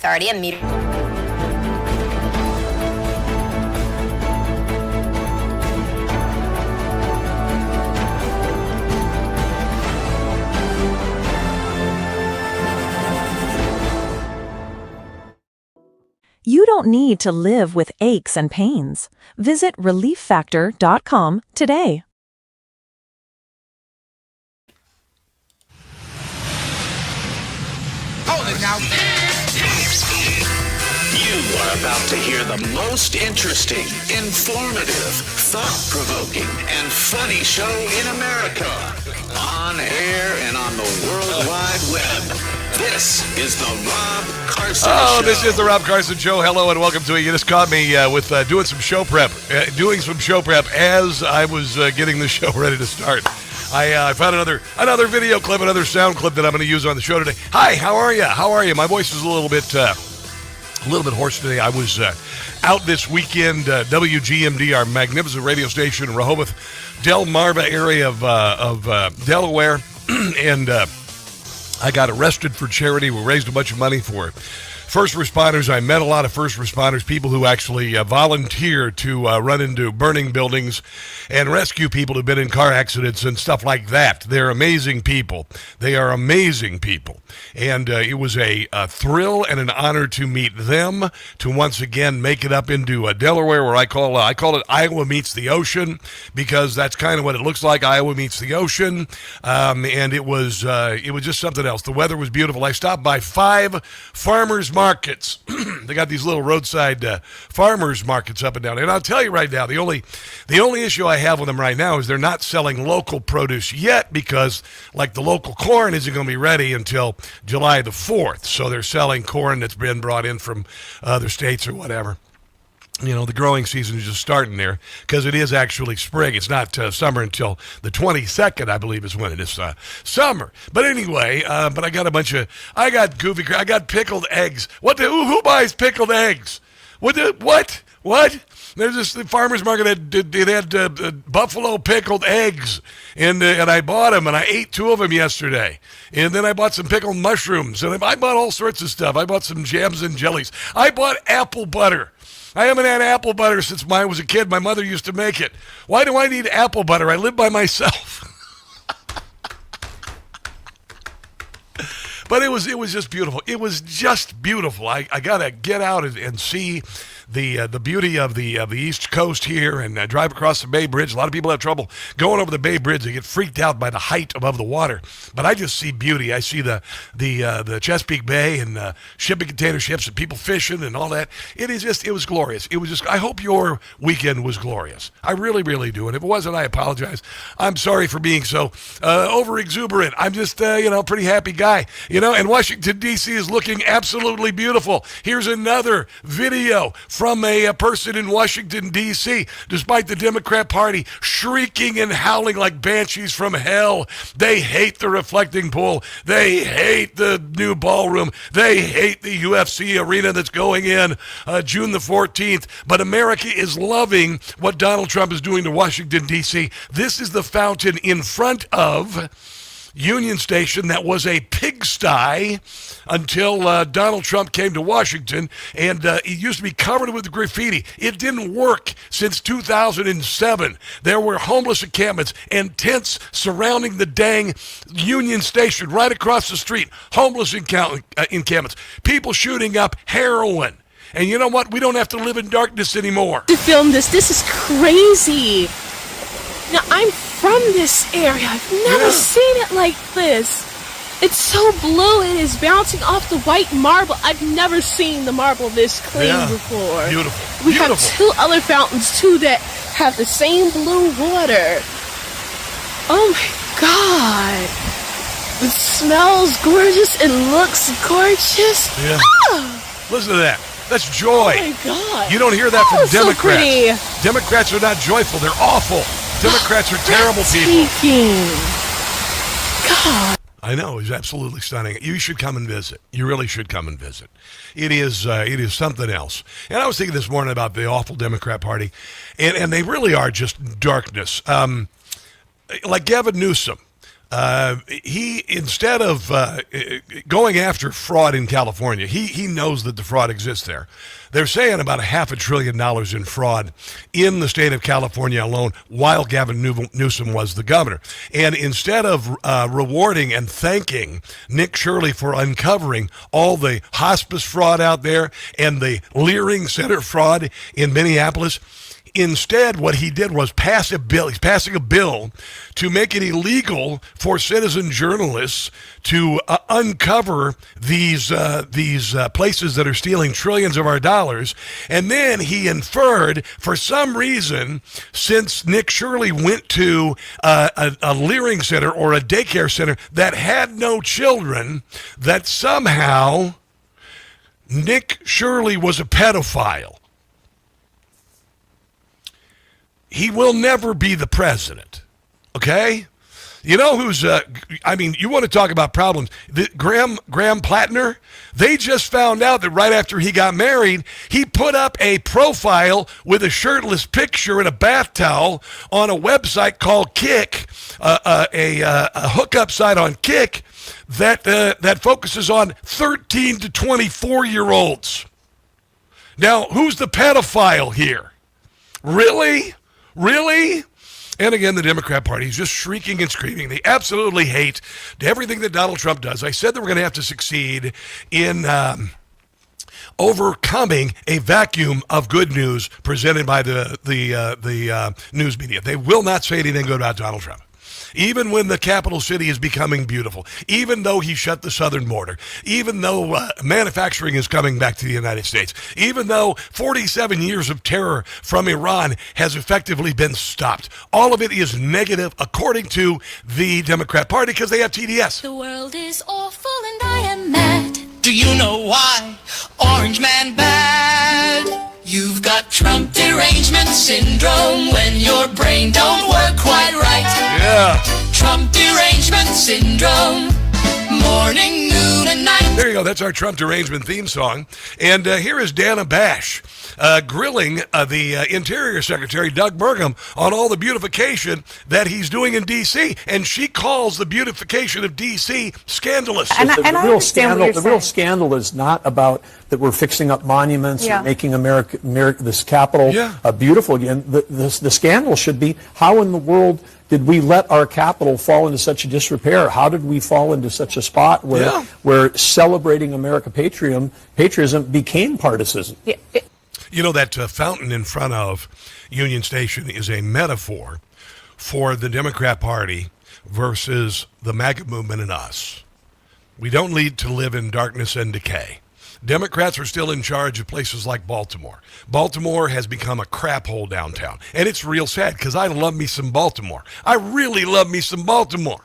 Authority, a meter. You don't need to live with aches and pains. Visit relieffactor.com today. Now, you are about to hear the most interesting, informative, thought-provoking, and funny show in America. On air and on the World Wide Web. This is the Rob Carson Show. This is the Rob Carson Show. Hello and welcome to it. You just caught me with doing some show prep. As I was getting the show ready to start. I found another video clip, another sound clip that I'm going to use on the show today. Hi, how are you? How are you? My voice is a little bit hoarse today. I was out this weekend, WGMD, our magnificent radio station in Rehoboth, Delmarva area of Delaware, and I got arrested for charity. We raised a bunch of money for first responders. I met a lot of first responders, people who actually volunteer to run into burning buildings and rescue people who've been in car accidents and stuff like that. They're amazing people. They are amazing people. And it was a thrill and an honor to meet them, to once again make it up into Delaware, where I call it Iowa meets the ocean, because that's kind of what it looks like. Iowa meets the ocean. And it was just something else. The weather was beautiful. I stopped by 5 farmers markets. They got these little roadside farmers markets up and down. And I'll tell you right now, the only issue I have with them right now is they're not selling local produce yet, because like the local corn isn't going to be ready until July the 4th. So they're selling corn that's been brought in from other states or whatever. You know, the growing season is just starting there, because it is actually spring. It's not summer until the 22nd, I believe, is when it is summer. But anyway, but I got pickled eggs. Who buys pickled eggs? What? There's this farmer's market that had buffalo pickled eggs, and I bought them, and I ate 2 of them yesterday. And then I bought some pickled mushrooms, and I bought all sorts of stuff. I bought some jams and jellies. I bought apple butter. I haven't had apple butter since I was a kid. My mother used to make it. Why do I need apple butter? I live by myself. But it was just beautiful. It was just beautiful. I got to get out and see the beauty of the East Coast here, and drive across the Bay Bridge. A lot of people have trouble going over the Bay Bridge. They get freaked out by the height above the water. But I just see beauty. I see the Chesapeake Bay and shipping container ships and people fishing and all that. It was glorious. I hope your weekend was glorious. I really, really do. And if it wasn't, I apologize. I'm sorry for being so over exuberant. I'm just a pretty happy guy. And Washington, D.C. is looking absolutely beautiful. Here's another video from a person in Washington, D.C. Despite the Democrat Party shrieking and howling like banshees from hell. They hate the reflecting pool. They hate the new ballroom. They hate the UFC arena that's going in June the 14th. But America is loving what Donald Trump is doing to Washington, D.C. This is the fountain in front of Union Station that was a pigsty until Donald Trump came to Washington, and it used to be covered with graffiti. It didn't work since 2007. There were homeless encampments and tents surrounding the dang Union Station right across the street. Homeless encampments. People shooting up heroin. And you know what? We don't have to live in darkness anymore. To film this is crazy. Now, I'm from this area. I've never seen it like this. It's so blue. It is bouncing off the white marble. I've never seen the marble this clean before. Beautiful. We have 2 other fountains, too, that have the same blue water. Oh, my God. It smells gorgeous. It looks gorgeous. Yeah. Ah! Listen to that. That's joy. Oh, my God. You don't hear that from Democrats. So pretty. Democrats are not joyful. They're awful. Democrats are terrible people. God. I know, it's absolutely stunning. You should come and visit. You really should come and visit. It is something else. And I was thinking this morning about the awful Democrat Party, and they really are just darkness. Like Gavin Newsom. he, instead of going after fraud in California, he knows that the fraud exists there. They're saying about $500 billion in fraud in the state of California alone while Gavin Newsom was the governor. And instead of rewarding and thanking Nick Shirley for uncovering all the hospice fraud out there and the Leering Center fraud in Minneapolis, instead, what he did was pass a bill. He's passing a bill to make it illegal for citizen journalists to uncover these places that are stealing trillions of our dollars. And then he inferred, for some reason, since Nick Shirley went to a Leering Center or a daycare center that had no children, that somehow Nick Shirley was a pedophile. He will never be the president, okay? You know who's, you want to talk about problems. Graham Plattner, they just found out that right after he got married, he put up a profile with a shirtless picture and a bath towel on a website called Kick, a hookup site on Kick that focuses on 13 to 24-year-olds. Now, who's the pedophile here? Really? Really? And again, the Democrat Party is just shrieking and screaming. They absolutely hate everything that Donald Trump does. I said that we're going to have to succeed in overcoming a vacuum of good news presented by the news media. They will not say anything good about Donald Trump. Even when the capital city is becoming beautiful, even though he shut the southern border, even though manufacturing is coming back to the United States, even though 47 years of terror from Iran has effectively been stopped. All of it is negative according to the Democrat Party because they have TDS. The world is awful and I am mad. Do you know why? Orange man bad. You've got Trump derangement syndrome when your brain don't work quite right. Yeah. Trump derangement syndrome. Morning, noon, and night. There you go. That's our Trump derangement theme song. And here is Dana Bash grilling the Interior Secretary, Doug Burgum, on all the beautification that he's doing in D.C. And she calls the beautification of D.C. scandalous. The real scandal is not about that we're fixing up monuments and making America this capital beautiful again. The scandal should be how in the world did we let our capital fall into such a disrepair? How did we fall into such a spot where celebrating American patriotism became partisan? Yeah. You know, that fountain in front of Union Station is a metaphor for the Democrat Party versus the MAGA movement and us. We don't need to live in darkness and decay. Democrats are still in charge of places like Baltimore. Baltimore has become a crap hole downtown. And it's real sad because I love me some Baltimore. I really love me some Baltimore.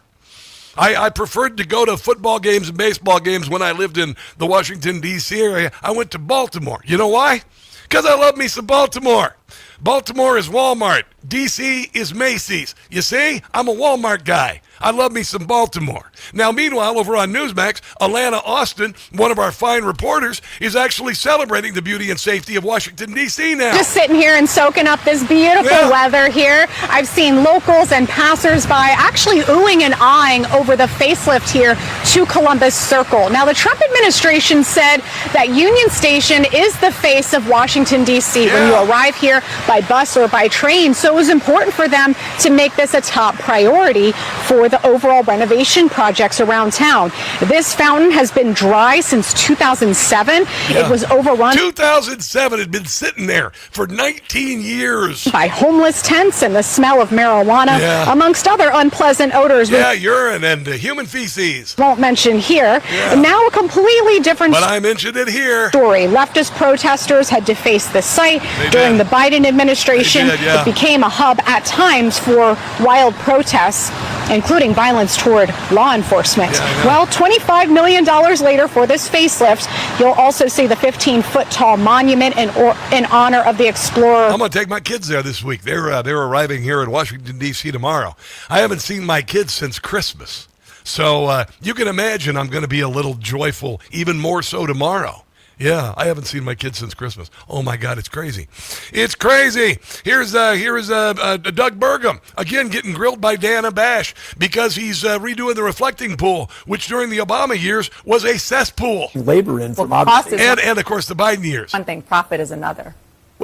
I preferred to go to football games and baseball games when I lived in the Washington, D.C. area. I went to Baltimore. You know why? Because I love me some Baltimore. Baltimore is Walmart. D.C. is Macy's. You see, I'm a Walmart guy. I love me some Baltimore. Now, meanwhile, over on Newsmax, Alana Austin, one of our fine reporters, is actually celebrating the beauty and safety of Washington, D.C. now. Just sitting here and soaking up this beautiful weather here. I've seen locals and passersby actually oohing and eyeing over the facelift here to Columbus Circle. Now, the Trump administration said that Union Station is the face of Washington, D.C. when you arrive here by bus or by train. So it was important for them to make this a top priority for the overall renovation projects around town. This fountain has been dry since 2007. It was overrun. 2007 had been sitting there for 19 years. By homeless tents and the smell of marijuana, amongst other unpleasant odors. Urine and human feces. Won't mention here. Now a completely different But I mentioned it here. Story. Leftist protesters had defaced the site during the Biden administration. It became a hub at times for wild protests, including violence toward law enforcement. Well, $25 million later for this facelift, you'll also see the 15-foot tall monument in honor of the explorer. I'm going to take my kids there this week. They're arriving here in Washington, D.C. tomorrow. I haven't seen my kids since Christmas. So you can imagine I'm going to be a little joyful, even more so tomorrow. Yeah, I haven't seen my kids since Christmas. Oh my God, it's crazy. It's crazy. Here's Doug Burgum, again getting grilled by Dana Bash because he's redoing the reflecting pool, which during the Obama years was a cesspool. Labor in from and of course the Biden years. One thing, profit is another.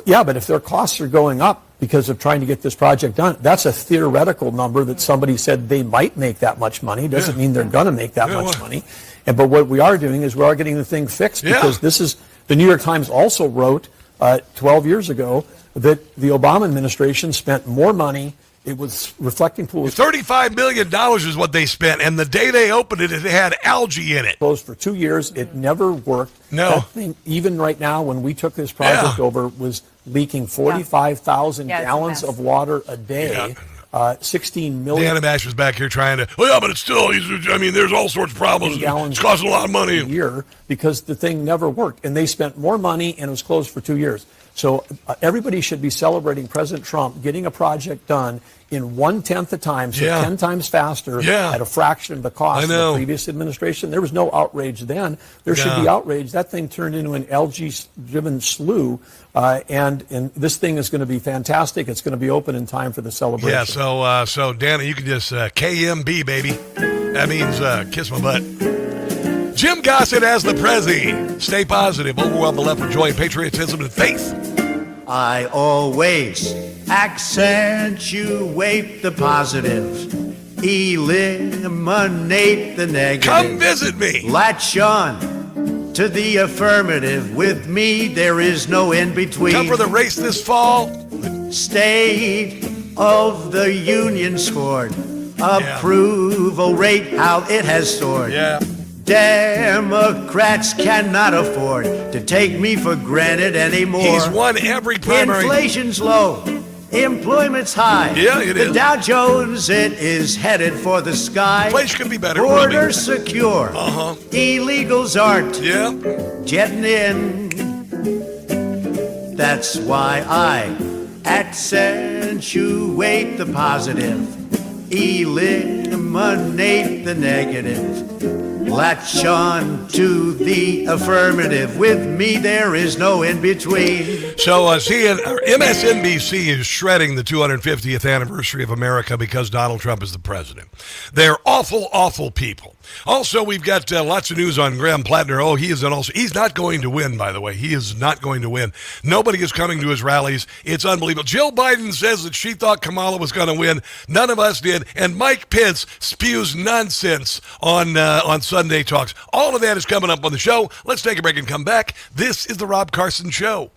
Yeah, but if their costs are going up because of trying to get this project done, that's a theoretical number that somebody said they might make that much money. Doesn't mean they're going to make that much money. But what we are doing is we are getting the thing fixed because this is, the New York Times also wrote 12 years ago that the Obama administration spent more money. It was reflecting pools. $35 million is what they spent, and the day they opened it, it had algae in it. Closed for 2 years. It never worked. No. That thing, even right now, when we took this project over, was leaking 45,000 gallons of water a day. 16 million. Dana Bash was back here trying to, but it's still, I mean, there's all sorts of problems. It's costing a lot of money. A year because the thing never worked. And they spent more money and it was closed for 2 years. So everybody should be celebrating President Trump getting a project done in 1/10 the time, so 10 times faster at a fraction of the cost of the previous administration. There was no outrage then. There should be outrage. That thing turned into an algae-driven slough, and this thing is going to be fantastic. It's going to be open in time for the celebration. Yeah, so Dana, you can just KMB, baby. That means kiss my butt. Jim Gossett as the Prezi. Stay positive. Overwhelm the left with joy, patriotism, and faith. I always accentuate the positive, eliminate the negative. Come visit me. Latch on to the affirmative. With me, there is no in between. Come for the race this fall. State of the Union scored. Approval rate, how it has soared. Democrats cannot afford to take me for granted anymore. He's won every primary. Inflation's low, employment's high. Yeah, it is. The Dow Jones, it is headed for the sky. Inflation could be better. Borders secure. Illegals aren't jetting in. That's why I accentuate the positive, eliminate the negative. Latch on to the affirmative. With me, there is no in between. So, MSNBC is shredding the 250th anniversary of America because Donald Trump is the president. They're awful, awful people. Also, we've got lots of news on Graham Plattner. Oh, he's not going to win, by the way. He is not going to win. Nobody is coming to his rallies. It's unbelievable. Jill Biden says that she thought Kamala was going to win. None of us did. And Mike Pence spews nonsense on Sunday Talks. All of that is coming up on the show. Let's take a break and come back. This is the Rob Carson Show.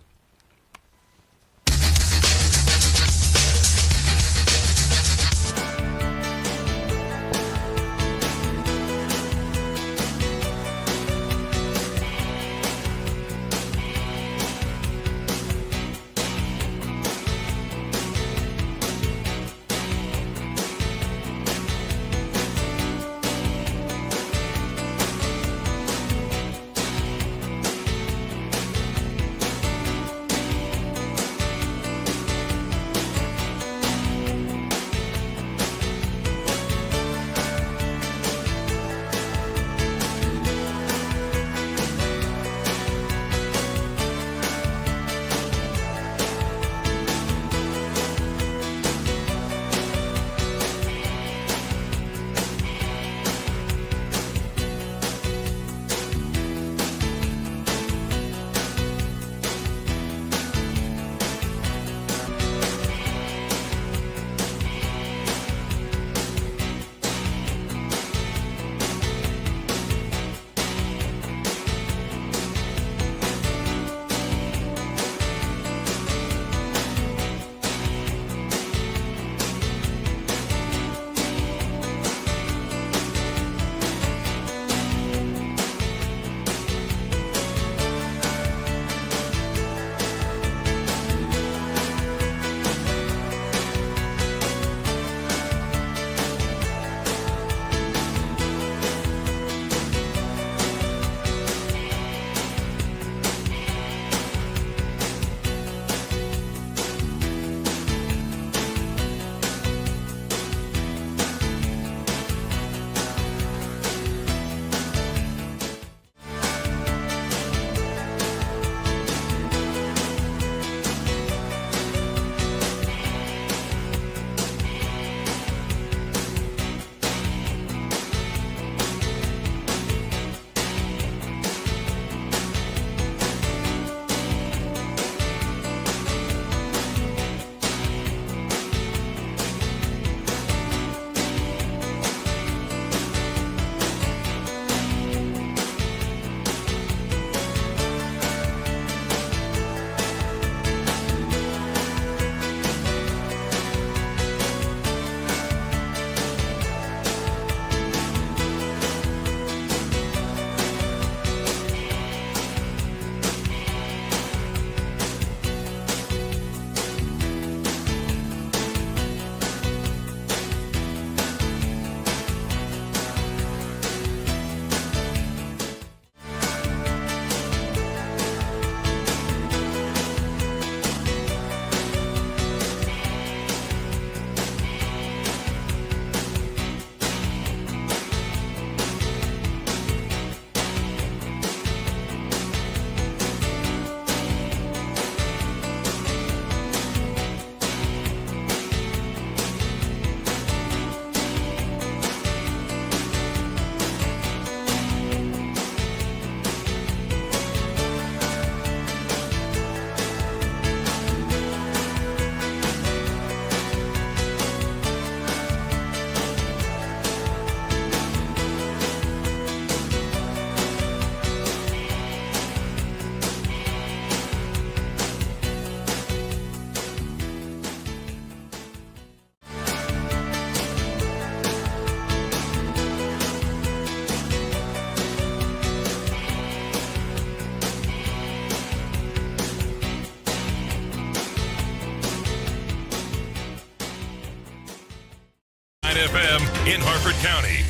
FM in Harford County.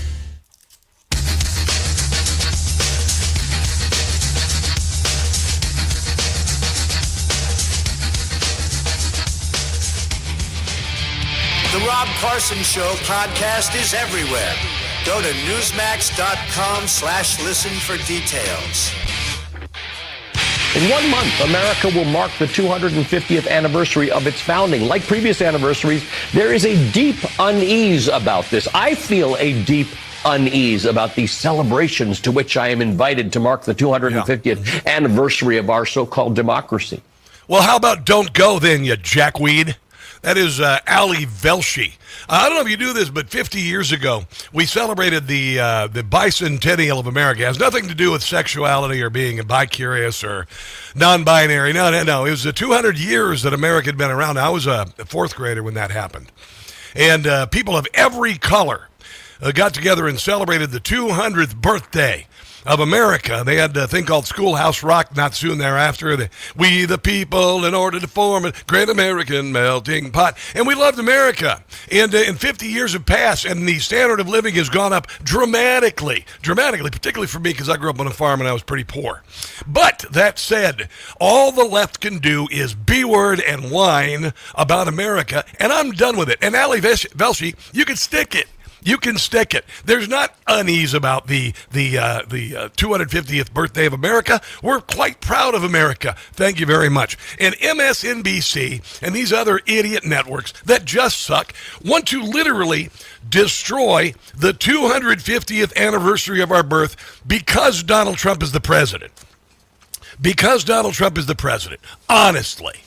The Rob Carson Show podcast is everywhere. Go to newsmax.com/listen for details. In 1 month, America will mark the 250th anniversary of its founding. Like previous anniversaries, there is a deep unease about this. I feel a deep unease about these celebrations to which I am invited to mark the 250th anniversary of our so-called democracy. Well, how about don't go then, you jackweed? That is Ali Velshi. I don't know if you do this, but 50 years ago, we celebrated the bicentennial of America. It has nothing to do with sexuality or being bi-curious or non-binary. No. It was the 200 years that America had been around. I was a fourth grader when that happened. And people of every color got together and celebrated the 200th birthday of America. They had a thing called Schoolhouse Rock not soon thereafter. We the people in order to form a great American melting pot. And we loved America. And 50 years have passed, and the standard of living has gone up dramatically, particularly for me because I grew up on a farm and I was pretty poor. But that said, all the left can do is B-word and whine about America, and I'm done with it. And Ali Velshi, you can stick it. You can stick it. There's not unease about the 250th birthday of America. We're quite proud of America. Thank you very much. And MSNBC and these other idiot networks that just suck want to literally destroy the 250th anniversary of our birth because Donald Trump is the president. Because Donald Trump is the president. Honestly,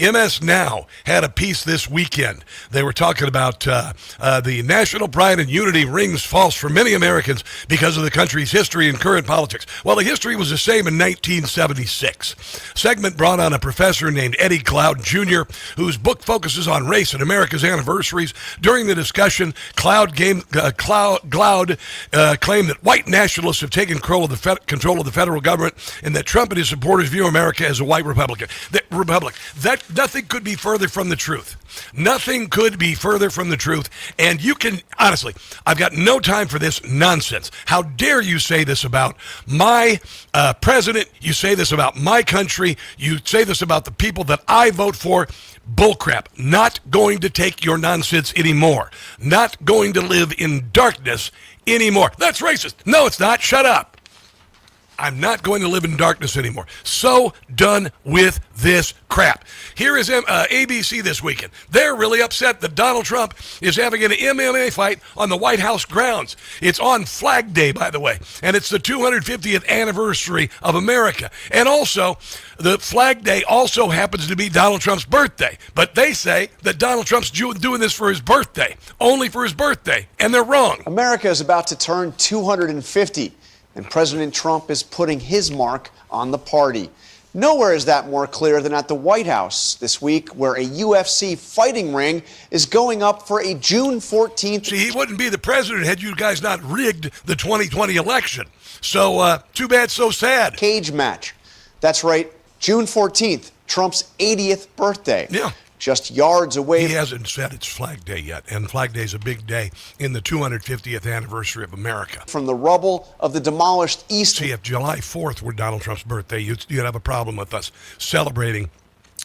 MS Now had a piece this weekend. They were talking about the national pride and unity rings false for many Americans because of the country's history and current politics. Well, the history was the same in 1976. Segment brought on a professor named Eddie Cloud Jr., whose book focuses on race and America's anniversaries. During the discussion, Cloud claimed that white nationalists have taken control of the federal government and that Trump and his supporters view America as a white Republic. That nothing could be further from the truth. Nothing could be further from the truth. And you can, honestly, I've got no time for this nonsense. How dare you say this about my president? You say this about my country. You say this about the people that I vote for. Bullcrap. Not going to take your nonsense anymore. Not going to live in darkness anymore. That's racist. No, it's not. Shut up. I'm not going to live in darkness anymore. So done with this crap. Here is ABC this weekend. They're really upset that Donald Trump is having an MMA fight on the White House grounds. It's on Flag Day, by the way, and it's the 250th anniversary of America. And also, the Flag Day also happens to be Donald Trump's birthday. But they say that Donald Trump's doing this for his birthday, only for his birthday, and they're wrong. America is about to turn 250. And President Trump is putting his mark on the party. Nowhere is that more clear than at the White House this week, where a UFC fighting ring is going up for a June 14th. See, he wouldn't be the president had you guys not rigged the 2020 election. So, too bad, so sad. Cage match. That's right, June 14th, Trump's 80th birthday. Yeah. Just yards away. He hasn't said it's Flag Day yet, and Flag Day is a big day in the 250th anniversary of America. From the rubble of the demolished East. See, if July 4th were Donald Trump's birthday, you'd have a problem with us celebrating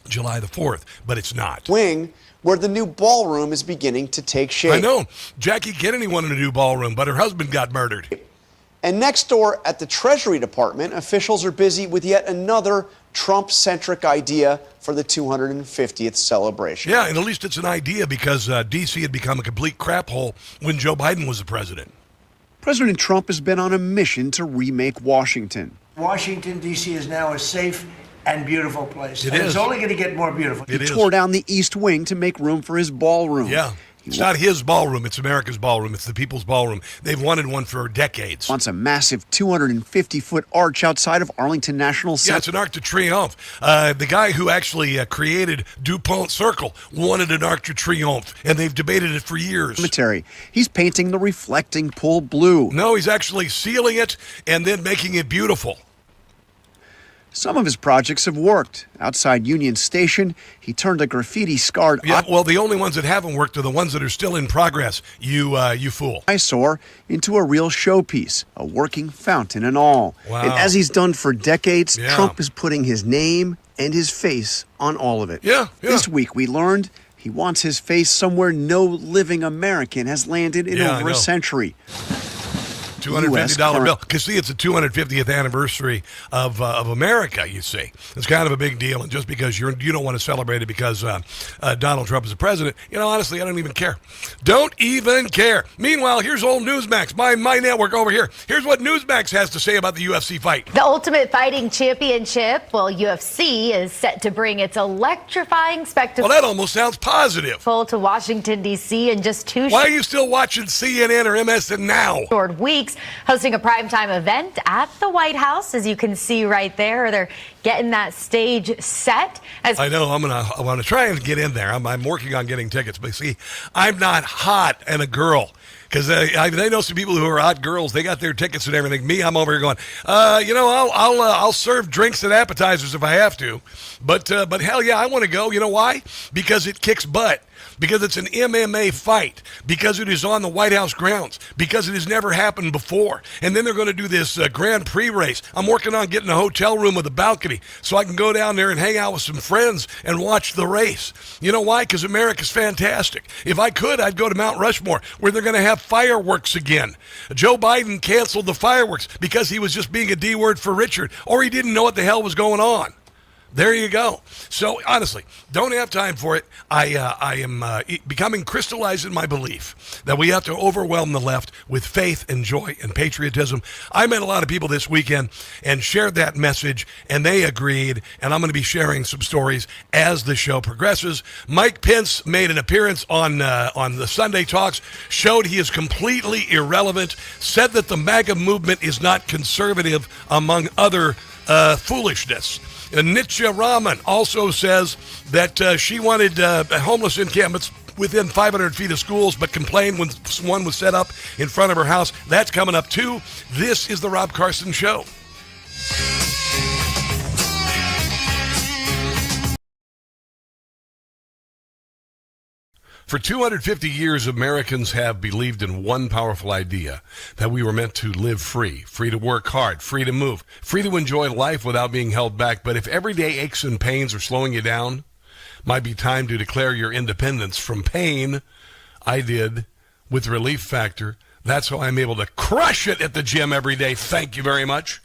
July the 4th, but it's not. Wing, where the new ballroom is beginning to take shape. I know. Jackie Kennedy wanted a new ballroom, but her husband got murdered. And next door at the Treasury Department, officials are busy with yet another Trump-centric idea for the 250th celebration. Yeah, and at least it's an idea because D.C. had become a complete crap hole when Joe Biden was the president. President Trump has been on a mission to remake Washington. Washington, D.C. is now a safe and beautiful place. It and is. It's only going to get more beautiful. He tore down the East Wing to make room for his ballroom. Yeah. It's not his ballroom. It's America's ballroom. It's the people's ballroom. They've wanted one for decades. Wants a massive 250-foot arch outside of Arlington National Center. Yeah, it's an Arc de Triomphe. The guy who actually created DuPont Circle wanted an Arc de Triomphe, and they've debated it for years. He's painting the reflecting pool blue. No, he's actually sealing it and then making it beautiful. Some of his projects have worked. Outside Union Station, he turned a graffiti-scarred well, the only ones that haven't worked are the ones that are still in progress, you fool. eyesore into a real showpiece, a working fountain and all. Wow. And as he's done for decades, Yeah. Trump is putting his name and his face on all of it. Yeah. This week we learned he wants his face somewhere no living American has landed in Yeah, I over a know. century. $250 bill. Because, see, it's the 250th anniversary of America, you see. It's kind of a big deal. And just because you don't want to celebrate it because Donald Trump is the president, honestly, I don't even care. Don't even care. Meanwhile, here's old Newsmax, my network over here. Here's what Newsmax has to say about the UFC fight. The Ultimate Fighting Championship, UFC is set to bring its electrifying spectacle Well, that almost sounds positive. to Washington, D.C. in just two Why are you still watching CNN or MSN now? short weeks, hosting a primetime event at the White House, as you can see right there. They're getting that stage set. I know. I'm gonna try and get in there. I'm working on getting tickets, but see, I'm not hot and a girl. Because they know some people who are hot girls. They got their tickets and everything. Me, I'm over here going, I'll serve drinks and appetizers if I have to. But hell yeah, I want to go. You know why? Because it kicks butt. Because it's an MMA fight. Because it is on the White House grounds. Because it has never happened before. And then they're going to do this Grand Prix race. I'm working on getting a hotel room with a balcony so I can go down there and hang out with some friends and watch the race. You know why? Because America's fantastic. If I could, I'd go to Mount Rushmore where they're going to have fireworks again. Joe Biden canceled the fireworks because he was just being a D word for Richard, or he didn't know what the hell was going on. There you go. So, honestly, don't have time for it. I am becoming crystallized in my belief that we have to overwhelm the left with faith and joy and patriotism. I met a lot of people this weekend and shared that message, and they agreed, and I'm going to be sharing some stories as the show progresses. Mike Pence made an appearance on the Sunday Talks, showed he is completely irrelevant, said that the MAGA movement is not conservative, among other foolishness. Nitya Raman also says that she wanted homeless encampments within 500 feet of schools, but complained when one was set up in front of her house. That's coming up too. This is the Rob Carson Show. For 250 years, Americans have believed in one powerful idea, that we were meant to live free to work hard, free to move, free to enjoy life without being held back. But if everyday aches and pains are slowing you down, might be time to declare your independence from pain. I did with Relief Factor. That's how I'm able to crush it at the gym every day. Thank you very much.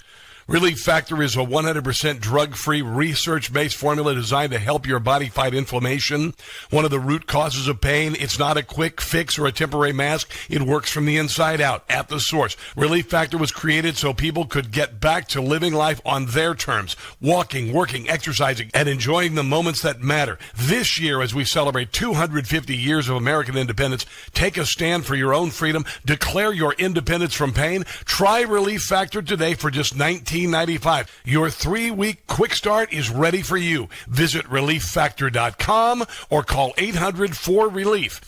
Relief Factor is a 100% drug-free, research-based formula designed to help your body fight inflammation, one of the root causes of pain. It's not a quick fix or a temporary mask. It works from the inside out, at the source. Relief Factor was created so people could get back to living life on their terms, walking, working, exercising, and enjoying the moments that matter. This year, as we celebrate 250 years of American independence, take a stand for your own freedom. Declare your independence from pain. Try Relief Factor today for just $19.95. Your 3-week quick start is ready for you. Visit ReliefFactor.com or call 800-4RELIEF.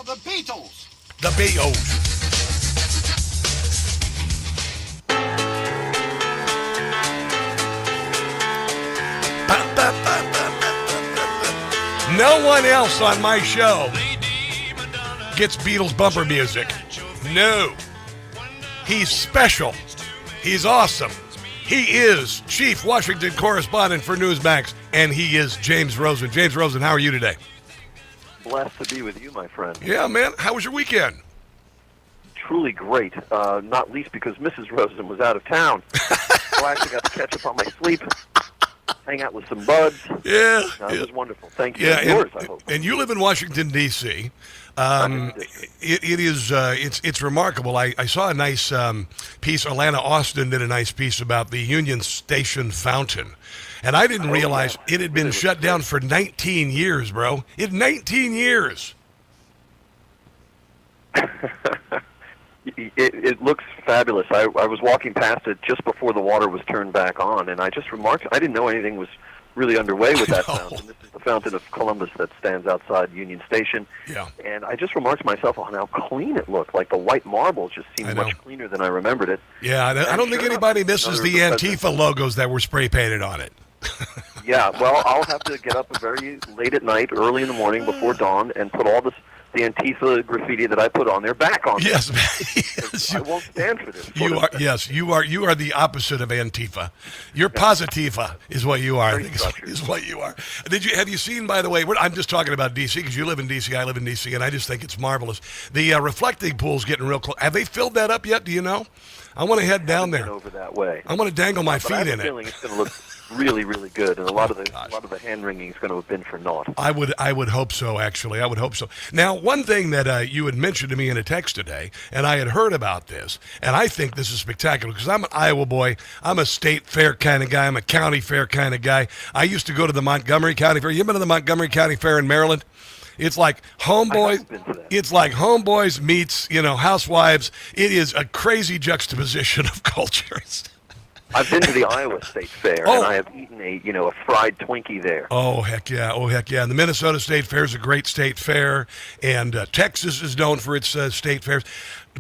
the Beatles. The Beatles. No one else on my show gets Beatles bumper music. No. He's special. He's awesome. He is Chief Washington Correspondent for Newsmax, and he is James Rosen. James Rosen, how are you today? Blessed to be with you, my friend. Yeah, man. How was your weekend? Truly great, not least because Mrs. Rosen was out of town. So I actually got to catch up on my sleep, hang out with some buds. Yeah. It was wonderful. Thank you. Yeah, Yours, I hope. And you live in Washington, D.C. It's remarkable. I saw a nice piece. Atlanta Austin did a nice piece about the Union Station fountain. And I didn't realize it had been shut down for 19 years, bro. 19 years. It looks fabulous. I was walking past it just before the water was turned back on, and I just remarked, I didn't know anything was really underway with that fountain. This is the Fountain of Columbus that stands outside Union Station. Yeah. And I just remarked to myself on how clean it looked. Like the white marble just seemed much cleaner than I remembered it. Yeah, I don't think anybody misses the Antifa logos that were spray painted on it. Yeah, well, I'll have to get up very late at night, early in the morning before dawn, and put all the Antifa graffiti that I put on there back on. Yes, I won't stand for this. You are the opposite of Antifa. You're positiva is what you are. I think is what you are. Have you seen, by the way? I'm just talking about D.C. because you live in D.C. I live in D.C. and I just think it's marvelous. The reflecting pool's getting real close. Have they filled that up yet? Do you know? I want to head down there. Over that way. I want to dangle my feet I have in a it. feeling it's going to look really, really good, and a lot of the hand wringing is going to have been for naught. I would hope so. Actually, I would hope so. Now, one thing that you had mentioned to me in a text today, and I had heard about this, and I think this is spectacular because I'm an Iowa boy. I'm a state fair kind of guy. I'm a county fair kind of guy. I used to go to the Montgomery County Fair. You been to the Montgomery County Fair in Maryland? It's like homeboys. It's like homeboys meets housewives. It is a crazy juxtaposition of cultures. I've been to the Iowa State Fair, and I have eaten a fried Twinkie there. Oh, heck yeah. And the Minnesota State Fair is a great state fair, and Texas is known for its state fairs.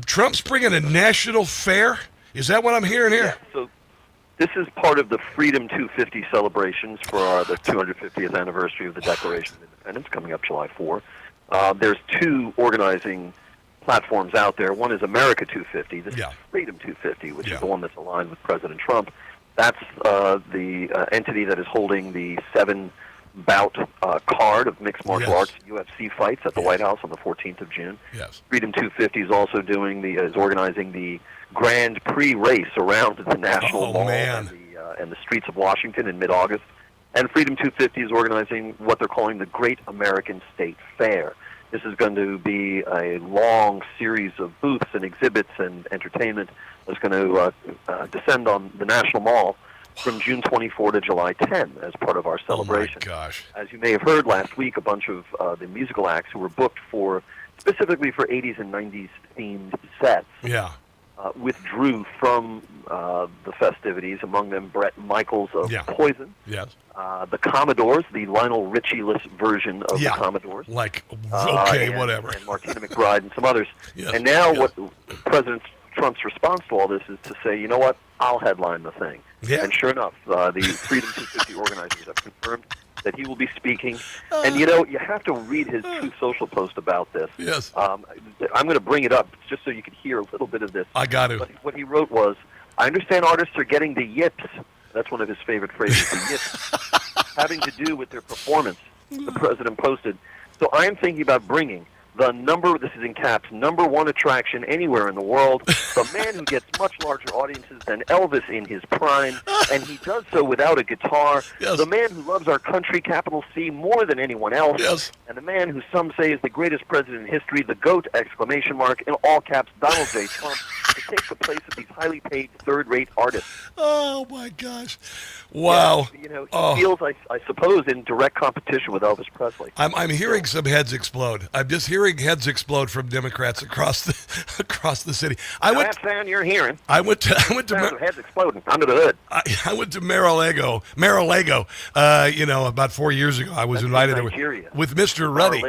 Trump's bringing a national fair? Is that what I'm hearing here? Yeah, so this is part of the Freedom 250 celebrations for the 250th anniversary of the Declaration of Independence coming up July 4. There's two organizing platforms out there. One is America 250. This is Freedom 250, which is the one that's aligned with President Trump. That's the entity that is holding the 7-bout card of mixed martial arts UFC fights at the White House on the 14th of June. Yes. Freedom 250 is also is organizing the Grand Prix race around the National Mall and the streets of Washington in mid-August. And Freedom 250 is organizing what they're calling the Great American State Fair. This is going to be a long series of booths and exhibits and entertainment that's going to descend on the National Mall from June 24 to July 10 as part of our celebration. Oh, my gosh. As you may have heard last week, a bunch of the musical acts who were booked specifically for 80s and 90s themed sets withdrew from the festivities, among them Bret Michaels of Poison. Yes. The Commodores, the Lionel Richie-less version of the Commodores. Whatever. And Martina McBride and some others. Yes. And now what President Trump's response to all this is to say, you know what, I'll headline the thing. Yeah. And sure enough, the Freedom 250 organizers have confirmed that he will be speaking. And, you have to read his Truth Social post about this. Yes. I'm going to bring it up just so you can hear a little bit of this. I got to. But what he wrote was, I understand artists are getting the yips. That's one of his favorite phrases, the yips, having to do with their performance, the president posted. So I am thinking about bringing the this is in caps, #1 attraction anywhere in the world, the man who gets much larger audiences than Elvis in his prime, and he does so without a guitar, the man who loves our country, capital C, more than anyone else, and the man who some say is the greatest president in history, the GOAT, ! In all caps, Donald J. Trump. to take the place of these highly paid third-rate artists. Oh my gosh! Wow. Yeah, he feels, I suppose, in direct competition with Elvis Presley. I'm hearing some heads explode. I'm just hearing heads explode from Democrats across the city. That sound you're hearing. I went to heads exploding under the hood. I went to Mar-a-Lago. About 4 years ago. I was invited there with Mr. Ruddy.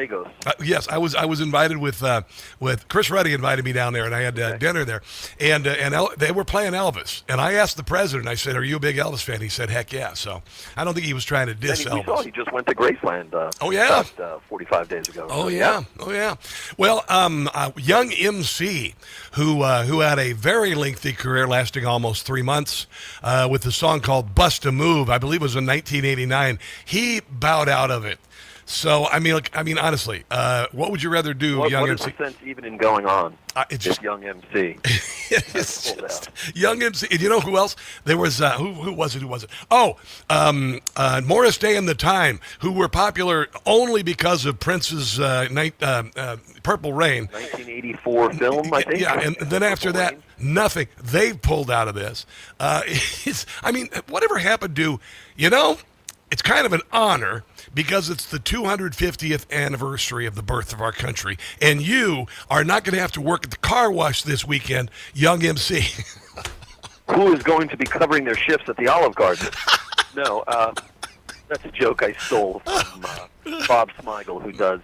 Yes, I was invited with Chris Ruddy invited me down there, and I had dinner there, and they were playing Elvis, and I asked the president. I said, "Are you a big Elvis fan?" He said, "Heck yeah." So I don't think he was trying to diss Elvis. Saw he just went to Graceland. About 45 days ago. Oh yeah. Well, young MC who had a very lengthy career lasting almost 3 months with the song called "Bust a Move," I believe it was in 1989. He bowed out of it. So I mean, honestly, what would you rather do, young MC? What is the sense even in going on? It's just young MC. It's just young MC. And you know who else? There was who was it? Oh, Morris Day and the Time, who were popular only because of Prince's Purple Rain, 1984 film, I think. Yeah, and then after that, nothing. They've pulled out of this. Whatever happened to, it's kind of an honor because it's the 250th anniversary of the birth of our country, and you are not going to have to work at the car wash this weekend, young MC. Who is going to be covering their shifts at the Olive Garden? No, that's a joke I stole from Bob Smigel, who does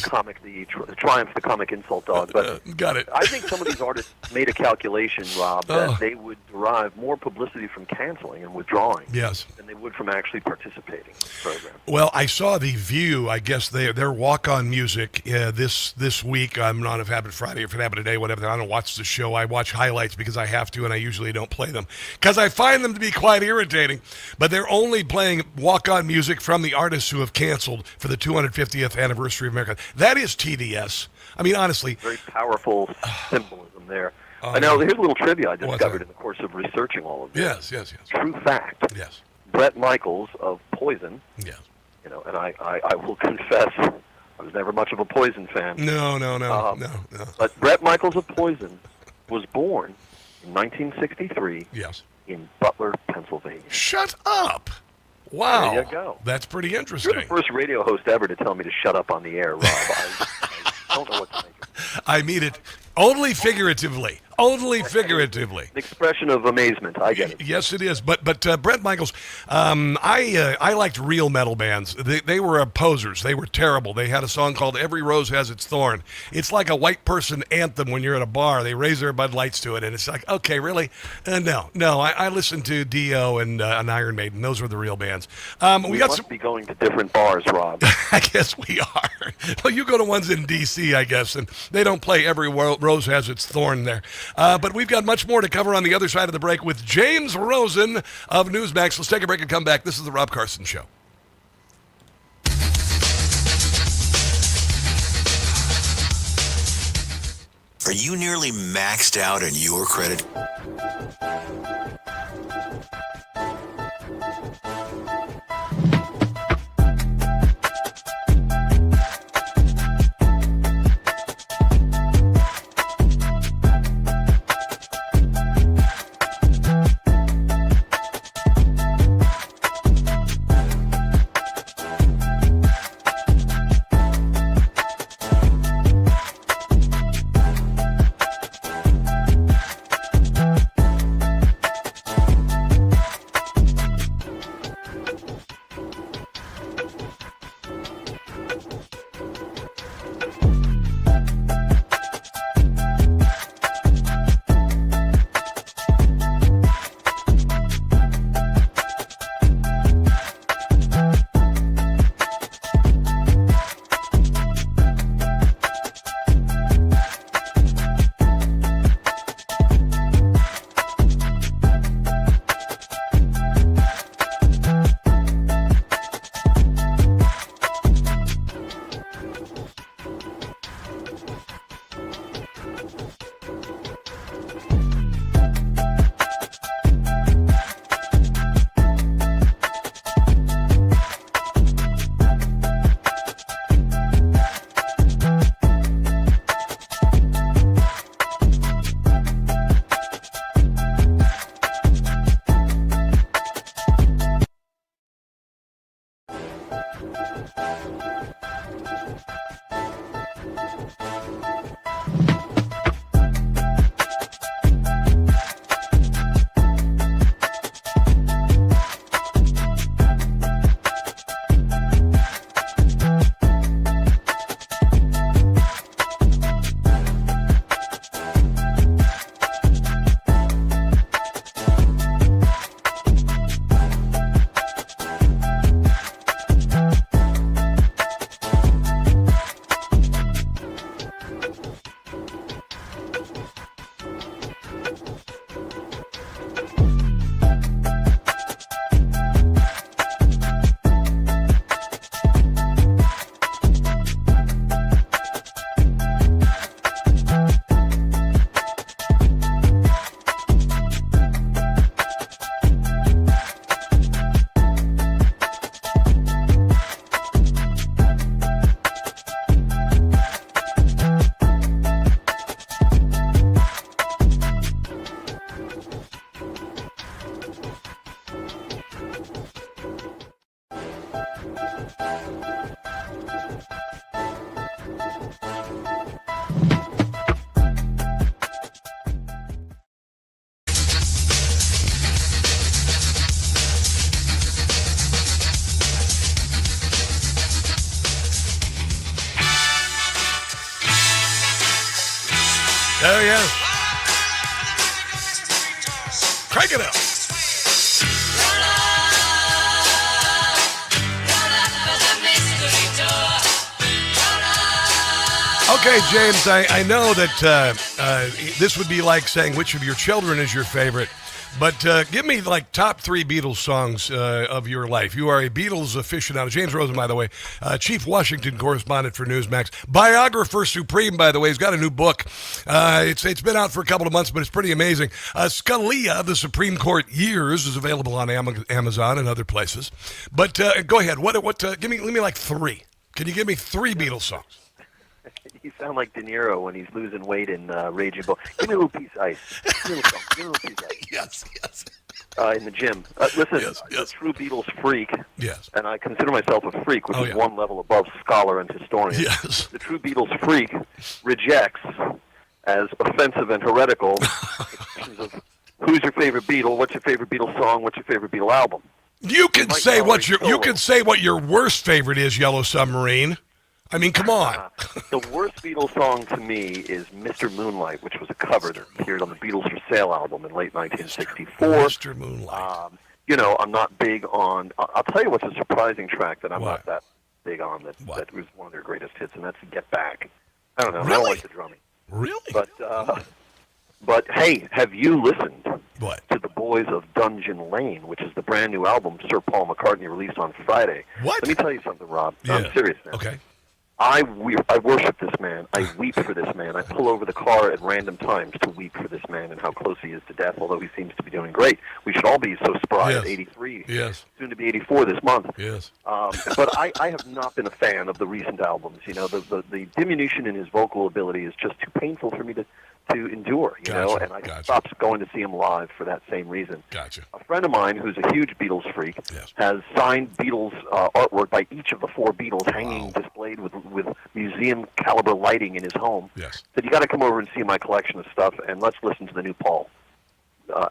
comic, the Triumph the Comic Insult Dog. But got it. I think some of these artists made a calculation, Rob, that they would derive more publicity from canceling and withdrawing than they would from actually participating in the program. Well, I saw The View. I guess their walk-on music this week. I'm not if it happened Friday or if it happened today, whatever. I don't watch the show. I watch highlights because I have to, and I usually don't play them because I find them to be quite irritating. But they're only playing walk-on music from the artists who have canceled for the 250th anniversary of America. That is TDS. I mean, honestly. Very powerful symbolism there. Now, here's a little trivia I discovered in the course of researching all of this. Yes. True fact. Yes. Bret Michaels of Poison. Yes. And I will confess, I was never much of a Poison fan. No. But Bret Michaels of Poison was born in 1963. Yes. In Butler, Pennsylvania. Shut up. Wow. There you go. That's pretty interesting. You're the first radio host ever to tell me to shut up on the air, Rob. I don't know what to make of it. I mean it only figuratively. Only figuratively. An expression of amazement. I get it. Yes, it is. But Bret Michaels, I liked real metal bands. They were posers. They were terrible. They had a song called "Every Rose Has Its Thorn." It's like a white person anthem when you're at a bar. They raise their Bud Lights to it, and it's like, okay, really? No. I listened to Dio and Iron Maiden. Those were the real bands. We must be going to different bars, Rob. I guess we are. Well, you go to ones in D.C., I guess, and they don't play "Every Rose Has Its Thorn" there. But we've got much more to cover on the other side of the break with James Rosen of Newsmax. Let's take a break and come back. This is the Rob Carson Show. Are you nearly maxed out on your credit? There he is. Crank it up. Okay, James, I know that this would be like saying which of your children is your favorite, but give me like top 3 Beatles songs of your life. You are a Beatles aficionado. James Rosen, by the way, chief Washington correspondent for Newsmax. Biographer supreme, by the way. He's got a new book. It's been out for a couple of months, but it's pretty amazing. Scalia, the Supreme Court Years, is available on Amazon and other places. But go ahead. Give me like 3. Can you give me 3 Beatles songs? You sound like De Niro when he's losing weight in Raging Bull. Give me a little piece of ice. Give me a little piece of ice. Yes. In the gym. Listen, a true Beatles freak. Yes. And I consider myself a freak, which is one level above scholar and historian. Yes. The true Beatles freak rejects as offensive and heretical expressions of who's your favorite Beatle, what's your favorite Beatles song, what's your favorite Beatle album. You can say what your worst favorite is, Yellow Submarine. I mean, come on. The worst Beatles song to me is Mr. Moonlight, which was a cover that appeared on the Beatles for Sale album in late 1964. Mr. Moonlight. I'm not big on... I'll tell you what's a surprising track that I'm not that big on that was one of their greatest hits, and that's Get Back. I don't know. Really? I don't like the drumming. Really? But hey, have you listened to the Boys of Dungeon Lane, which is the brand new album Sir Paul McCartney released on Friday? What? Let me tell you something, Rob. Yeah. I'm serious now. Okay. I worship this man. I weep for this man. I pull over the car at random times to weep for this man and how close he is to death, although he seems to be doing great. We should all be so spry at 83. Yes. Soon to be 84 this month. Yes. But I have not been a fan of the recent albums. You know, the diminution in his vocal ability is just too painful for me to endure, you know, and I stopped going to see him live for that same reason. Gotcha. A friend of mine who's a huge Beatles freak has signed Beatles artwork by each of the 4 Beatles hanging displayed with museum caliber lighting in his home. Yes. Said, you got to come over and see my collection of stuff and let's listen to the new Paul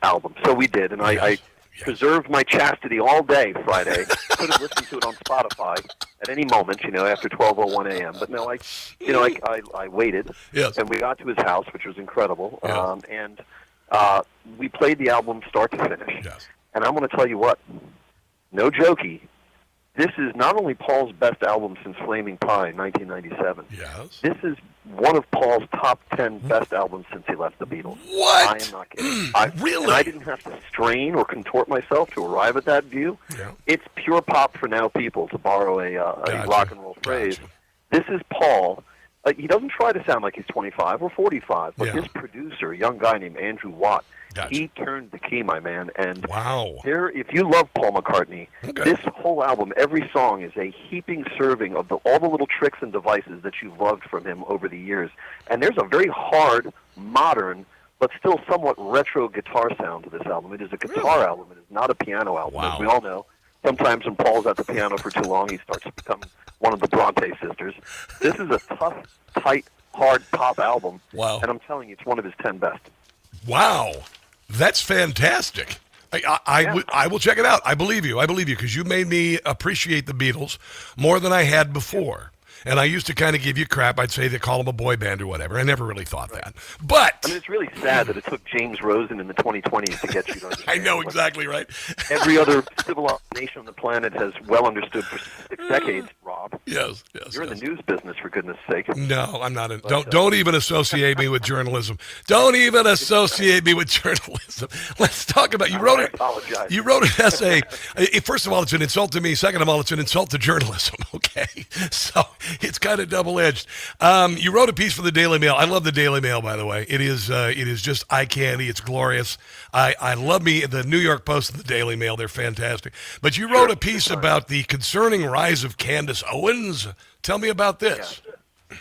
album. So we did, and I preserved my chastity all day Friday. Could have listened to it on Spotify at any moment, you know, after 12:01 a.m. But no, I waited, and we got to his house, which was incredible, and we played the album start to finish. Yes. And I'm going to tell you what, no jokey, this is not only Paul's best album since Flaming Pie in 1997. Yes. This is one of Paul's top 10 best albums since he left the Beatles. What? I am not kidding. Really? And I didn't have to strain or contort myself to arrive at that view. Yeah. It's pure pop for now people, to borrow a rock and roll phrase. This is Paul. He doesn't try to sound like he's 25 or 45, but this producer, a young guy named Andrew Watt, he turned the key, my man. And if you love Paul McCartney, this whole album, every song is a heaping serving of all the little tricks and devices that you've loved from him over the years. And there's a very hard, modern, but still somewhat retro guitar sound to this album. It is a guitar album. It is not a piano album, as we all know. Sometimes when Paul's at the piano for too long, he starts to become one of the Bronte sisters. This is a tough, tight, hard pop album. Wow. And I'm telling you, it's one of his 10 best. Wow. That's fantastic. I will check it out. I believe you because you made me appreciate the Beatles more than I had before. And I used to kind of give you crap. I'd say they call them a boy band or whatever. I never really thought that. But I mean, it's really sad that it took James Rosen in the 2020s to get you to understand. I know exactly right. Every other civilized nation on the planet has well understood for 6 decades, Rob. Yes. You're in the news business, for goodness sake. No, I'm not. Don't even associate me with journalism. Don't even associate me with journalism. Let's talk about you wrote an essay. First of all, it's an insult to me. Second of all, it's an insult to journalism. Okay, so it's kind of double-edged. You wrote a piece for the Daily Mail. I love the Daily Mail, by the way. It is just eye candy. It's glorious. I love the New York Post and the Daily Mail. They're fantastic. But you wrote a piece about the concerning rise of Candace Owens. Tell me about this. Yeah.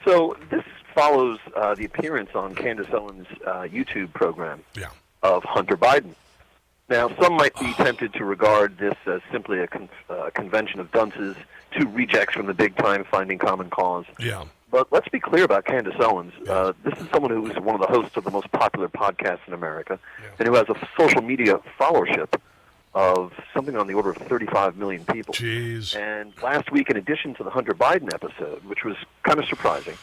So this follows the appearance on Candace Owens' YouTube program of Hunter Biden. Now, some might be tempted to regard this as simply a convention of dunces, 2 rejects from the big time finding common cause. Yeah. But let's be clear about Candace Owens. This is someone who is one of the hosts of the most popular podcasts in America and who has a social media followership of something on the order of 35 million people. Jeez. And last week, in addition to the Hunter Biden episode, which was kind of surprising,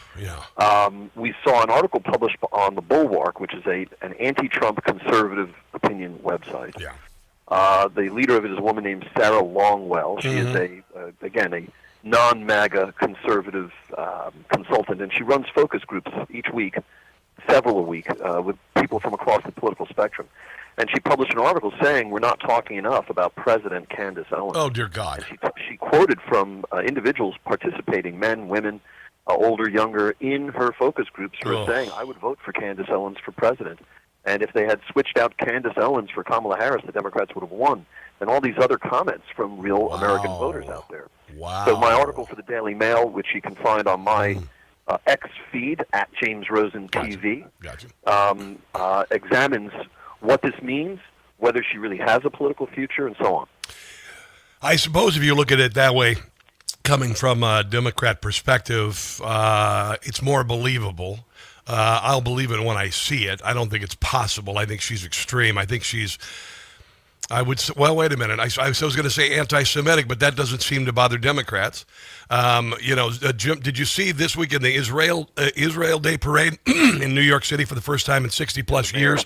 we saw an article published on the Bulwark, which is an anti-Trump conservative opinion website. The leader of it is a woman named Sarah Longwell. She is a non-MAGA conservative consultant, and she runs focus groups each week, several a week, with people from across the political spectrum. And she published an article saying we're not talking enough about President Candace Owens. Oh, dear God. And she quoted from individuals participating, men, women, older, younger, in her focus groups who are saying, I would vote for Candace Owens for president. And if they had switched out Candace Owens for Kamala Harris, the Democrats would have won. And all these other comments from real American voters out there. Wow. So my article for the Daily Mail, which you can find on my X feed, at James Rosen TV, examines what this means, whether she really has a political future, and so on. I suppose if you look at it that way, coming from a Democrat perspective, it's more believable. I'll believe it when I see it. I don't think it's possible. I think she's extreme. I think she's, well, wait a minute. I was going to say anti-Semitic, but that doesn't seem to bother Democrats. Jim, did you see this week in the Israel Day Parade in New York City for the first time in 60-plus years?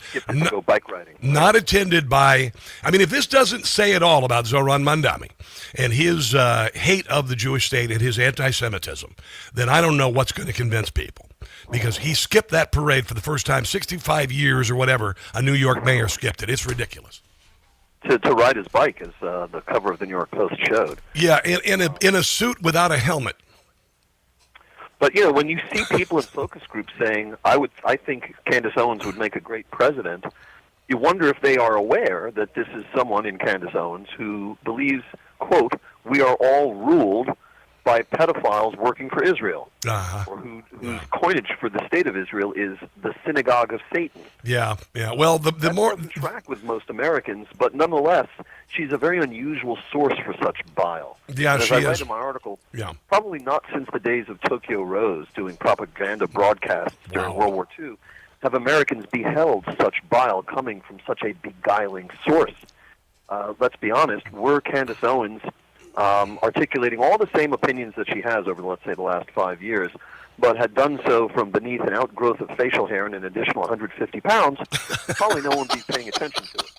Go bike riding. Not attended by, if this doesn't say it all about Zoran Mandami and his hate of the Jewish state and his anti-Semitism, then I don't know what's going to convince people. Because he skipped that parade for the first time, 65 years or whatever, a New York mayor skipped it. It's ridiculous. To ride his bike, as the cover of the New York Post showed. Yeah, in a suit without a helmet. But when you see people in focus groups saying, "I think Candace Owens would make a great president," you wonder if they are aware that this is someone in Candace Owens who believes, quote, "We are all ruled by pedophiles working for Israel," or whose coinage for the state of Israel is the synagogue of Satan. Yeah. Well, the more doesn't track with most Americans, but nonetheless, she's a very unusual source for such bile. Yeah, as she I is. write in my article, probably not since the days of Tokyo Rose doing propaganda broadcasts during World War II have Americans beheld such bile coming from such a beguiling source. Let's be honest, were Candace Owens articulating all the same opinions that she has over, let's say, the last 5 years, but had done so from beneath an outgrowth of facial hair and an additional 150 pounds, probably no one would be paying attention to it.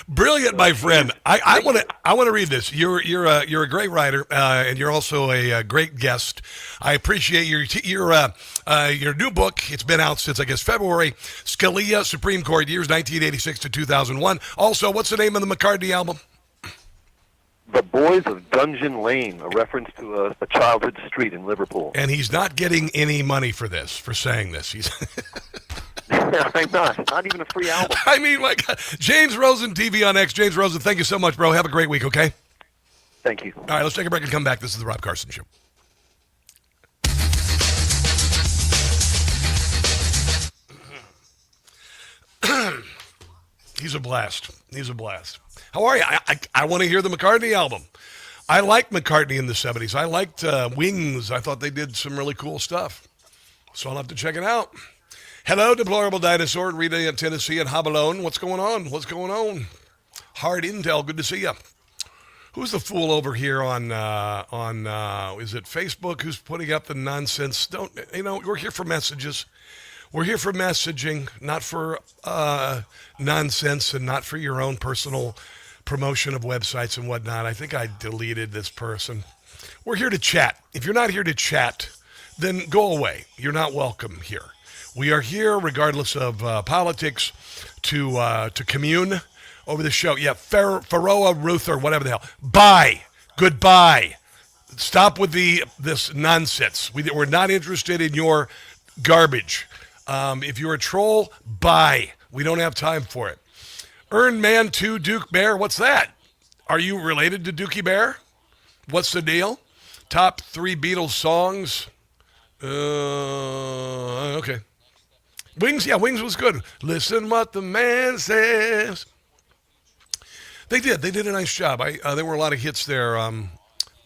Brilliant, my friend. I want to read this. You're a great writer, and you're also a great guest. I appreciate your new book. It's been out since, I guess, February. Scalia, Supreme Court, years 1986 to 2001. Also, what's the name of the McCartney album? The Boys of Dungeon Lane, a reference to a childhood street in Liverpool. And he's not getting any money for saying this. He's I'm not even a free album. My God. James Rosen, TV on X. James Rosen, thank you so much, bro. Have a great week, okay? Thank you. All right, let's take a break and come back. This is the Rob Carson Show. He's a blast. How are you? I want to hear the McCartney album. I liked McCartney in the 70s. I liked Wings. I thought they did some really cool stuff. So I'll have to check it out. Hello, Deplorable Dinosaur, Rita in Tennessee and Habalone. What's going on? Hard Intel. Good to see you. Who's the fool over here on is it Facebook who's putting up the nonsense? We're here for messages. We're here for messaging, not for nonsense and not for your own personal promotion of websites and whatnot. I think I deleted this person. We're here to chat. If you're not here to chat, then go away. You're not welcome here. We are here, regardless of politics, to commune over the show. Yeah, Faroa Ruth or whatever the hell. Bye. Goodbye. Stop with this nonsense. We're not interested in your garbage. If you're a troll, bye. We don't have time for it. Earn Man 2 Duke Bear, what's that? Are you related to Dookie Bear? What's the deal? Top 3 Beatles songs. Okay. Wings was good. Listen what the man says. They did a nice job. There were a lot of hits there. A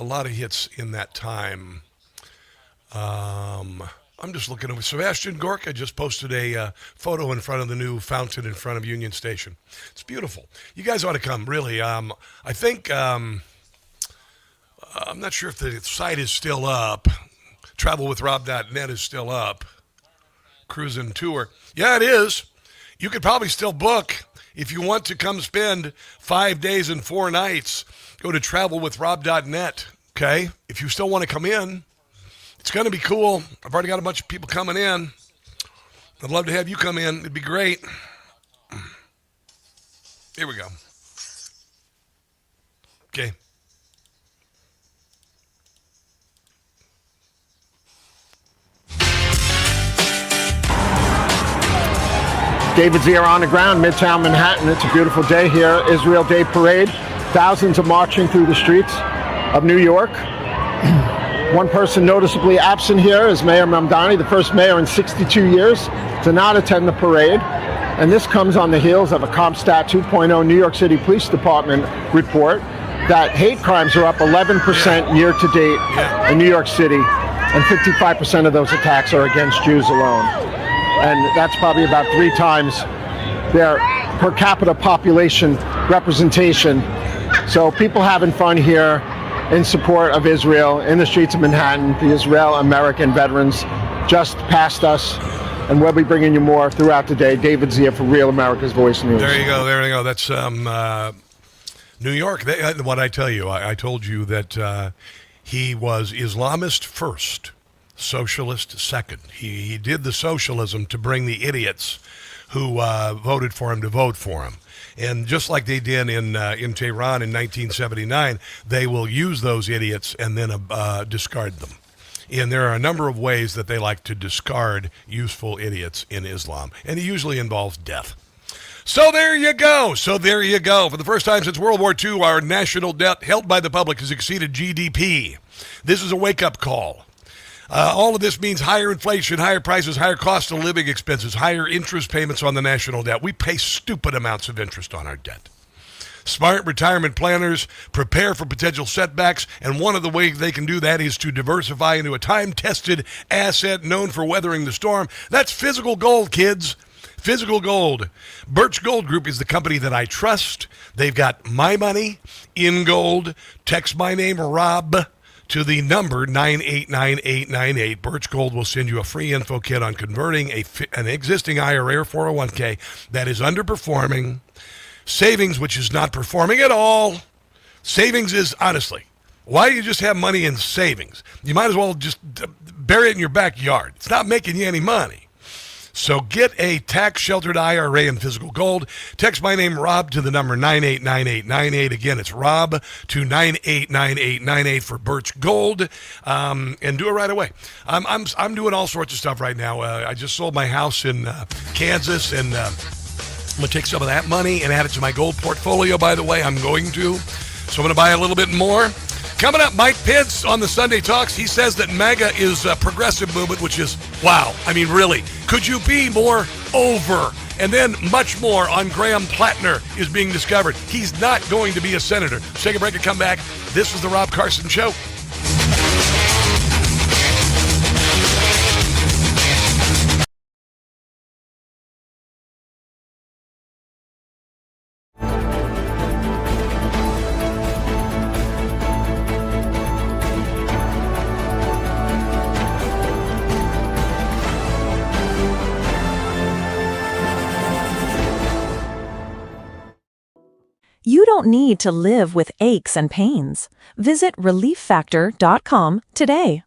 lot of hits in that time. I'm just looking over. Sebastian Gorka just posted a photo in front of the new fountain in front of Union Station. It's beautiful. You guys ought to come, really. I think, I'm not sure if the site is still up. TravelWithRob.net is still up. Cruise and tour. Yeah, it is. You could probably still book if you want to come spend 5 days and 4 nights. Go to TravelWithRob.net, okay? If you still want to come in, it's going to be cool. I've already got a bunch of people coming in. I'd love to have you come in. It'd be great. Here we go. Okay. David Zier on the ground, Midtown Manhattan. It's a beautiful day here. Israel Day Parade. Thousands are marching through the streets of New York. One person noticeably absent here is Mayor Mamdani, the first mayor in 62 years to not attend the parade. And this comes on the heels of a CompStat 2.0 New York City Police Department report that hate crimes are up 11% year to date in New York City, and 55% of those attacks are against Jews alone. And that's probably about 3 times their per capita population representation. So people having fun here in support of Israel in the streets of Manhattan. The Israel-American veterans just passed us, and we'll be bringing you more throughout the day. David Zier for Real America's Voice News. There you go. That's New York. What I tell you, I told you that he was Islamist first, socialist second. He did the socialism to bring the idiots who voted for him to vote for him. And just like they did in Tehran in 1979, they will use those idiots and then discard them. And there are a number of ways that they like to discard useful idiots in Islam. And it usually involves death. So there you go. For the first time since World War II, our national debt held by the public has exceeded GDP. This is a wake-up call. All of this means higher inflation, higher prices, higher cost of living expenses, higher interest payments on the national debt. We pay stupid amounts of interest on our debt. Smart retirement planners prepare for potential setbacks, and one of the ways they can do that is to diversify into a time-tested asset known for weathering the storm. That's physical gold, kids. Physical gold. Birch Gold Group is the company that I trust. They've got my money in gold. Text my name, Rob, to the number 989898. Birch Gold will send you a free info kit on converting an existing IRA or 401k that is underperforming. Savings, which is not performing at all. Savings is, honestly, why do you just have money in savings? You might as well just bury it in your backyard. It's not making you any money. So get a tax-sheltered IRA in physical gold. Text my name, Rob, to the number 989898. Again, it's Rob to 989898 for Birch Gold, and do it right away. I'm doing all sorts of stuff right now. I just sold my house in Kansas, and I'm going to take some of that money and add it to my gold portfolio, by the way. I'm going to. So I'm going to buy a little bit more. Coming up, Mike Pence on the Sunday Talks. He says that MAGA is a progressive movement, which is, wow. I mean, really, could you be more over? And then much more on Graham Plattner is being discovered. He's not going to be a senator. Let's take a break and come back. This is the Rob Carson Show. You don't need to live with aches and pains. Visit ReliefFactor.com today.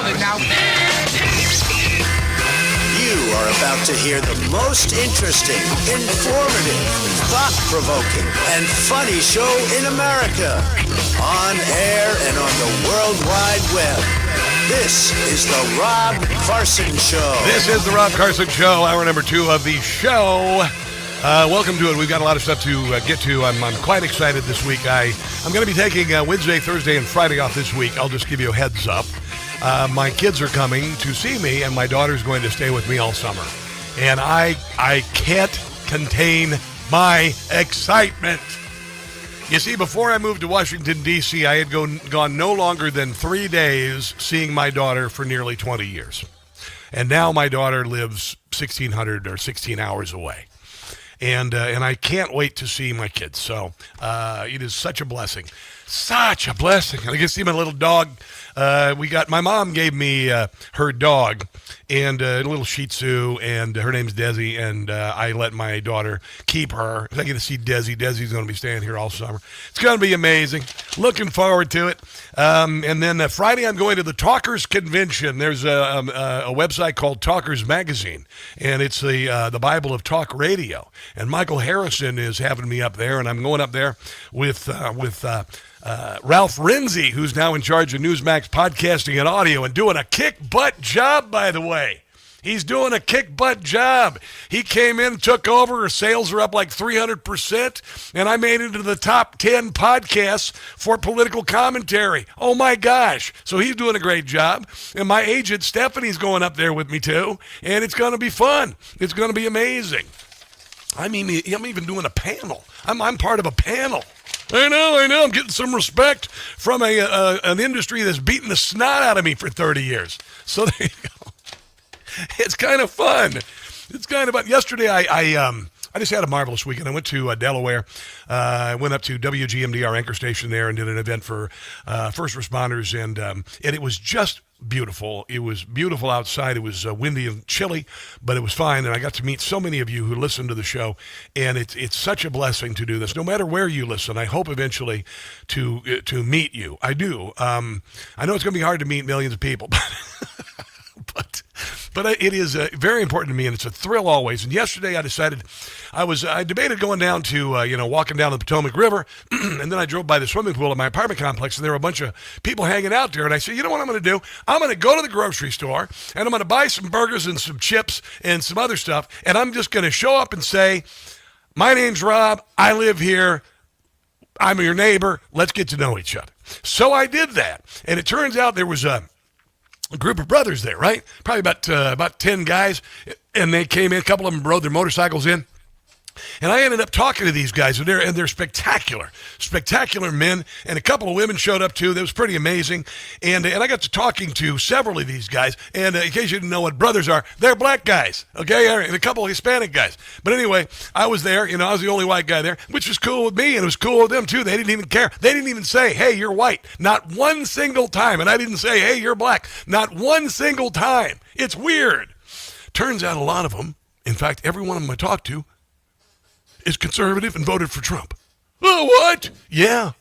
something now. You are about to hear the most interesting, informative, thought-provoking, and funny show in America. On air and on the World Wide Web. This is the Rob Carson Show. This is the Rob Carson Show, hour number 2 of the show. Welcome to it. We've got a lot of stuff to get to. I'm quite excited this week. I'm going to be taking Wednesday, Thursday, and Friday off this week. I'll just give you a heads up. My kids are coming to see me, and my daughter's going to stay with me all summer. And I can't contain my excitement. You see, before I moved to Washington, D.C., I had gone no longer than 3 days seeing my daughter for nearly 20 years. And now my daughter lives 1,600 or 16 hours away. And I can't wait to see my kids. So it is such a blessing. Such a blessing. I get to see my little dog. My mom gave me her dog and a little Shih Tzu, and her name's Desi, and I let my daughter keep her. I get to see Desi. Desi's going to be staying here all summer. It's going to be amazing. Looking forward to it. And then Friday, I'm going to the Talkers Convention. There's a website called Talkers Magazine, and it's the Bible of talk radio. And Michael Harrison is having me up there, and I'm going up there with Ralph Renzi, who's now in charge of Newsmax podcasting and audio and doing a kick-butt job, by the way. He's doing a kick-butt job. He came in, took over. Her sales are up like 300%, and I made it into the top 10 podcasts for political commentary. Oh, my gosh. So he's doing a great job. And my agent, Stephanie's going up there with me, too, and it's going to be fun. It's going to be amazing. I'm even doing a panel. I'm part of a panel. I know. I'm getting some respect from an industry that's beaten the snot out of me for 30 years. So there you go. It's kind of fun. Yesterday, I just had a marvelous weekend. I went to Delaware. I went up to WGMD, our anchor station there, and did an event for first responders, and it was just beautiful. It was beautiful outside. It was windy and chilly, but it was fine, and I got to meet so many of you who listen to the show, and it's such a blessing to do this. No matter where you listen, I hope eventually to meet you. I do. I know it's going to be hard to meet millions of people, but it is very important to me, and it's a thrill always. And yesterday I decided I debated going down to walking down the Potomac River, and then I drove by the swimming pool at my apartment complex, and there were a bunch of people hanging out there. And I said, you know what I'm going to do? I'm going to go to the grocery store, and I'm going to buy some burgers and some chips and some other stuff, and I'm just going to show up and say, my name's Rob. I live here. I'm your neighbor. Let's get to know each other. So I did that, and it turns out there was a group of brothers there, right? Probably about 10 guys, and they came in. A couple of them rode their motorcycles in. And I ended up talking to these guys, and they're spectacular men, and a couple of women showed up too. That was pretty amazing, and I got to talking to several of these guys, and in case you didn't know what brothers are, they're black guys, okay, and a couple of Hispanic guys. But anyway, I was there, I was the only white guy there, which was cool with me, and it was cool with them too. They didn't even care. They didn't even say, hey, you're white, not one single time, and I didn't say, hey, you're black, not one single time. It's weird. Turns out a lot of them, in fact, every one of them I talked to, is conservative and voted for Trump. Oh, what? Yeah.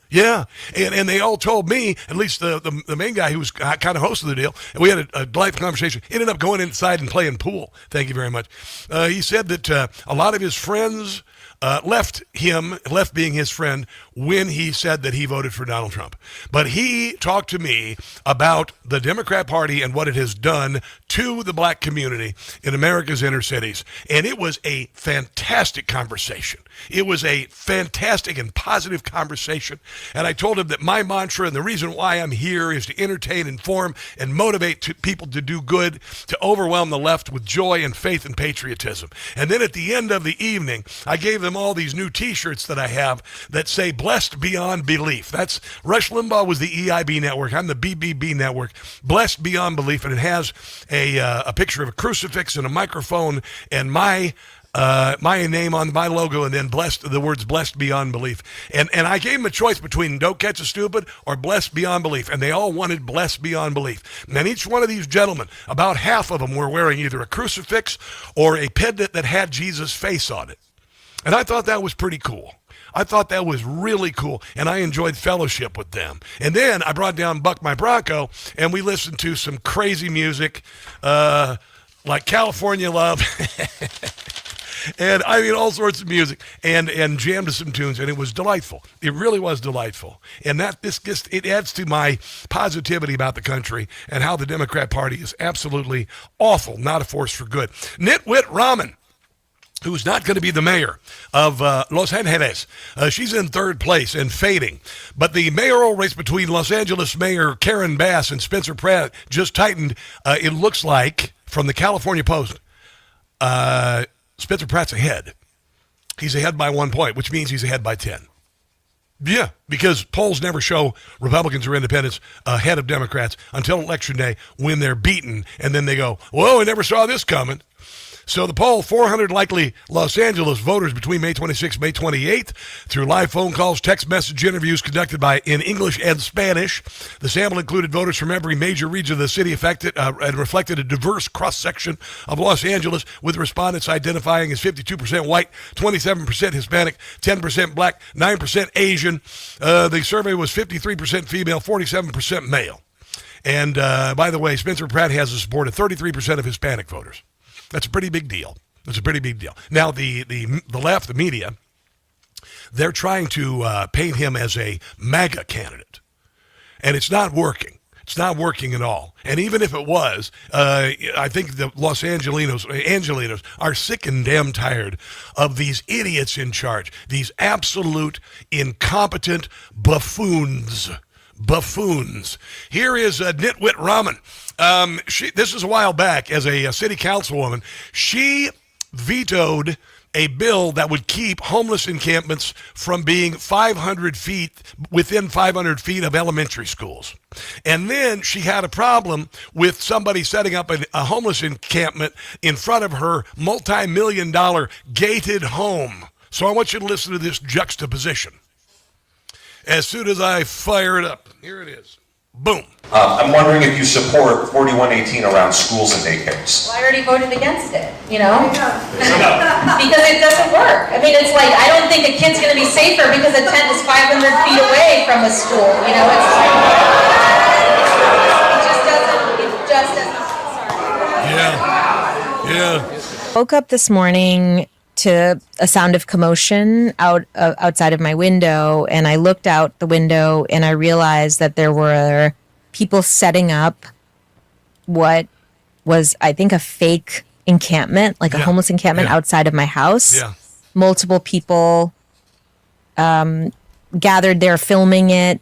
And they all told me, at least the main guy who was kind of hosting the deal, and we had a delightful conversation, ended up going inside and playing pool. Thank you very much. He said that a lot of his friends left being his friend when he said that he voted for Donald Trump. But he talked to me about the Democrat Party and what it has done to the black community in America's inner cities. And it was a fantastic conversation. It was a fantastic and positive conversation. And I told him that my mantra and the reason why I'm here is to entertain, inform, and motivate people to do good, to overwhelm the left with joy and faith and patriotism. And then at the end of the evening, I gave them all these new T-shirts that I have that say "Blessed Beyond Belief." That's Rush Limbaugh was the EIB network. I'm the BBB network. Blessed Beyond Belief, and it has a picture of a crucifix and a microphone and my name on my logo, and then the words "Blessed Beyond Belief." And I gave them a choice between "Don't Catch a Stupid" or "Blessed Beyond Belief," and they all wanted "Blessed Beyond Belief." And then each one of these gentlemen, about half of them, were wearing either a crucifix or a pendant that had Jesus' face on it. And I thought that was pretty cool. I thought that was really cool, and I enjoyed fellowship with them. And then I brought down Buck My Bronco, and we listened to some crazy music, like California Love, and I mean all sorts of music, and jammed to some tunes, and it was delightful. It really was delightful, and it adds to my positivity about the country and how the Democrat Party is absolutely awful, not a force for good. Nitwit Rahman, who's not going to be the mayor of Los Angeles. She's in third place and fading. But the mayoral race between Los Angeles Mayor Karen Bass and Spencer Pratt just tightened. It looks like, from the California Post, Spencer Pratt's ahead. He's ahead by 1 point, which means he's ahead by 10. Yeah, because polls never show Republicans or independents ahead of Democrats until Election Day when they're beaten, and then they go, whoa, we never saw this coming. So the poll, 400 likely Los Angeles voters between May 26th and May 28th through live phone calls, text message interviews conducted in English and Spanish. The sample included voters from every major region of the city affected and reflected a diverse cross-section of Los Angeles, with respondents identifying as 52% white, 27% Hispanic, 10% black, 9% Asian. The survey was 53% female, 47% male. And by the way, Spencer Pratt has the support of 33% of Hispanic voters. That's a pretty big deal. That's a pretty big deal. Now, the left, the media, they're trying to paint him as a MAGA candidate. And it's not working. It's not working at all. And even if it was, I think the Los Angelinos are sick and damn tired of these idiots in charge, these absolute incompetent buffoons. Here is Nitwit Rahman. This is a while back as a city councilwoman. She vetoed a bill that would keep homeless encampments from being within 500 feet of elementary schools. And then she had a problem with somebody setting up a homeless encampment in front of her multi-million-dollar gated home. So I want you to listen to this juxtaposition. As soon as I fire it up, here it is. Boom. I'm wondering if you support 4118 around schools and daycares. Well, I already voted against it, because it doesn't work. I mean, it's like, I don't think a kid's going to be safer because a tent is 500 feet away from a school, it just doesn't, sorry. Yeah. Woke up this morning to a sound of commotion outside of my window, and I looked out the window and I realized that there were people setting up what was, I think, a fake encampment, like a homeless encampment outside of my house. Yeah. Multiple people gathered there filming it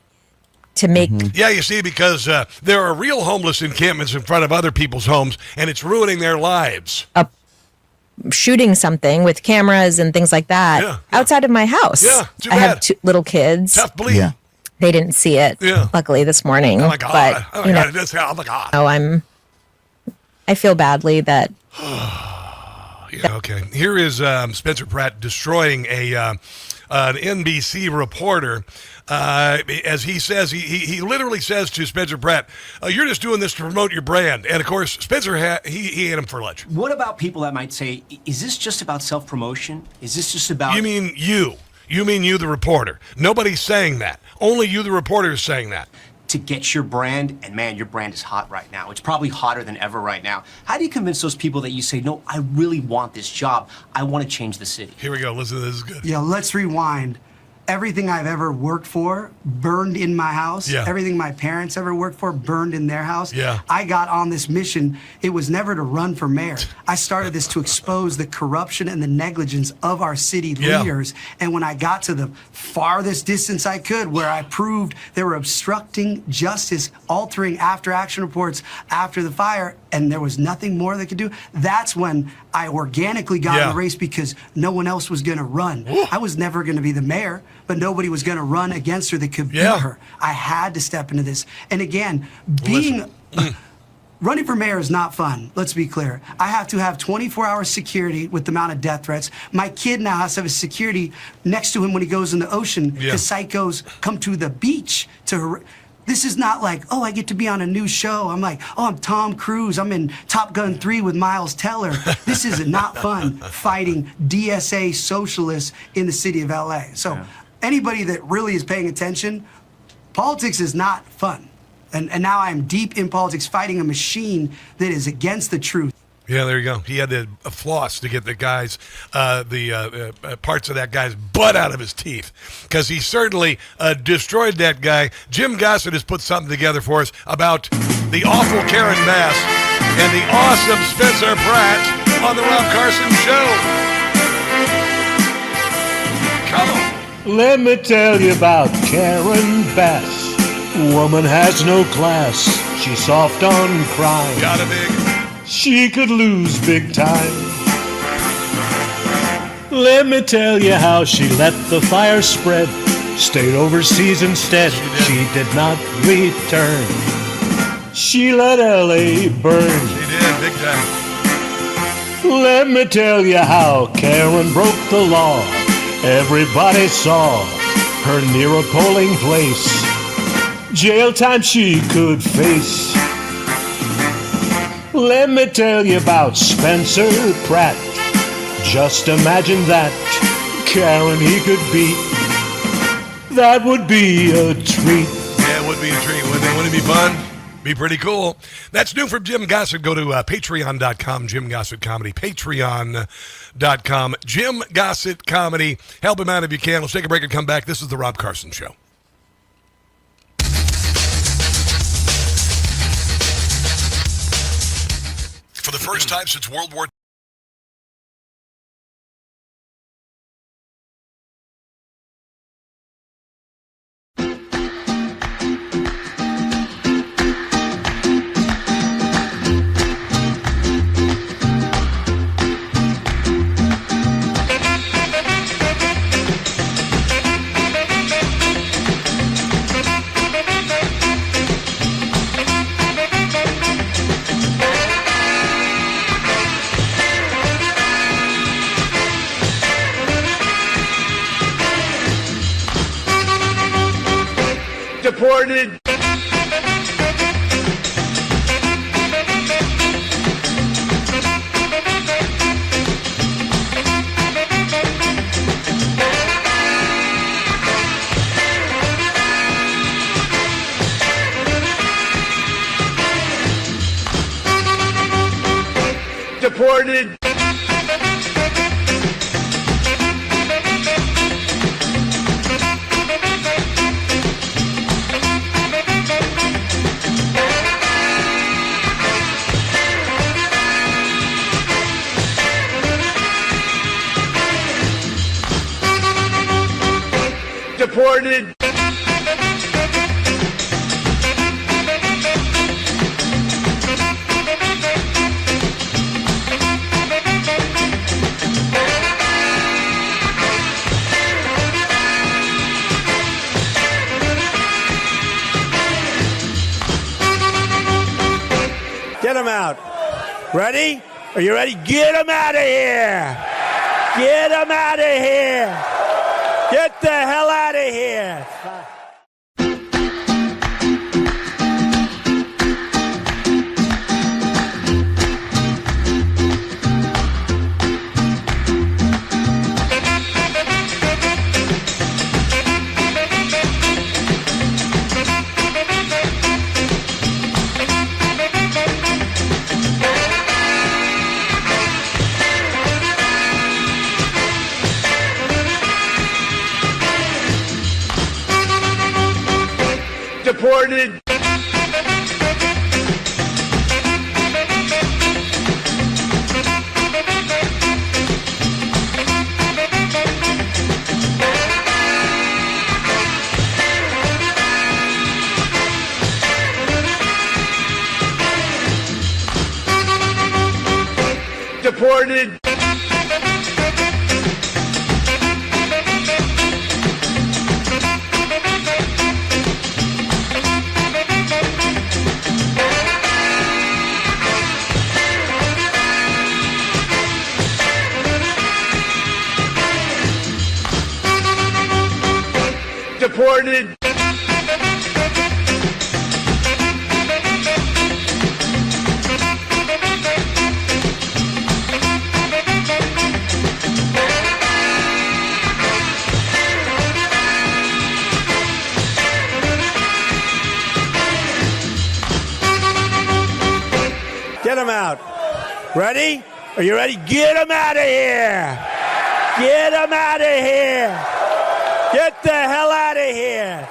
to make... Yeah, you see, because there are real homeless encampments in front of other people's homes, and it's ruining their lives. Shooting something with cameras and things like that outside of my house. Yeah, too I bad. have 2 little kids. Tough bleed. Yeah. They didn't see it, luckily, this morning. Oh, my God. But, Oh, my God. I feel badly that... Okay. Here is Spencer Pratt destroying an NBC reporter. As he says, he literally says to Spencer Pratt, you're just doing this to promote your brand. And, of course, Spencer, he ate him for lunch. What about people that might say, is this just about self-promotion? Is this just about... You mean you. You mean you, the reporter. Nobody's saying that. Only you, the reporter, is saying that. To get your brand, and man, your brand is hot right now. It's probably hotter than ever right now. How do you convince those people that you say, no, I really want this job. I want to change the city? Here we go. Listen, this is good. Yeah, let's rewind. Everything I've ever worked for burned in my house. Yeah. Everything my parents ever worked for burned in their house. Yeah. I got on this mission. It was never to run for mayor. I started this to expose the corruption and the negligence of our city leaders. And when I got to the farthest distance I could, where I proved they were obstructing justice, altering after-action reports after the fire, and there was nothing more they could do, that's when I organically got in the race, because no one else was going to run. I was never going to be the mayor, but nobody was going to run against her that could beat her. I had to step into this. And again, running for mayor is not fun. Let's be clear. I have to have 24-hour security with the amount of death threats. My kid now has to have a security next to him when he goes in the ocean because psychos come to the beach to This is not like, oh, I get to be on a new show. I'm like, oh, I'm Tom Cruise. I'm in Top Gun 3 with Miles Teller. This is not fun fighting DSA socialists in the city of LA. So anybody that really is paying attention, politics is not fun. And now I'm deep in politics fighting a machine that is against the truth. Yeah, there you go. He had to floss to get the guy's, parts of that guy's butt out of his teeth, because he certainly destroyed that guy. Jim Gossett has put something together for us about the awful Karen Bass and the awesome Spencer Pratt on the Rob Carson Show. Come on. Let me tell you about Karen Bass. Woman has no class. She's soft on crime. Got a big. She could lose big time. Let me tell you how she let the fire spread. Stayed overseas instead. She did not return. She let LA burn. She did, big time. Let me tell you how Karen broke the law. Everybody saw her near a polling place. Jail time she could face. Let me tell you about Spencer Pratt. Just imagine that. Karen he could beat. That would be a treat. Yeah, it would be a treat. Wouldn't it be fun? Be pretty cool. That's new from Jim Gossett. Go to patreon.com, Jim Gossett Comedy. Patreon.com, Jim Gossett Comedy. Help him out if you can. Let's take a break and come back. This is The Rob Carson Show. For the first time since World War II. Deported. Deported. Deported. Get him out. Ready? Are you ready? Get him out of here. Get him out of here. Get the hell out of here. Deported. Deported. Deported. Get him out. Ready? Are you ready? Get him out of here. Get him out of here. Get the hell out of here.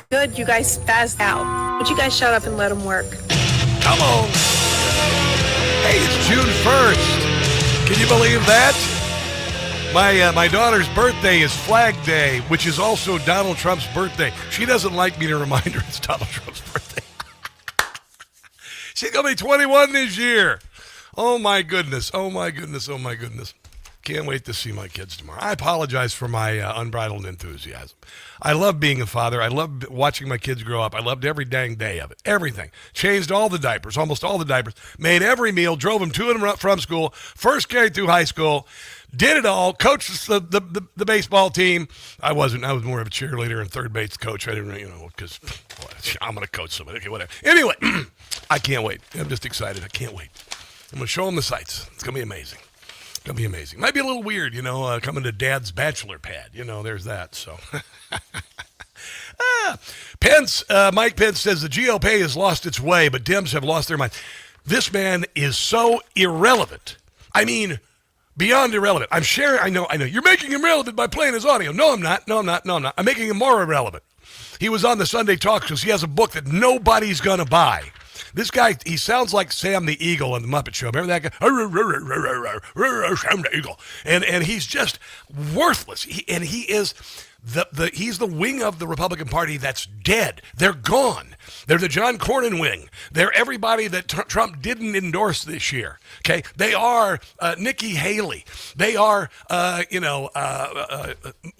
Good, you guys spazzed out. But you guys shut up and let them work. Come on. Hey, it's June 1st. Can you believe that? My daughter's birthday is Flag Day, which is also Donald Trump's birthday. She doesn't like me to remind her it's Donald Trump's birthday. She's going to be 21 this year. Oh, my goodness. Oh, my goodness. Oh, my goodness. Can't wait to see my kids tomorrow. I apologize for my unbridled enthusiasm. I love being a father. I love watching my kids grow up. I loved every dang day of it. Everything. Changed all the diapers, almost all the diapers. Made every meal. Drove them to and from school. First grade through high school. Did it all. Coached the baseball team. I wasn't. I was more of a cheerleader and third base coach. I didn't, because I'm going to coach somebody. Okay, whatever. Anyway, I can't wait. I'm just excited. I can't wait. I'm going to show them the sights. It's going to be amazing. It's going to be amazing. Might be a little weird, coming to Dad's bachelor pad. There's that. So, Mike Pence says the GOP has lost its way, but Dems have lost their mind. This man is so irrelevant. I mean, beyond irrelevant. I'm sharing. I know. You're making him relevant by playing his audio. No, I'm not. I'm making him more irrelevant. He was on the Sunday talk shows. He has a book that nobody's going to buy. This guy, he sounds like Sam the Eagle on the Muppet Show. Remember that guy? Sam the Eagle. And he's just worthless. He's the wing of the Republican Party that's dead. They're gone. They're the John Cornyn wing. They're everybody that Trump didn't endorse this year. Okay, they are Nikki Haley. They are Newt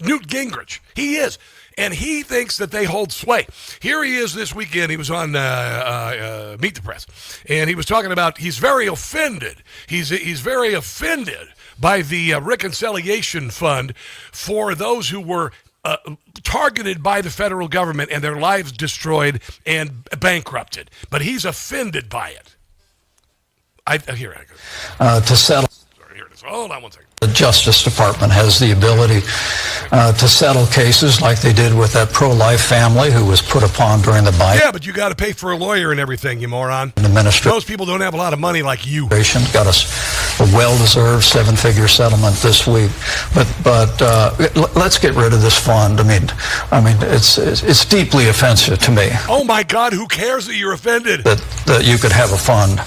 Gingrich. He is. And he thinks that they hold sway. Here he is this weekend. He was on Meet the Press. And he was talking about he's very offended. He's very offended by the reconciliation fund for those who were targeted by the federal government and their lives destroyed and bankrupted. But he's offended by it. Here I go. To settle. Sorry, here it is. Hold on one second. The Justice Department has the ability to settle cases like they did with that pro-life family who was put upon during the Biden. Yeah, but you got to pay for a lawyer and everything, you moron. Most people don't have a lot of money like you. Got us a well-deserved seven-figure settlement this week. But let's get rid of this fund. I mean, it's deeply offensive to me. Oh my God, who cares that you're offended? That you could have a fund.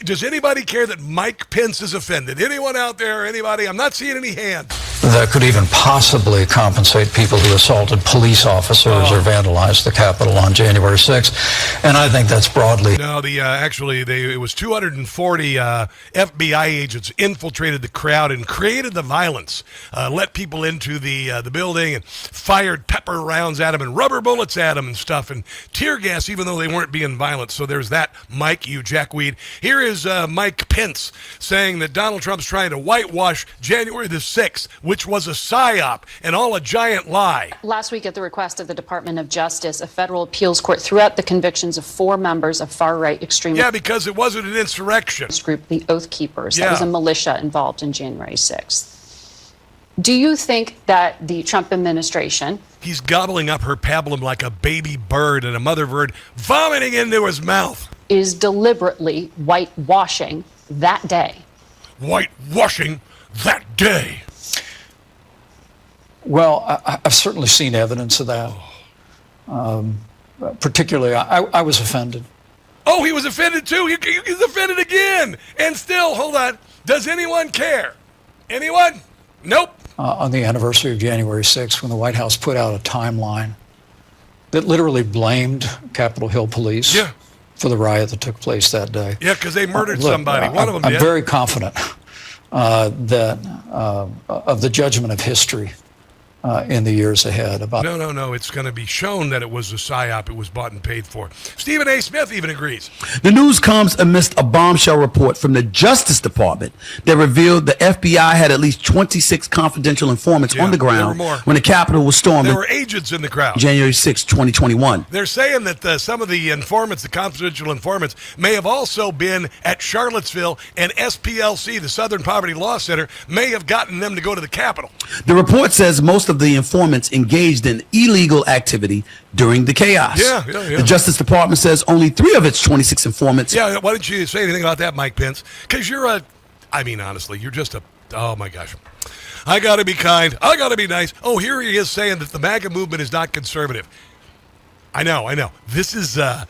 Does anybody care that Mike Pence is offended? Anyone out there? Anybody? I'm not seeing any hands. That could even possibly compensate people who assaulted police officers or vandalized the Capitol on January 6th. And I think that's broadly. No, it was 240 FBI agents infiltrated the crowd and created the violence, let people into the building and fired pepper rounds at them and rubber bullets at them and stuff and tear gas, even though they weren't being violent. So there's that, Mike, you jackweed. Here is Mike Pence saying that Donald Trump's trying to whitewash January the 6th, which was a psyop and all a giant lie. Last week, at the request of the Department of Justice, a federal appeals court threw out the convictions of 4 members of far-right extremist. Yeah, because it wasn't an insurrection. Group, the Oath Keepers. Yeah. That was a militia involved in January 6th. Do you think that the Trump administration... He's gobbling up her pablum like a baby bird and a mother bird vomiting into his mouth. ...is deliberately whitewashing that day. Whitewashing that day. Well, I've certainly seen evidence of that. Particularly, I was offended. Oh, he was offended too? He's offended again. And still, hold on, does anyone care? Anyone? Nope. On the anniversary of January 6th, when the White House put out a timeline that literally blamed Capitol Hill police for the riot that took place that day. Yeah, because they murdered somebody. One of them did. I'm very confident that of the judgment of history in the years ahead. No. It's going to be shown that it was a psyop. It was bought and paid for. Stephen A. Smith even agrees. The news comes amidst a bombshell report from the Justice Department that revealed the FBI had at least 26 confidential informants on the ground when the Capitol was stormed. There were agents in the crowd. January 6, 2021. They're saying that some of the informants, the confidential informants, may have also been at Charlottesville, and SPLC, the Southern Poverty Law Center, may have gotten them to go to the Capitol. The report says most of the informants engaged in illegal activity during the chaos. Yeah. The Justice Department says only 3 of its 26 informants. Yeah, why didn't you say anything about that, Mike Pence? Because honestly, you're just oh my gosh. I got to be kind. I got to be nice. Oh, here he is saying that the MAGA movement is not conservative. I know. This is an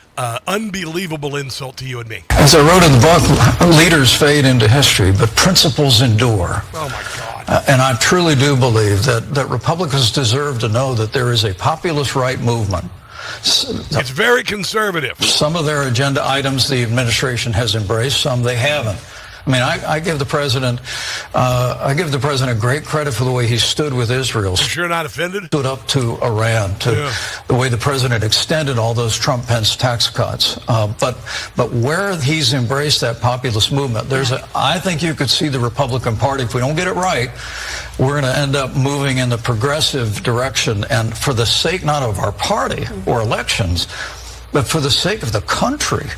unbelievable insult to you and me. As I wrote in the book, leaders fade into history, but principles endure. Oh, my God. And I truly do believe that Republicans deserve to know that there is a populist right movement. It's very conservative. Some of their agenda items the administration has embraced, some they haven't. I mean, I give the president great credit for the way he stood with Israel. You're not offended? Stood up to Iran, the way the president extended all those Trump-Pence tax cuts. But where he's embraced that populist movement, I think you could see the Republican Party, if we don't get it right, we're going to end up moving in the progressive direction. And for the sake not of our party or elections, but for the sake of the country,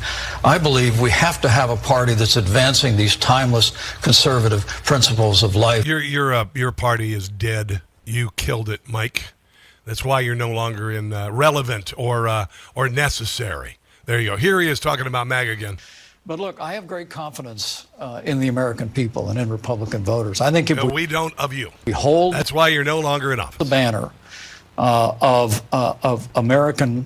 I believe we have to have a party that's advancing these timeless conservative principles of life. Your party is dead. You killed it, Mike. That's why you're no longer relevant or necessary. There you go. Here he is talking about MAGA again. But look, I have great confidence in the American people and in Republican voters. I think if we don't of you. We hold. That's why you're no longer in office. The banner of American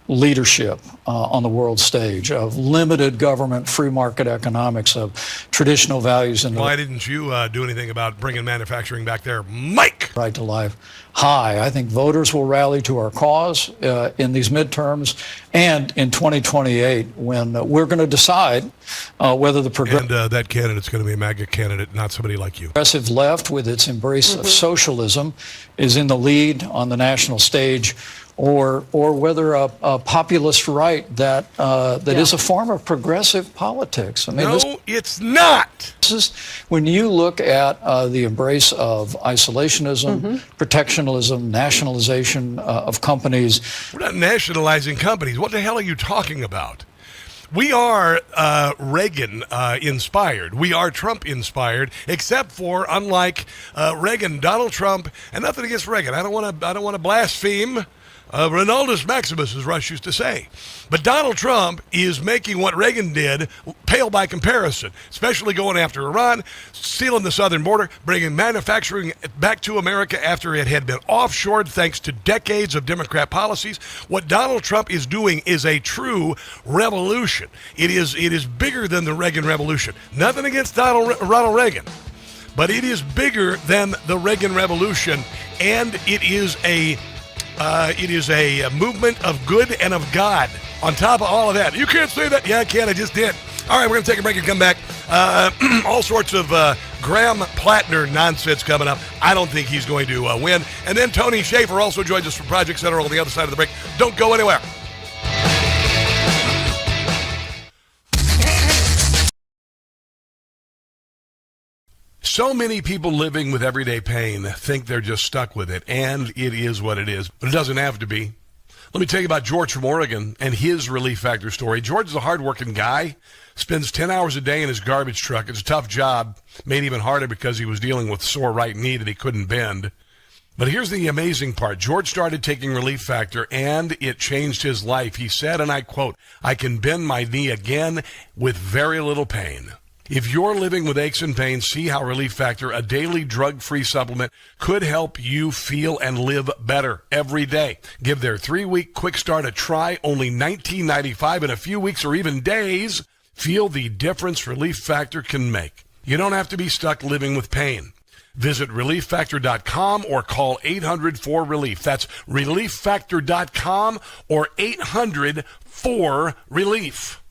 leadership on the world stage, of limited government, free market economics, of traditional values. Why didn't you do anything about bringing manufacturing back there, Mike? Right to life high. I think voters will rally to our cause in these midterms and in 2028 when we're going to decide whether the that candidate's going to be a MAGA candidate, not somebody like you. Progressive left, with its embrace of socialism, is in the lead on the national stage, or whether a populist right that is a form of progressive politics. I mean, it's not. This is when you look at the embrace of isolationism, protectionism, nationalization of companies. We're not nationalizing companies. What the hell are you talking about? We are Reagan inspired. We are Trump inspired, except for, unlike Reagan, Donald Trump, and nothing against Reagan. I don't want to blaspheme. Ronaldus Maximus, as Rush used to say. But Donald Trump is making what Reagan did pale by comparison, especially going after Iran, sealing the southern border, bringing manufacturing back to America after it had been offshored thanks to decades of Democrat policies. What Donald Trump is doing is a true revolution. It is bigger than the Reagan Revolution. Nothing against Ronald Reagan, but it is bigger than the Reagan Revolution, and it is a movement of good and of God on top of all of that. You can't say that. Yeah, I can. I just did. All right, we're going to take a break and come back. All sorts of Graham Plattner nonsense coming up. I don't think he's going to win. And then Tony Schaefer also joins us from Project Center on the other side of the break. Don't go anywhere. So many people living with everyday pain think they're just stuck with it, and it is what it is. But it doesn't have to be. Let me tell you about George from Oregon and his Relief Factor story. George is a hardworking guy, spends 10 hours a day in his garbage truck. It's a tough job, made even harder because he was dealing with sore right knee that he couldn't bend. But here's the amazing part. George started taking Relief Factor, and it changed his life. He said, and I quote, "I can bend my knee again with very little pain." If you're living with aches and pains, see how Relief Factor, a daily drug-free supplement, could help you feel and live better every day. Give their 3-week quick start a try, only $19.95 in a few weeks or even days. Feel the difference Relief Factor can make. You don't have to be stuck living with pain. Visit ReliefFactor.com or call 800-4RELIEF. That's ReliefFactor.com or 800-4RELIEF.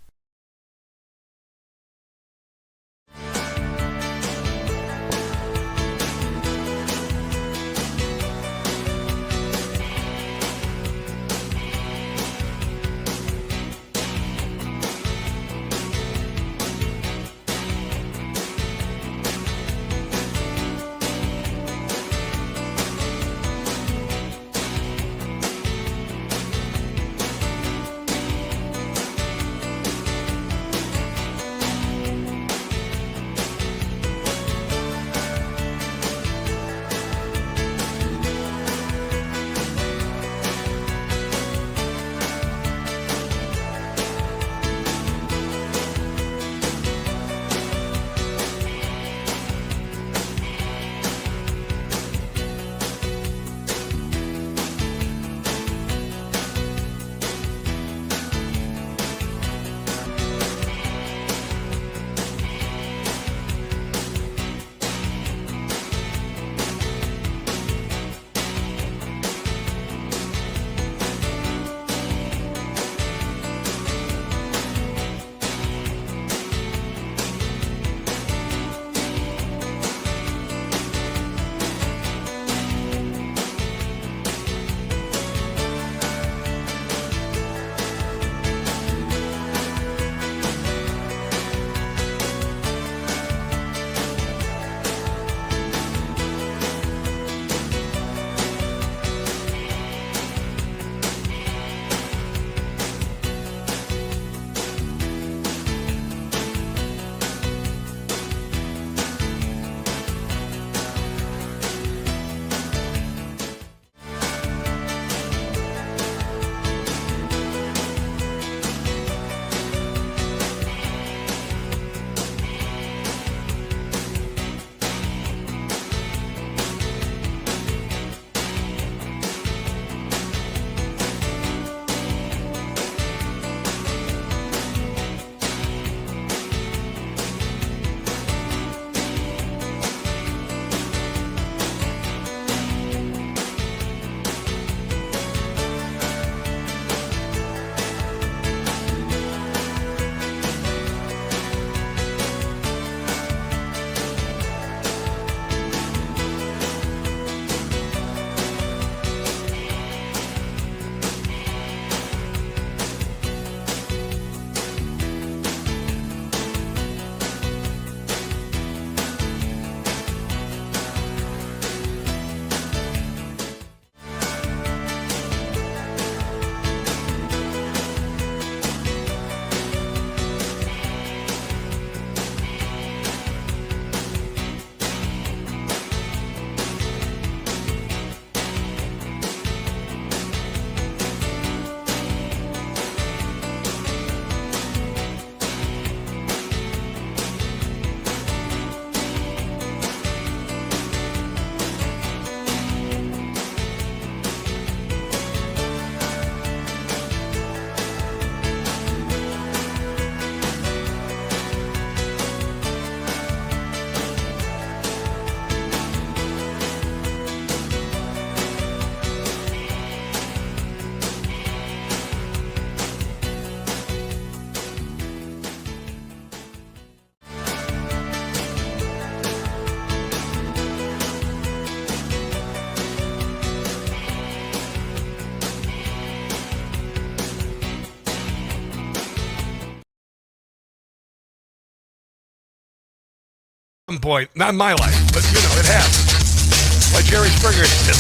some point. Not in my life, but, it happens. Like Jerry Springer did.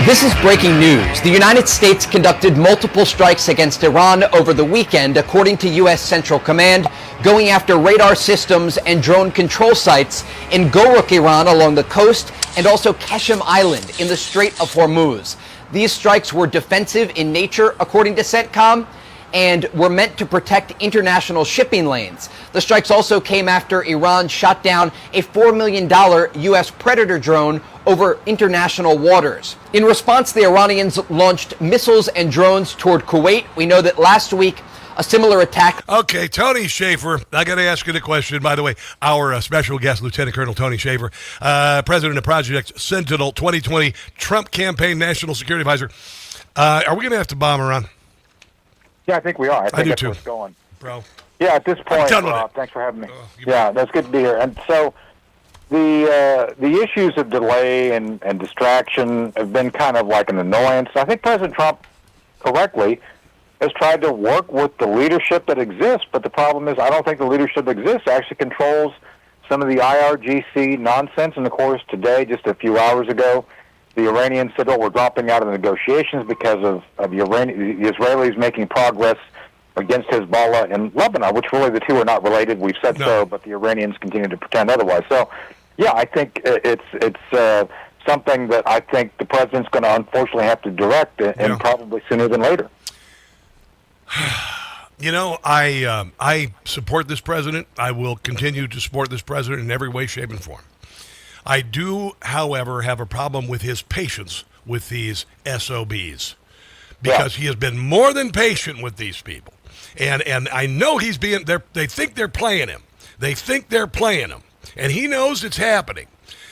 This is breaking news. The United States conducted multiple strikes against Iran over the weekend, according to U.S. Central Command, going after radar systems and drone control sites in Goruk, Iran, along the coast, and also Keshem Island in the Strait of Hormuz. These strikes were defensive in nature, according to CENTCOM, and were meant to protect international shipping lanes. The strikes also came after Iran shot down a $4 million U.S. Predator drone over international waters. In response, the Iranians launched missiles and drones toward Kuwait. We know that last week, a similar attack. Okay, Tony Schaefer, I got to ask you the question. By the way, our special guest, Lieutenant Colonel Tony Schaefer, President of Project Sentinel 2020, Trump campaign national security advisor. Are we going to have to bomb Iran? Yeah, I think we are. I think that's where it's going. Bro. Yeah, at this point, thanks for having me. That's good to be here. And so the issues of delay and distraction have been kind of like an annoyance. I think President Trump, correctly, has tried to work with the leadership that exists, but the problem is I don't think the leadership that exists actually controls some of the IRGC nonsense. And, of course, today, just a few hours ago, the Iranians said, we're dropping out of the negotiations because of the Israelis making progress against Hezbollah in Lebanon, which really the two are not related. We've said so, but the Iranians continue to pretend otherwise. So, yeah, I think it's something that I think the president's going to unfortunately have to direct, and probably sooner than later. I support this president. I will continue to support this president in every way, shape, and form. I do, however, have a problem with his patience with these SOBs, because he has been more than patient with these people. And I know he's being, they think they're playing him. They think they're playing him. And he knows it's happening.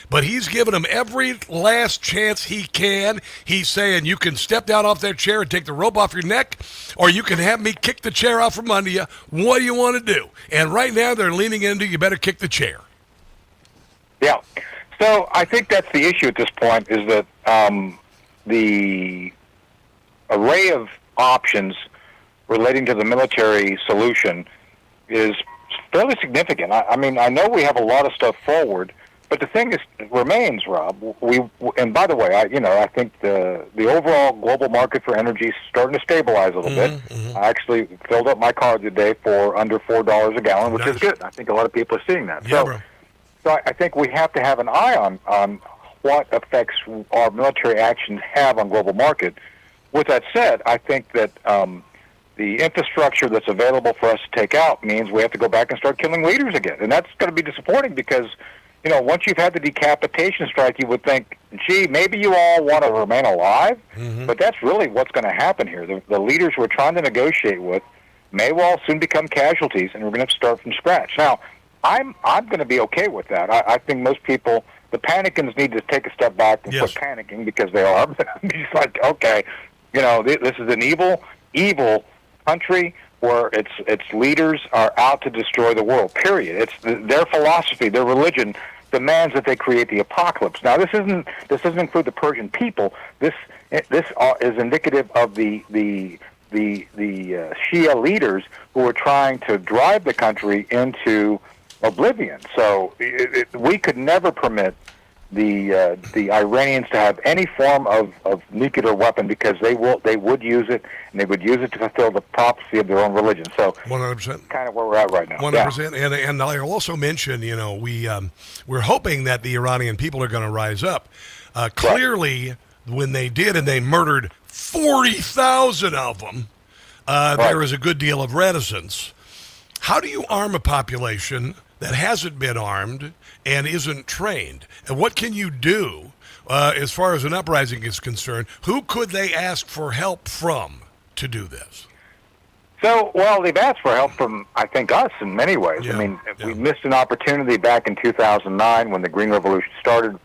But he's giving them every last chance he can. He's saying, you can step down off that chair and take the rope off your neck, or you can have me kick the chair out from under you. What do you want to do? And right now they're leaning into, you better kick the chair. Yeah. So I think that's the issue at this point, is that the array of options relating to the military solution is fairly significant. I mean, I know we have a lot of stuff forward, but the thing remains, Rob. And by the way, I think the overall global market for energy is starting to stabilize a little bit. I actually filled up my car today for under $4 a gallon, which is good. I think a lot of people are seeing that. So I think we have to have an eye on what effects our military actions have on global market. With that said, I think that the infrastructure that's available for us to take out means we have to go back and start killing leaders again. And that's going to be disappointing because, once you've had the decapitation strike, you would think, gee, maybe you all want to remain alive. But that's really what's going to happen here. The leaders we're trying to negotiate with may well soon become casualties, and we're going to have to start from scratch. Now, I'm going to be okay with that. I think most people, the panicans, need to take a step back and quit panicking, because they are. It's like, okay, this is an evil country where its leaders are out to destroy the world, period. It's their philosophy, their religion demands that they create the apocalypse. Now, this doesn't include the Persian people. This is indicative of the Shia leaders who are trying to drive the country into oblivion. So we could never permit the Iranians to have any form of nuclear weapon, because they would use it, and they would use it to fulfill the prophecy of their own religion. So 100%, kind of where we're at right now. 100%, and I'll also mention, we're hoping that the Iranian people are going to rise up. Clearly, when they did, and they murdered 40,000 of them, there was a good deal of reticence. How do you arm a population that hasn't been armed and isn't trained? And what can you do as far as an uprising is concerned? Who could they ask for help from to do this? So, well, they've asked for help from, I think, us in many ways. I mean, we missed an opportunity back in 2009 when the Green Revolution started.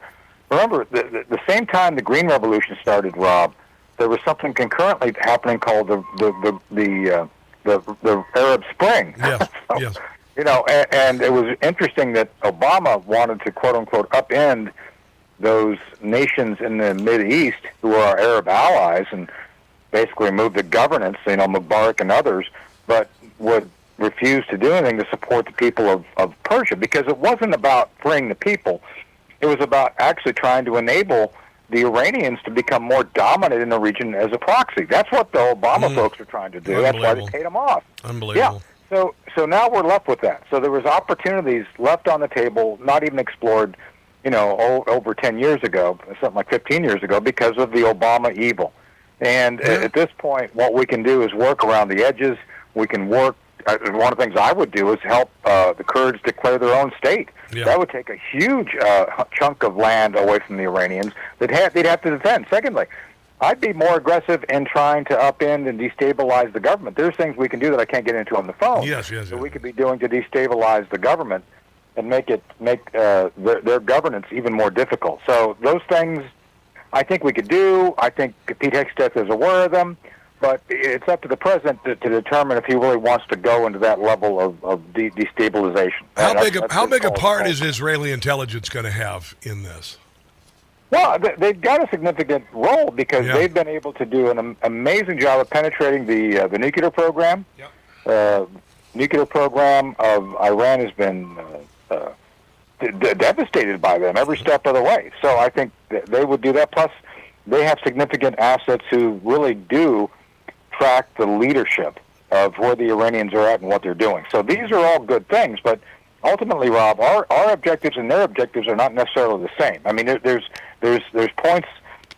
Remember, the same time the Green Revolution started, Rob, there was something concurrently happening called the Arab Spring. Yes, yes. And it was interesting that Obama wanted to, quote-unquote, upend those nations in the Mideast who are our Arab allies. And basically remove the governance, Mubarak and others, but would refuse to do anything to support the people of Persia, because it wasn't about freeing the people. It was about actually trying to enable the Iranians to become more dominant in the region as a proxy. That's what the Obama folks are trying to do. That's why they paid them off. Unbelievable. Yeah. So now we're left with that. So there was opportunities left on the table, not even explored, over 10 years ago, something like 15 years ago, because of the Obama evil. And at this point, what we can do is work around the edges. We can work. One of the things I would do is help the Kurds declare their own state. Yeah. That would take a huge chunk of land away from the Iranians that they'd have to defend. Secondly, I'd be more aggressive in trying to upend and destabilize the government. There's things we can do that I can't get into on the phone. Yes. So we could be doing to destabilize the government and make their governance even more difficult. So those things I think we could do. I think Pete Hegseth is aware of them. But it's up to the president to determine if he really wants to go into that level of destabilization. How big a part is Israeli intelligence going to have in this? Well, they've got a significant role because they've been able to do an amazing job of penetrating the nuclear program. Nuclear program of Iran has been devastated by them every step of the way. So I think they would do that. Plus, they have significant assets who really do track the leadership of where the Iranians are at and what they're doing. So these are all good things, but ultimately, Rob, our objectives and their objectives are not necessarily the same. I mean, there's points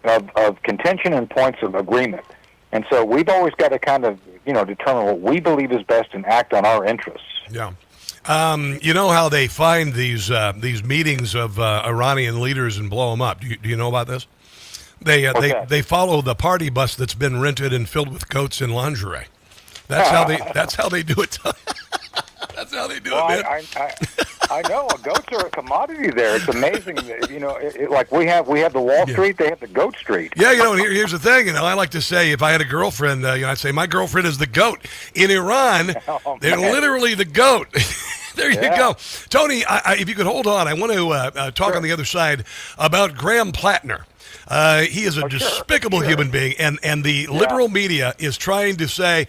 of contention and points of agreement, and so we've always got to kind of determine what we believe is best and act on our interests. Yeah. You know how they find these meetings of Iranian leaders and blow them up? Do you know about this? They follow the party bus that's been rented and filled with goats in lingerie. That's how they do it. That's how they do it, man. I know goats are a commodity there. It's amazing. Like we have the Wall Street, they have the Goat Street. Yeah, and here's the thing. I like to say, if I had a girlfriend, I'd say my girlfriend is the goat. In Iran, they're literally the goat. There you go. Tony, if you could hold on, I want to talk on the other side about Graham Plattner. He is a despicable human being, and the liberal media is trying to say,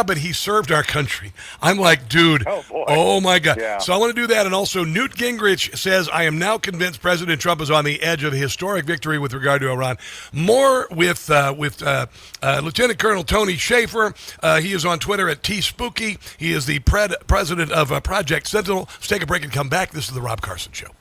but he served our country. I'm like, dude, oh my God. Yeah. So I want to do that. And also, Newt Gingrich says, I am now convinced President Trump is on the edge of a historic victory with regard to Iran. More with Lieutenant Colonel Tony Schaefer. He is on Twitter at TSpooky. He is the president of Project Sentinel. Let's take a break and come back. This is the Rob Carson Show.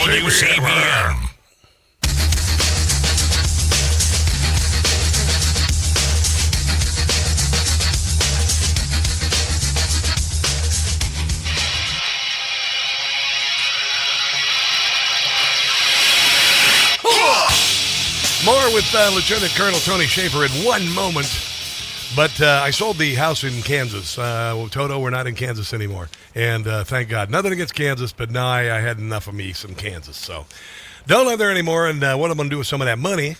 WCBM. More with Lieutenant Colonel Tony Schaefer in one moment. But I sold the house in Kansas. Toto, we're not in Kansas anymore. And thank God. Nothing against Kansas, but now I had enough of me some Kansas. So don't live there anymore. And what I'm going to do with some of that money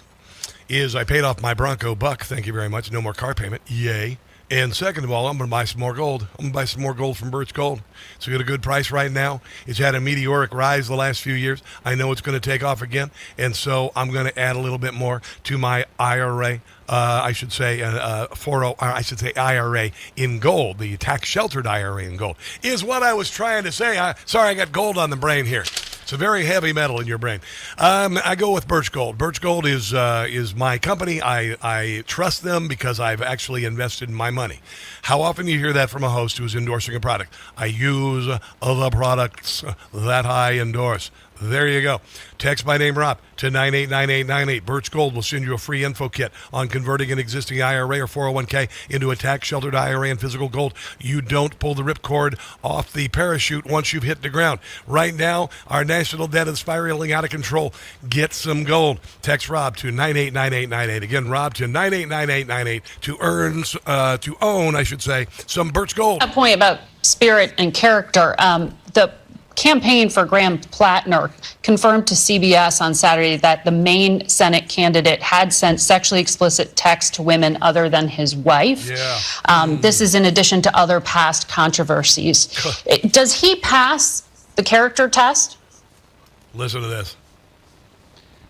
is I paid off my Bronco buck. Thank you very much. No more car payment. Yay. And second of all, I'm going to buy some more gold. I'm going to buy some more gold from Birch Gold. It's got a good price right now. It's had a meteoric rise the last few years. I know it's going to take off again. And so I'm going to add a little bit more to my IRA. I should say IRA in gold. The tax-sheltered IRA in gold is what I was trying to say. Sorry, I got gold on the brain here. It's a very heavy metal in your brain. I go with Birch Gold. Birch Gold is my company. I trust them because I've actually invested my money. How often do you hear that from a host who's endorsing a product? I use the products that I endorse. There you go. Text my name, Rob, to 989898. Birch Gold will send you a free info kit on converting an existing IRA or 401k into a tax-sheltered IRA and physical gold. You don't pull the ripcord off the parachute once you've hit the ground. Right now, our national debt is spiraling out of control. Get some gold. Text Rob to 989898. Again, Rob to 989898 to own, I should say, some Birch Gold. A point about spirit and character. The campaign for Graham Plattner confirmed to CBS on Saturday that the main Senate candidate had sent sexually explicit texts to women other than his wife. Yeah. This is in addition to other past controversies. Does he pass the character test? Listen to this.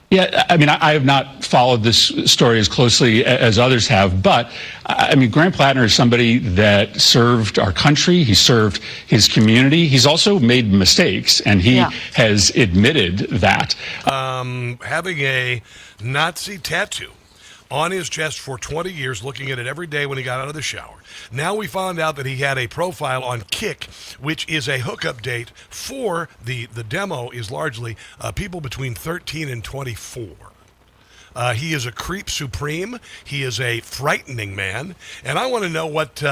Yeah, I mean, I have not followed this story as closely as others have, but I mean, Graham Plattner is somebody that served our country. He served his community. He's also made mistakes, and he has admitted that. Having a Nazi tattoo on his chest for 20 years, looking at it every day when he got out of the shower. Now we found out that he had a profile on Kick, which is a hookup date for the demo is largely people between 13 and 24. He is a creep supreme. He is a frightening man. And I want to know what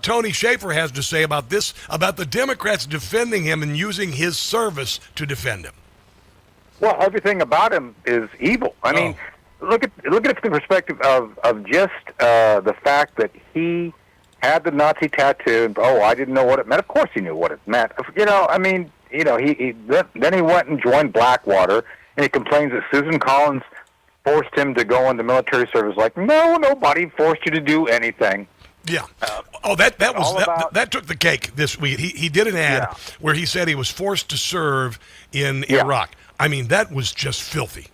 Tony Schaefer has to say about this, about the Democrats defending him and using his service to defend him. Well, everything about him is evil. I mean, look at it from the perspective of just the fact that he had the Nazi tattoo, and I didn't know what it meant. Of course he knew what it meant. He then he went and joined Blackwater, and he complains that Susan Collins forced him to go into military service. Like, no, nobody forced you to do anything. Yeah. That took the cake this week. He did an ad where he said he was forced to serve in Iraq. I mean, that was just filthy.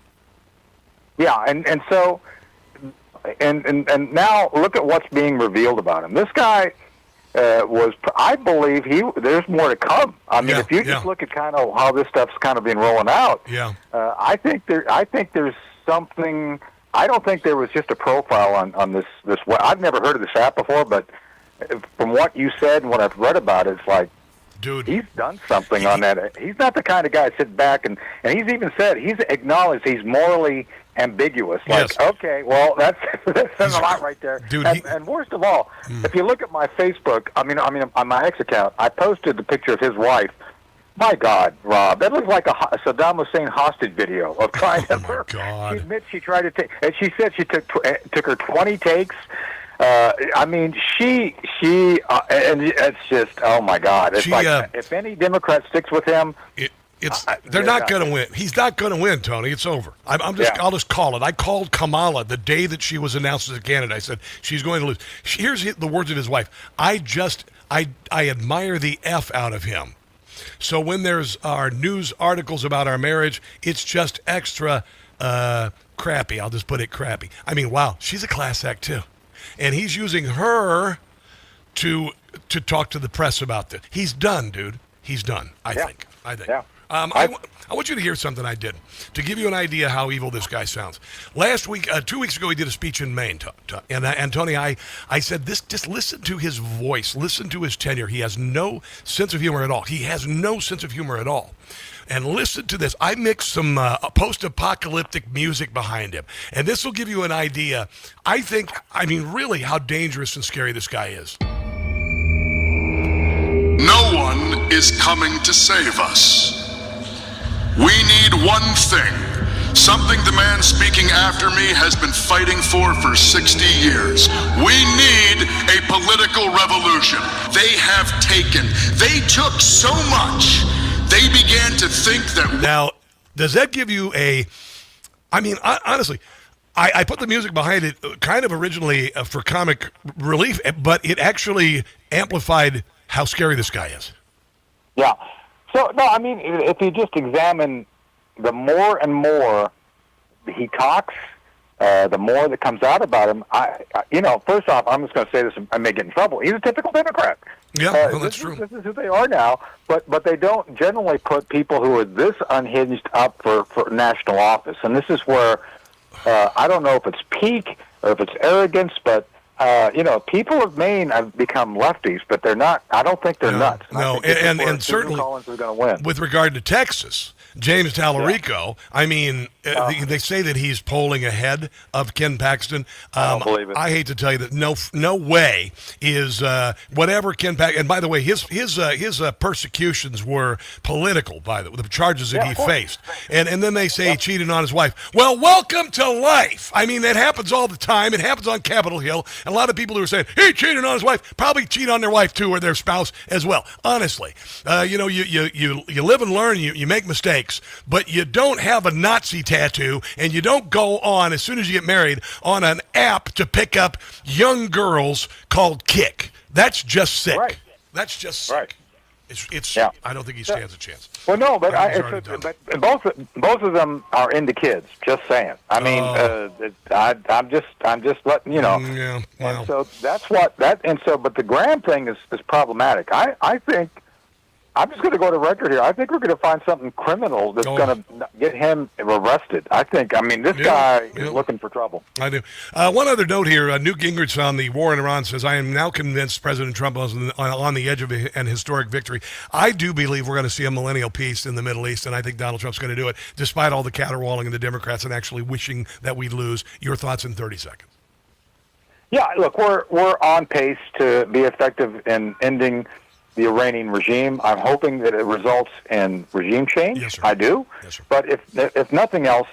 Yeah, and so and now look at what's being revealed about him. This guy I believe there's more to come. I mean, if you just look at kind of how this stuff's kind of been rolling out, I think there's something. I don't think there was just a profile on this. I've never heard of this app before, but from what you said and what I've read about it, it's like, dude, he's done something on that. He's not the kind of guy to sit back and he's even said he's acknowledged he's morally ambiguous. Like, okay, well, that's a lot right there. Dude, and worst of all, if you look at my Facebook, I mean, on my ex account, I posted the picture of his wife. My God, Rob, that looks like a Saddam Hussein hostage video of trying to. Oh my God! She admits she tried to take, and she said she took her 20 takes. I mean, and it's just, oh my God! It's if any Democrat sticks with him, they're not going to win. He's not going to win, Tony. It's over. I'll just call it. I called Kamala the day that she was announced as a candidate. I said she's going to lose. Here's the words of his wife. I admire the F out of him. So when there's our news articles about our marriage, it's just extra crappy. I'll just put it crappy. I mean, wow, she's a class act too. And he's using her to talk to the press about this. He's done, dude. He's done, I think. Yeah. I want you to hear something I did to give you an idea how evil this guy sounds. Last week, 2 weeks ago, he did a speech in Maine, and Tony, I said this. Just listen to his voice, listen to his tenure. He has no sense of humor at all. He has no sense of humor at all. And listen to this. I mixed some post-apocalyptic music behind him, and this will give you an idea. I mean, really, how dangerous and scary this guy is. No one is coming to save us. We need one thing, something the man speaking after me has been fighting for 60 years. We need a political revolution. They took so much, they began to think that... Now, does that give you honestly, I put the music behind it kind of originally for comic relief, but it actually amplified how scary this guy is. Yeah. So, no, I mean, if you just examine the more and more he talks, the more that comes out about him, first off, I'm just going to say this, I may get in trouble. He's a typical Democrat. Yeah, that's true. This is who they are now, but they don't generally put people who are this unhinged up for national office. And this is where, I don't know if it's peak or if it's arrogance, but people of Maine have become lefties, but they're not. I don't think they're nuts. No, and certainly Collins is going to win. With regard to Texas, James Tallarico, I mean, they say that he's polling ahead of Ken Paxton. I don't believe it. I hate to tell you that no way is whatever Ken Paxton. And by the way, his persecutions were political by the charges that he faced. And then they say he cheated on his wife. Well, welcome to life. I mean, that happens all the time. It happens on Capitol Hill. And a lot of people who are saying he cheated on his wife probably cheat on their wife too, or their spouse as well. Honestly, you live and learn. You make mistakes, but you don't have a Nazi tattoo, and you don't go on as soon as you get married on an app to pick up young girls called Kick. That's just sick. Right. That's just sick. Right. It's. I don't think he stands a chance. Well, no, but both of them are into kids. Just saying. I mean, I'm just letting you know. Yeah. Wow. And so that's what that. And so, but the Graham thing is problematic. I think. I'm just going to go to record here. I think we're going to find something criminal that's going to get him arrested. This guy is looking for trouble. I do. One other note here. Newt Gingrich on the war in Iran says, I am now convinced President Trump is on the edge of an historic victory. I do believe we're going to see a millennial peace in the Middle East, and I think Donald Trump's going to do it, despite all the caterwauling of the Democrats and actually wishing that we lose. Your thoughts in 30 seconds. Yeah, look, we're on pace to be effective in ending the Iranian regime. I'm hoping that it results in regime change. Yes, sir. I do. Yes, sir. But if nothing else,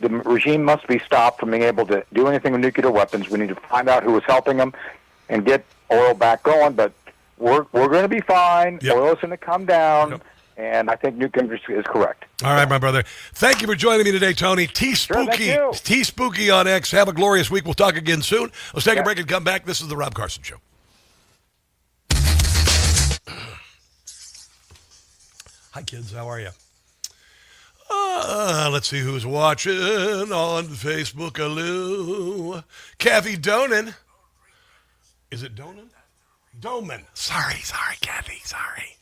the regime must be stopped from being able to do anything with nuclear weapons. We need to find out who was helping them and get oil back going. But we're going to be fine. Yep. Oil is going to come down. Yep. And I think Newt Gingrich is correct. All right, my brother. Thank you for joining me today, Tony. T-Spooky on X. Have a glorious week. We'll talk again soon. Let's take a break and come back. This is the Rob Carson Show. Hi, kids. How are you? Let's see who's watching on Facebook. Hello. Kathy Donan. Is it Donan? Doman. Sorry, Kathy. Sorry.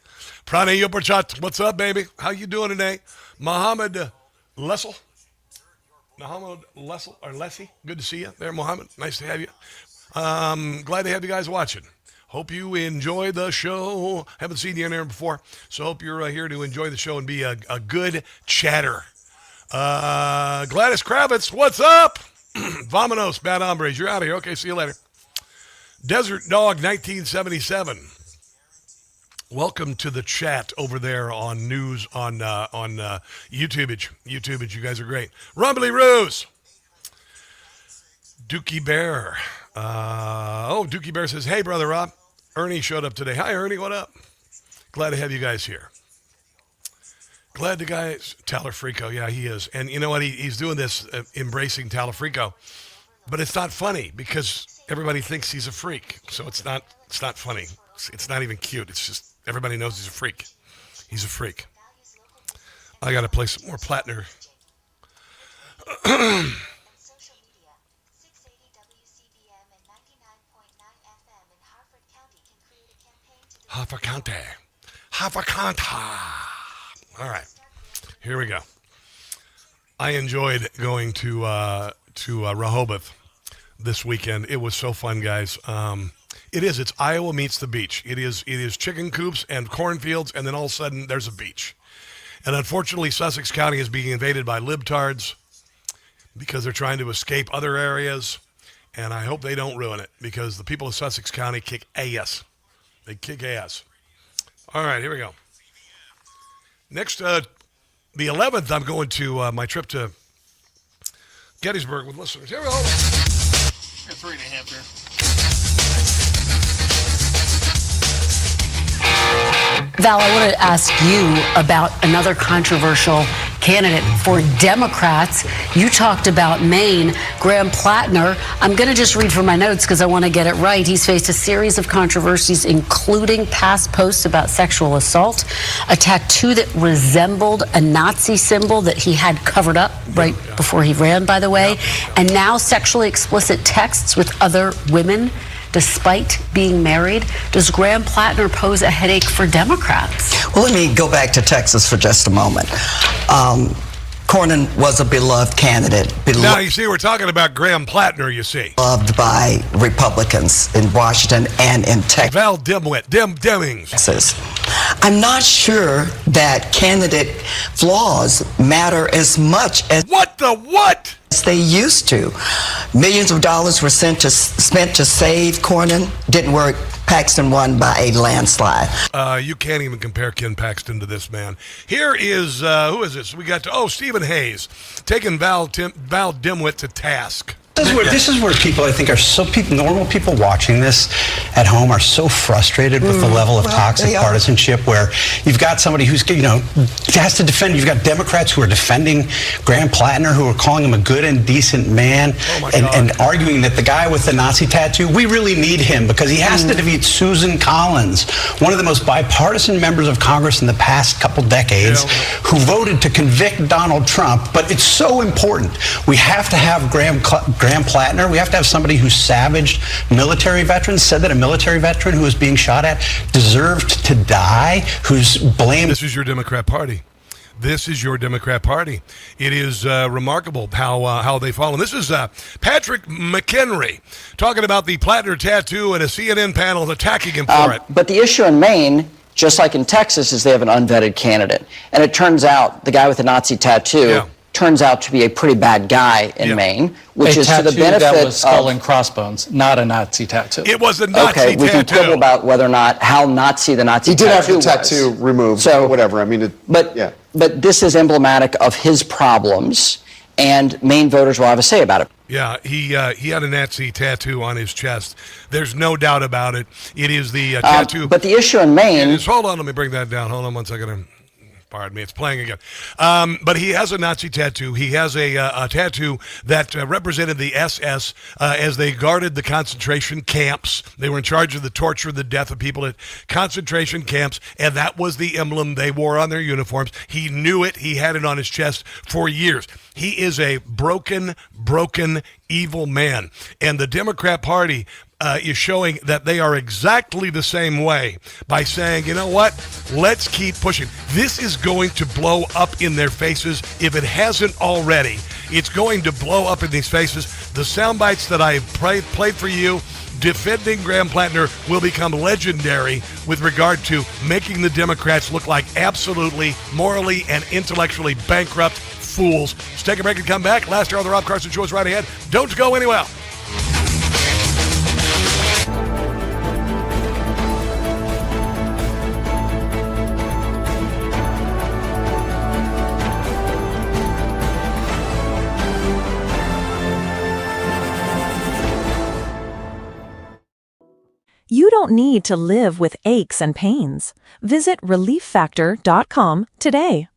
Pranay Yobarchat. What's up, baby? How you doing today? Mohammed Lessel. Or Lessie. Good to see you there, Mohammed. Nice to have you. Glad to have you guys watching. Hope you enjoy the show. Haven't seen you in there before, so hope you're here to enjoy the show and be a good chatter. Gladys Kravitz, what's up? Vamonos, Bad Hombres, you're out of here. Okay, see you later. Desert Dog 1977. Welcome to the chat over there on YouTube. YouTube, you guys are great. Rumbly Rose. Dookie Bear. Dookie Bear says, hey, Brother Rob. Ernie showed up today. Hi, Ernie. What up? Glad to have you guys here. Glad the guys. Talafrico. Yeah, he is. And you know what? He's doing this, embracing Talafrico. But it's not funny because everybody thinks he's a freak. So it's not funny. It's not even cute. It's just everybody knows he's a freak. He's a freak. I got to play some more Plattner. Harford County. All right. Here we go. I enjoyed going to Rehoboth this weekend. It was so fun, guys. It's Iowa meets the beach. It is chicken coops and cornfields, and then all of a sudden there's a beach. And unfortunately, Sussex County is being invaded by libtards because they're trying to escape other areas. And I hope they don't ruin it because the people of Sussex County kick ass. They kick ass. All right, here we go. Next, the 11th, I'm going to my trip to Gettysburg with listeners. Here we go. 3.5 here. Val, I want to ask you about another controversial candidate for Democrats. You talked about Maine, Graham Plattner. I'm going to just read from my notes because I want to get it right. He's faced a series of controversies, including past posts about sexual assault, a tattoo that resembled a Nazi symbol that he had covered up right before he ran, by the way, and now sexually explicit texts with other women. Despite being married, does Graham Plattner pose a headache for Democrats? Well, let me go back to Texas for just a moment. Cornyn was a beloved candidate. Now, you see, we're talking about Graham Plattner, you see. Beloved by Republicans in Washington and in Texas. Val Demings. I'm not sure that candidate flaws matter as much as... What the what? They used to. Millions of dollars were spent to save Cornyn. Didn't work. Paxton won by a landslide. You can't even compare Ken Paxton to this man. Here is, who is this? We got Stephen Hayes taking Val Dimwit to task. This is where people, I think, normal people watching this at home are so frustrated with the level of toxic partisanship where you've got somebody who's, has to defend. You've got Democrats who are defending Graham Plattner, who are calling him a good and decent man, and arguing that the guy with the Nazi tattoo, we really need him because he has to defeat Susan Collins, one of the most bipartisan members of Congress in the past couple decades, who voted to convict Donald Trump. But it's so important. We have to have Graham Plattner. We have to have somebody who savaged military veterans, said that a military veteran who was being shot at deserved to die, who's blamed. This is your Democrat Party. This is your Democrat Party. It is remarkable how they follow. This is Patrick McHenry talking about the Plattner tattoo and a CNN panel attacking him for it. But the issue in Maine, just like in Texas, is they have an unvetted candidate. And it turns out the guy with the Nazi tattoo turns out to be a pretty bad guy in Maine, which is to the benefit that was skull and crossbones, not a Nazi tattoo. It was a Nazi tattoo. Okay, we can quibble about whether or not how Nazi the Nazi tattoo was. He did have the tattoo removed, so whatever. I mean, but this is emblematic of his problems, and Maine voters will have a say about it. Yeah, he had a Nazi tattoo on his chest. There's no doubt about it. It is the tattoo. But the issue in Maine... Hold on, let me bring that down. Hold on one second. Pardon me, it's playing again. But he has a Nazi tattoo. He has a tattoo that represented the SS as they guarded the concentration camps. They were in charge of the torture and the death of people at concentration camps, and that was the emblem they wore on their uniforms. He knew it. He had it on his chest for years. He is a broken, evil man. And the Democrat Party is showing that they are exactly the same way by saying, you know what, let's keep pushing. This is going to blow up in their faces. If it hasn't already, it's going to blow up in these faces. The sound bites that I played for you defending Graham Plattner will become legendary with regard to making the Democrats look like absolutely morally and intellectually bankrupt fools. Let's take a break and come back. Last hour on the Rob Carson Show is right ahead. Don't go anywhere. You don't need to live with aches and pains. Visit ReliefFactor.com today.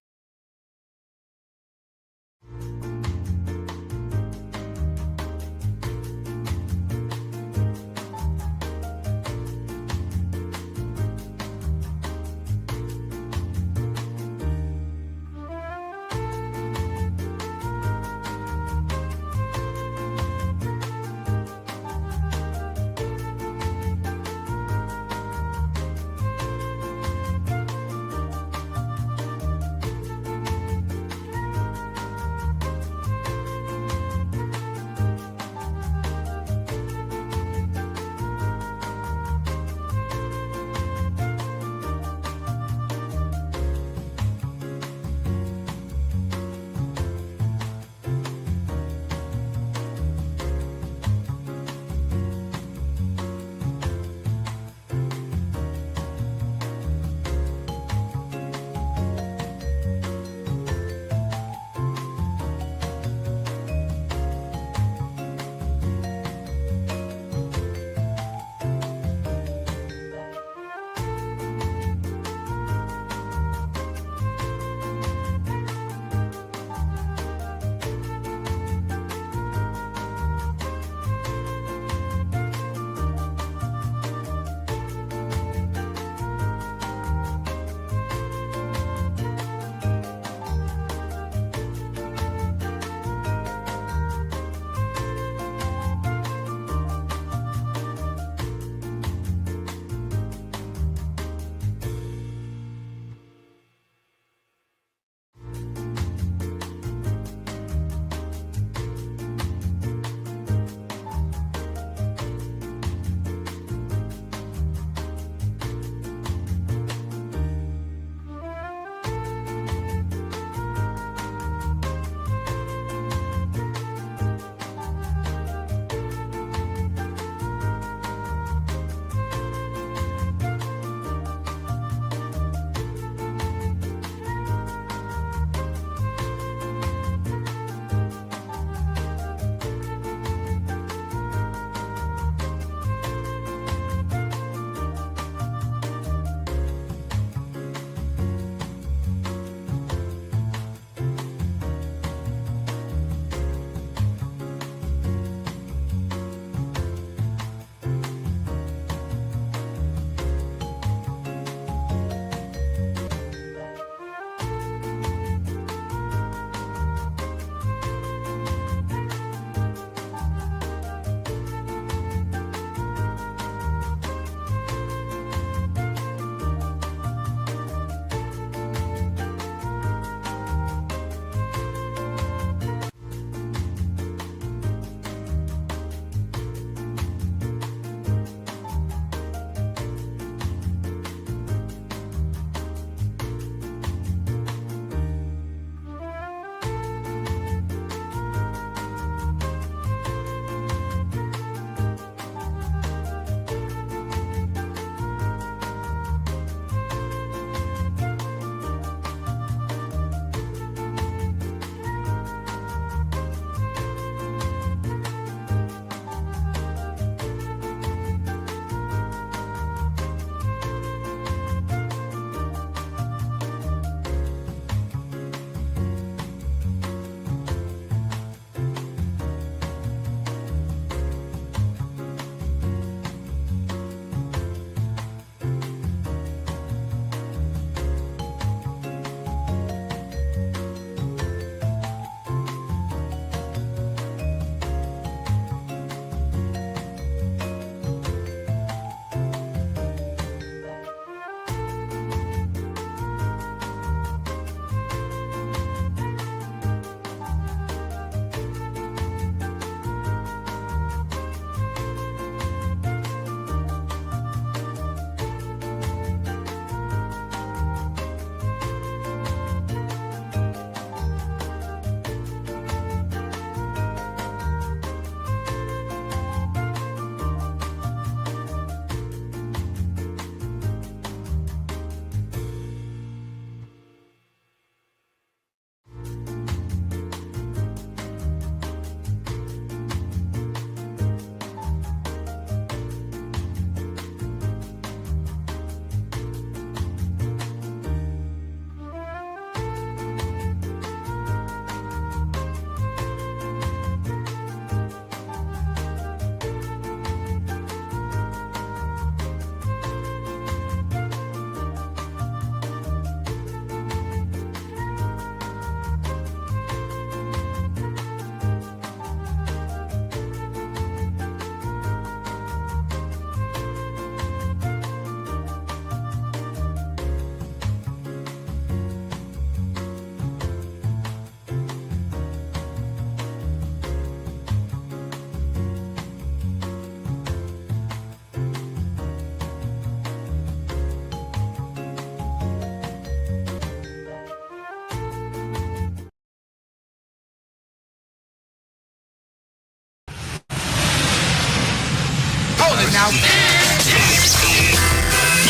now.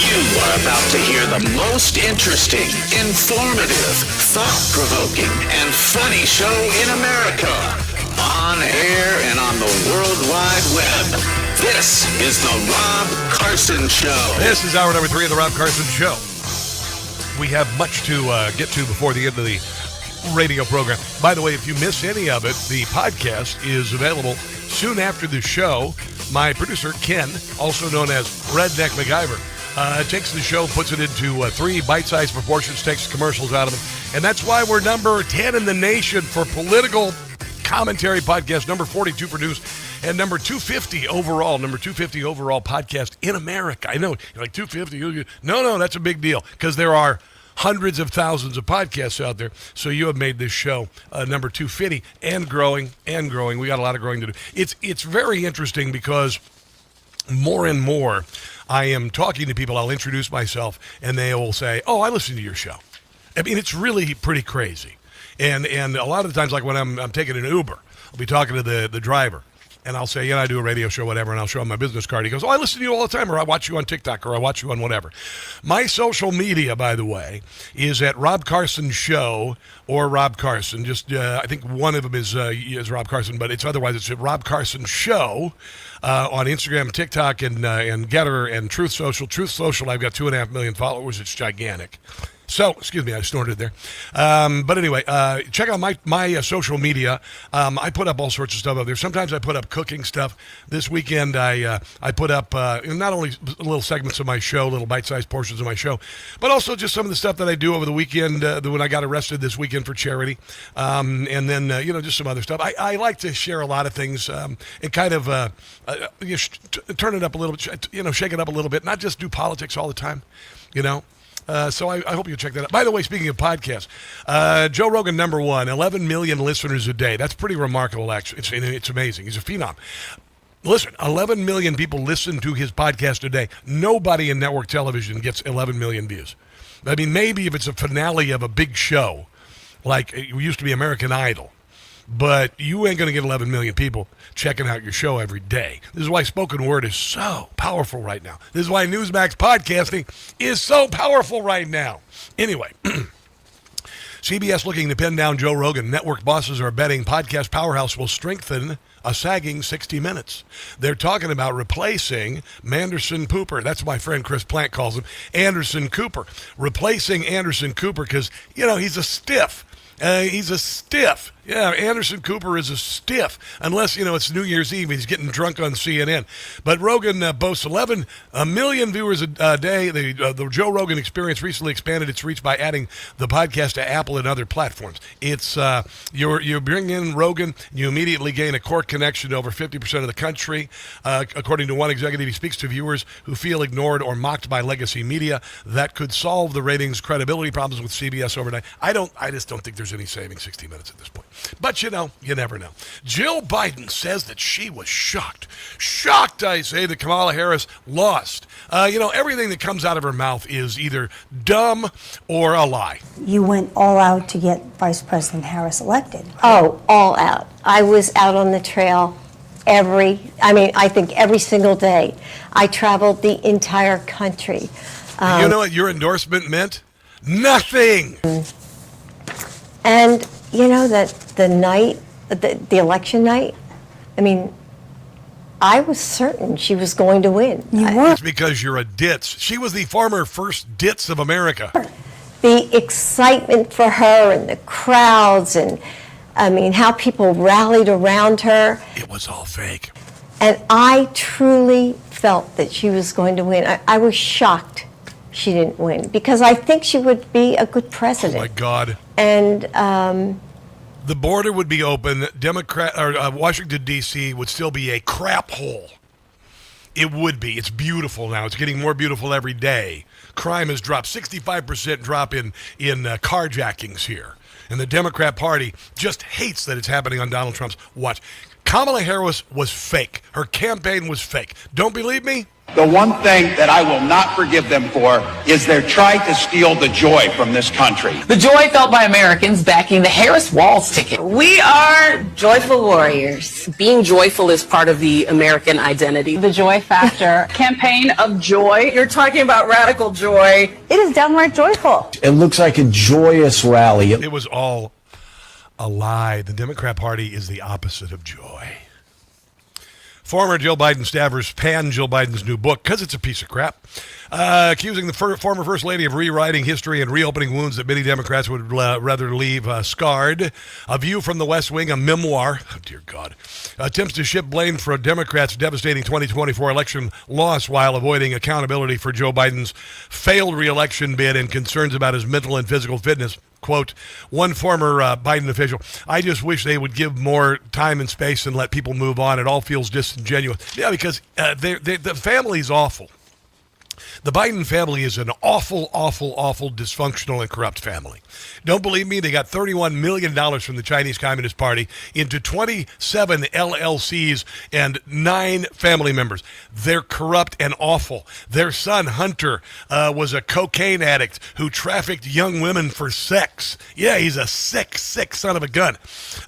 You are about to hear the most interesting, informative, thought-provoking, and funny show in America. On air and on the World Wide Web. This is the Rob Carson Show. This is hour number 3 of the Rob Carson Show. We have much to get to before the end of the radio program. By the way, if you miss any of it, the podcast is available soon after the show. My producer, Ken, also known as Redneck MacGyver, takes the show, puts it into 3 bite-sized proportions, takes commercials out of it. And that's why we're number 10 in the nation for political commentary podcast, number 42 for news, and number 250 overall podcast in America. I know, you're like 250. No, that's a big deal because there are hundreds of thousands of podcasts out there. So you have made this show number 250 and growing. We got a lot of growing to do. It's very interesting because more and more I am talking to people. I'll introduce myself and they will say, "Oh, I listen to your show." I mean, it's really pretty crazy. And a lot of the times, like when I'm taking an Uber, I'll be talking to the driver, and I'll say, I do a radio show, whatever, and I'll show him my business card. He goes, "Oh, I listen to you all the time," or "I watch you on TikTok," or "I watch you on whatever." My social media, by the way, is at Rob Carson Show or Rob Carson. Just I think one of them is Rob Carson, but it's at Rob Carson Show on Instagram, TikTok, and Getter and Truth Social. Truth Social, I've got 2.5 million followers. It's gigantic. So, excuse me, I snorted there. But anyway, check out my social media. I put up all sorts of stuff up there. Sometimes I put up cooking stuff. This weekend, I put up not only little segments of my show, little bite-sized portions of my show, but also just some of the stuff that I do over the weekend when I got arrested this weekend for charity. And then, just some other stuff. I like to share a lot of things and kind of turn it up a little bit, shake it up a little bit, not just do politics all the time, So I hope you check that out. By the way, speaking of podcasts, Joe Rogan, number 1, 11 million listeners a day. That's pretty remarkable, actually. It's amazing. He's a phenom. Listen, 11 million people listen to his podcast a day. Nobody in network television gets 11 million views. I mean, maybe if it's a finale of a big show, like it used to be American Idol. But you ain't going to get 11 million people checking out your show every day. This is why spoken word is so powerful right now. This is why Newsmax podcasting is so powerful right now. Anyway, CBS looking to pin down Joe Rogan. Network bosses are betting podcast powerhouse will strengthen a sagging 60 Minutes. They're talking about replacing Manderson Cooper. That's what my friend Chris Plant calls him, Anderson Cooper. Replacing Anderson Cooper because, he's a stiff. He's a stiff. Yeah, Anderson Cooper is a stiff, unless, it's New Year's Eve. He's getting drunk on CNN. But Rogan boasts 11 million viewers a day. The Joe Rogan Experience recently expanded its reach by adding the podcast to Apple and other platforms. It's you bring in Rogan, you immediately gain a core connection to over 50% of the country. According to one executive, he speaks to viewers who feel ignored or mocked by legacy media. That could solve the ratings credibility problems with CBS overnight. I just don't think there's any saving 60 Minutes at this point. But you never know. Jill Biden says that she was shocked. Shocked, I say, that Kamala Harris lost. Everything that comes out of her mouth is either dumb or a lie. You went all out to get Vice President Harris elected. Oh, all out. I was out on the trail I think every single day. I traveled the entire country. You know what your endorsement meant? Nothing. And that the night, the election night, I was certain she was going to win. It's because you're a ditz. She was the former first ditz of America. The excitement for her and the crowds and, how people rallied around her. It was all fake. And I truly felt that she was going to win. I was shocked she didn't win because I think she would be a good president. Oh, my God. And the border would be open. Washington, D.C. would still be a crap hole. It would be. It's beautiful now. It's getting more beautiful every day. Crime has dropped. 65% drop in carjackings here. And the Democrat Party just hates that it's happening on Donald Trump's watch. Kamala Harris was fake. Her campaign was fake. Don't believe me? The one thing that I will not forgive them for is their try to steal the joy from this country. The joy felt by Americans backing the Harris-Walz ticket. We are joyful warriors. Being joyful is part of the American identity. The joy factor. Campaign of joy. You're talking about radical joy. It is downright joyful. It looks like a joyous rally. It was all a lie. The Democrat Party is the opposite of joy. Former Joe Biden staffers panned Joe Biden's new book because it's a piece of crap, accusing the former First Lady of rewriting history and reopening wounds that many Democrats would rather leave scarred. A View from the West Wing, a memoir, oh dear God, attempts to shift blame for Democrats' devastating 2024 election loss while avoiding accountability for Joe Biden's failed re-election bid and concerns about his mental and physical fitness. Quote, one former Biden official, I just wish they would give more time and space and let people move on. It all feels disingenuous. Yeah, because the family's awful. The Biden family is an awful, awful, awful, dysfunctional and corrupt family. Don't believe me? They got $31 million from the Chinese Communist Party into 27 LLCs and 9 family members. They're corrupt and awful. Their son, Hunter, was a cocaine addict who trafficked young women for sex. Yeah, he's a sick son of a gun.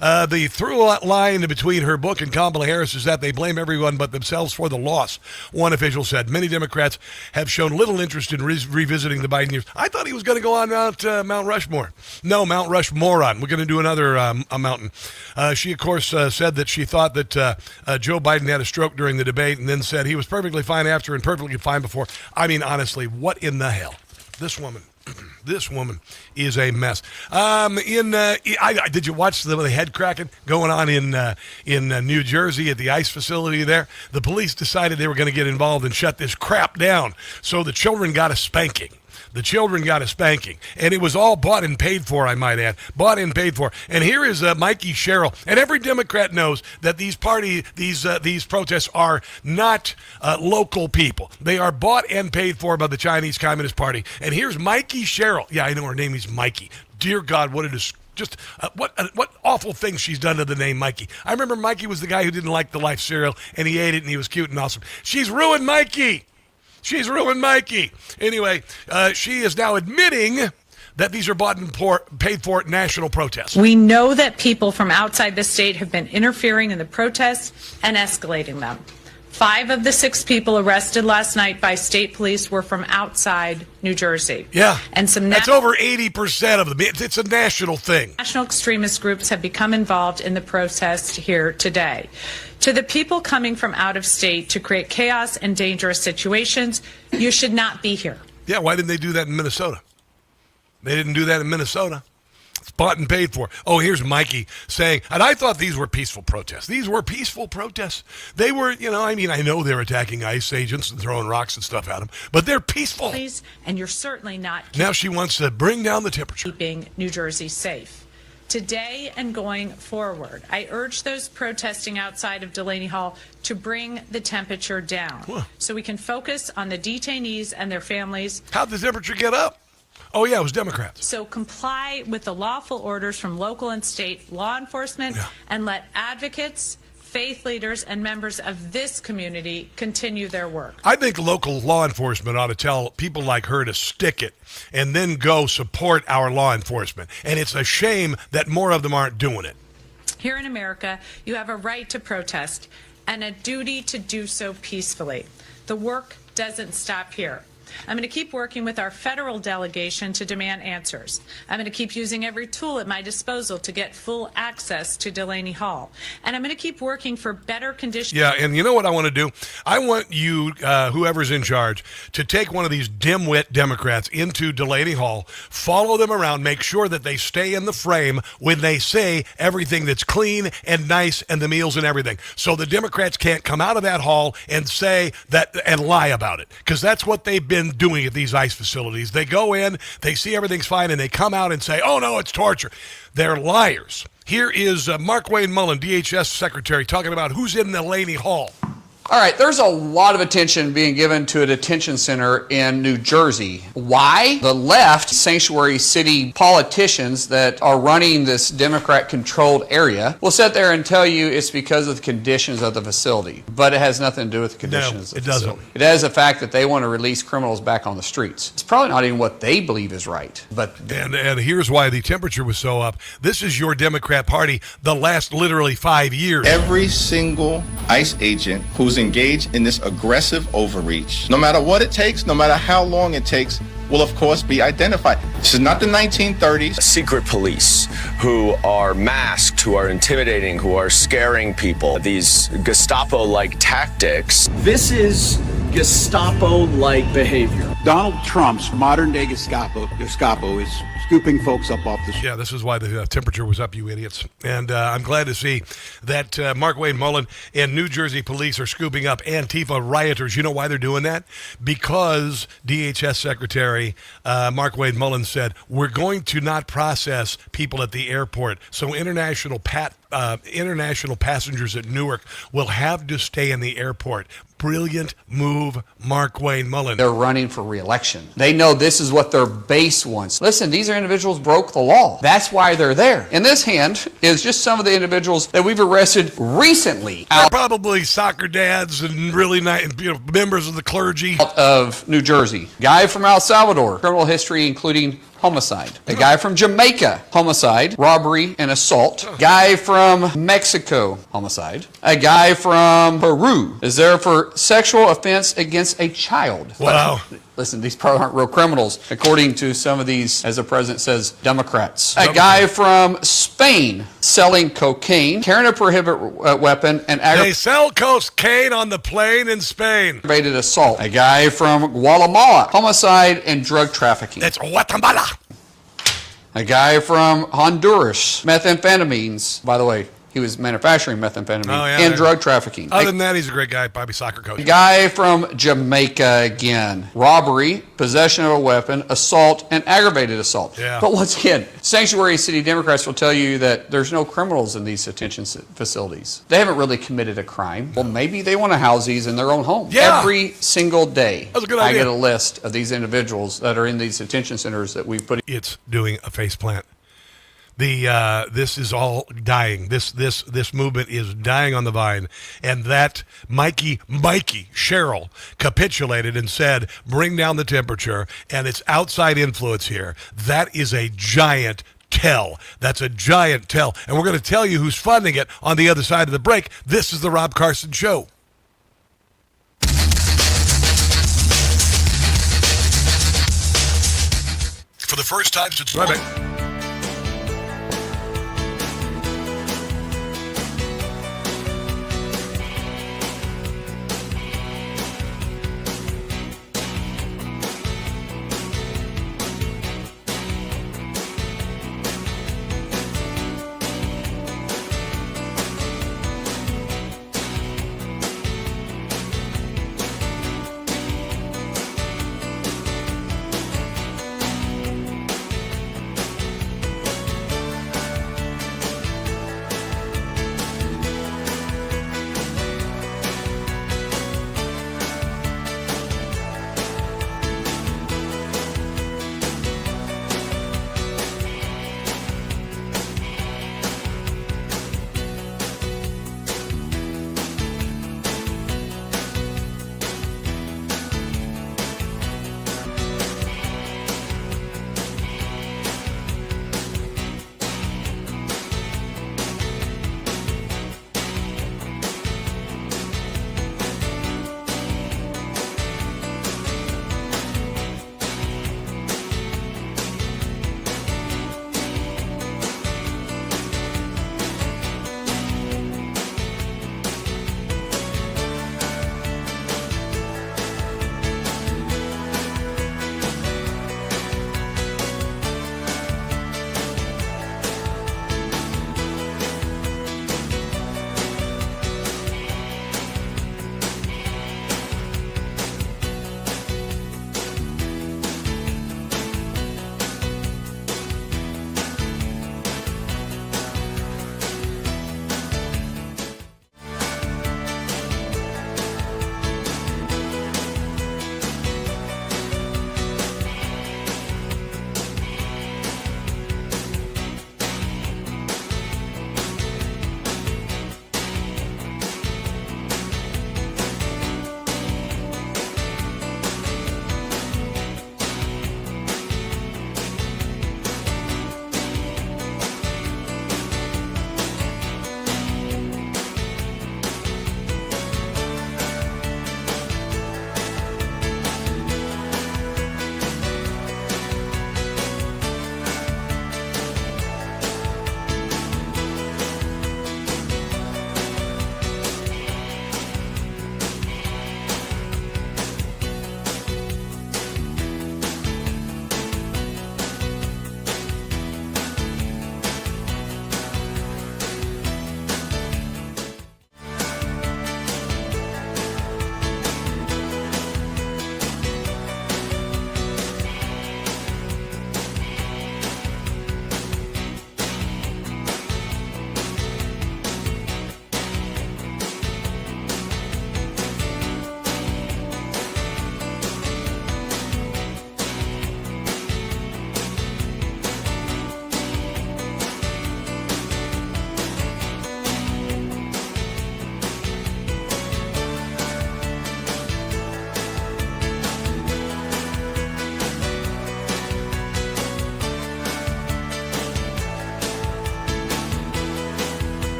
The through line between her book and Kamala Harris is that they blame everyone but themselves for the loss. One official said, many Democrats have shown little interest in revisiting the Biden years. I thought he was going to go on Mount Rushmore. No, Mount Rushmoron. We're going to do another a mountain. She, of course, said that she thought that Joe Biden had a stroke during the debate and then said he was perfectly fine after and perfectly fine before. I mean, honestly, what in the hell? This woman is a mess. Did you watch the head cracking going on in New Jersey at the ICE facility there? The police decided they were going to get involved and shut this crap down. So the children got a spanking. And it was all bought and paid for, I might add. Bought and paid for. And here is Mikey Sherrill. And every Democrat knows that these protests are not local people. They are bought and paid for by the Chinese Communist Party. And here's Mikey Sherrill. Yeah, I know her name is Mikey. Dear God, what it is. Just what awful things she's done to the name Mikey. I remember Mikey was the guy who didn't like the Life cereal, and he ate it, and he was cute and awesome. She's ruined Mikey. Anyway, she is now admitting that these are bought and paid for national protests. We know that people from outside the state have been interfering in the protests and escalating them. 5 of the 6 people arrested last night by state police were from outside New Jersey. Yeah, and that's over 80% of them. It's a national thing. National extremist groups have become involved in the protest here today. To the people coming from out of state to create chaos and dangerous situations, you should not be here. Yeah, why didn't they do that in Minnesota? They didn't do that in Minnesota. It's bought and paid for. Oh, here's Mikey saying, and I thought these were peaceful protests. These were peaceful protests. They were, I know they're attacking ICE agents and throwing rocks and stuff at them, but they're peaceful. And you're certainly not. Now she wants to bring down the temperature. Keeping New Jersey safe. Today and going forward, I urge those protesting outside of Delaney Hall to bring the temperature down so we can focus on the detainees and their families. How'd the temperature get up? Oh, yeah, it was Democrats. So comply with the lawful orders from local and state law enforcement and let advocates, faith leaders, and members of this community continue their work. I think local law enforcement ought to tell people like her to stick it and then go support our law enforcement. And it's a shame that more of them aren't doing it. Here in America, you have a right to protest and a duty to do so peacefully. The work doesn't stop here. I'm going to keep working with our federal delegation to demand answers. I'm going to keep using every tool at my disposal to get full access to Delaney Hall. And I'm going to keep working for better conditions. Yeah, and you know what I want to do? I want you, whoever's in charge, to take one of these dimwit Democrats into Delaney Hall, follow them around, make sure that they stay in the frame when they say everything that's clean and nice and the meals and everything. So the Democrats can't come out of that hall and say that and lie about it, because that's what they've been doing at these ICE facilities. They go in, they see everything's fine, and they come out and say, oh, no, it's torture. They're liars. Here is Mark Wayne Mullen, DHS Secretary, talking about who's in Delaney Hall. All right, there's a lot of attention being given to a detention center in New Jersey. Why? The left, sanctuary city politicians that are running this Democrat-controlled area will sit there and tell you it's because of the conditions of the facility. But it has nothing to do with the conditions of the facility. It has the fact that they want to release criminals back on the streets. It's probably not even what they believe is right. And here's why the temperature was so up. This is your Democrat Party the last literally 5 years. Every single ICE agent who's engaged in this aggressive overreach, no matter what it takes, no matter how long it takes, will of course be identified. This is not the 1930s. Secret police who are masked, who are intimidating, who are scaring people. These Gestapo-like tactics. This is Gestapo-like behavior. Donald Trump's modern-day Gestapo is scooping folks up off the street. Yeah, this is why the temperature was up, you idiots. And I'm glad to see that Mark Wayne Mullen and New Jersey police are scooping up Antifa rioters. You know why they're doing that? Because DHS Secretary Mark Wayne Mullen said, we're going to not process people at the airport. So international passengers at Newark will have to stay in the airport. Brilliant move, Mark Wayne Mullen. They're running for re-election. They know this is what their base wants. Listen, these are individuals broke the law. That's why they're there. In this hand is just some of the individuals that we've arrested recently. They're probably soccer dads and really nice, members of the clergy. Out of New Jersey. Guy from El Salvador. Criminal history including homicide. A guy from Jamaica, homicide, robbery, and assault. Guy from Mexico, homicide. A guy from Peru is there for sexual offense against a child. Wow. Listen, these probably aren't real criminals, according to some of these, as the president says, Democrats. A guy from Spain selling cocaine, carrying a prohibited weapon, and they sell cocaine on the plane in Spain. Aggravated assault. A guy from Guatemala, homicide and drug trafficking. It's Guatemala. A guy from Honduras, methamphetamines. By the way, he was manufacturing methamphetamine and drug trafficking. Other than that, he's a great guy, probably soccer coach. A guy from Jamaica again. Robbery, possession of a weapon, assault, and aggravated assault. Yeah. But once again, sanctuary city Democrats will tell you that there's no criminals in these detention facilities. They haven't really committed a crime. Well, maybe they want to house these in their own home. Yeah. Every single day, That's a good idea. I get a list of these individuals that are in these detention centers that we've put. It's doing a faceplant. This is all dying. This movement is dying on the vine, and that Mikey Sherrill capitulated and said, "Bring down the temperature," and it's outside influence here. That is a giant tell. That's a giant tell, and we're going to tell you who's funding it on the other side of the break. This is the Rob Carson Show. For the first time since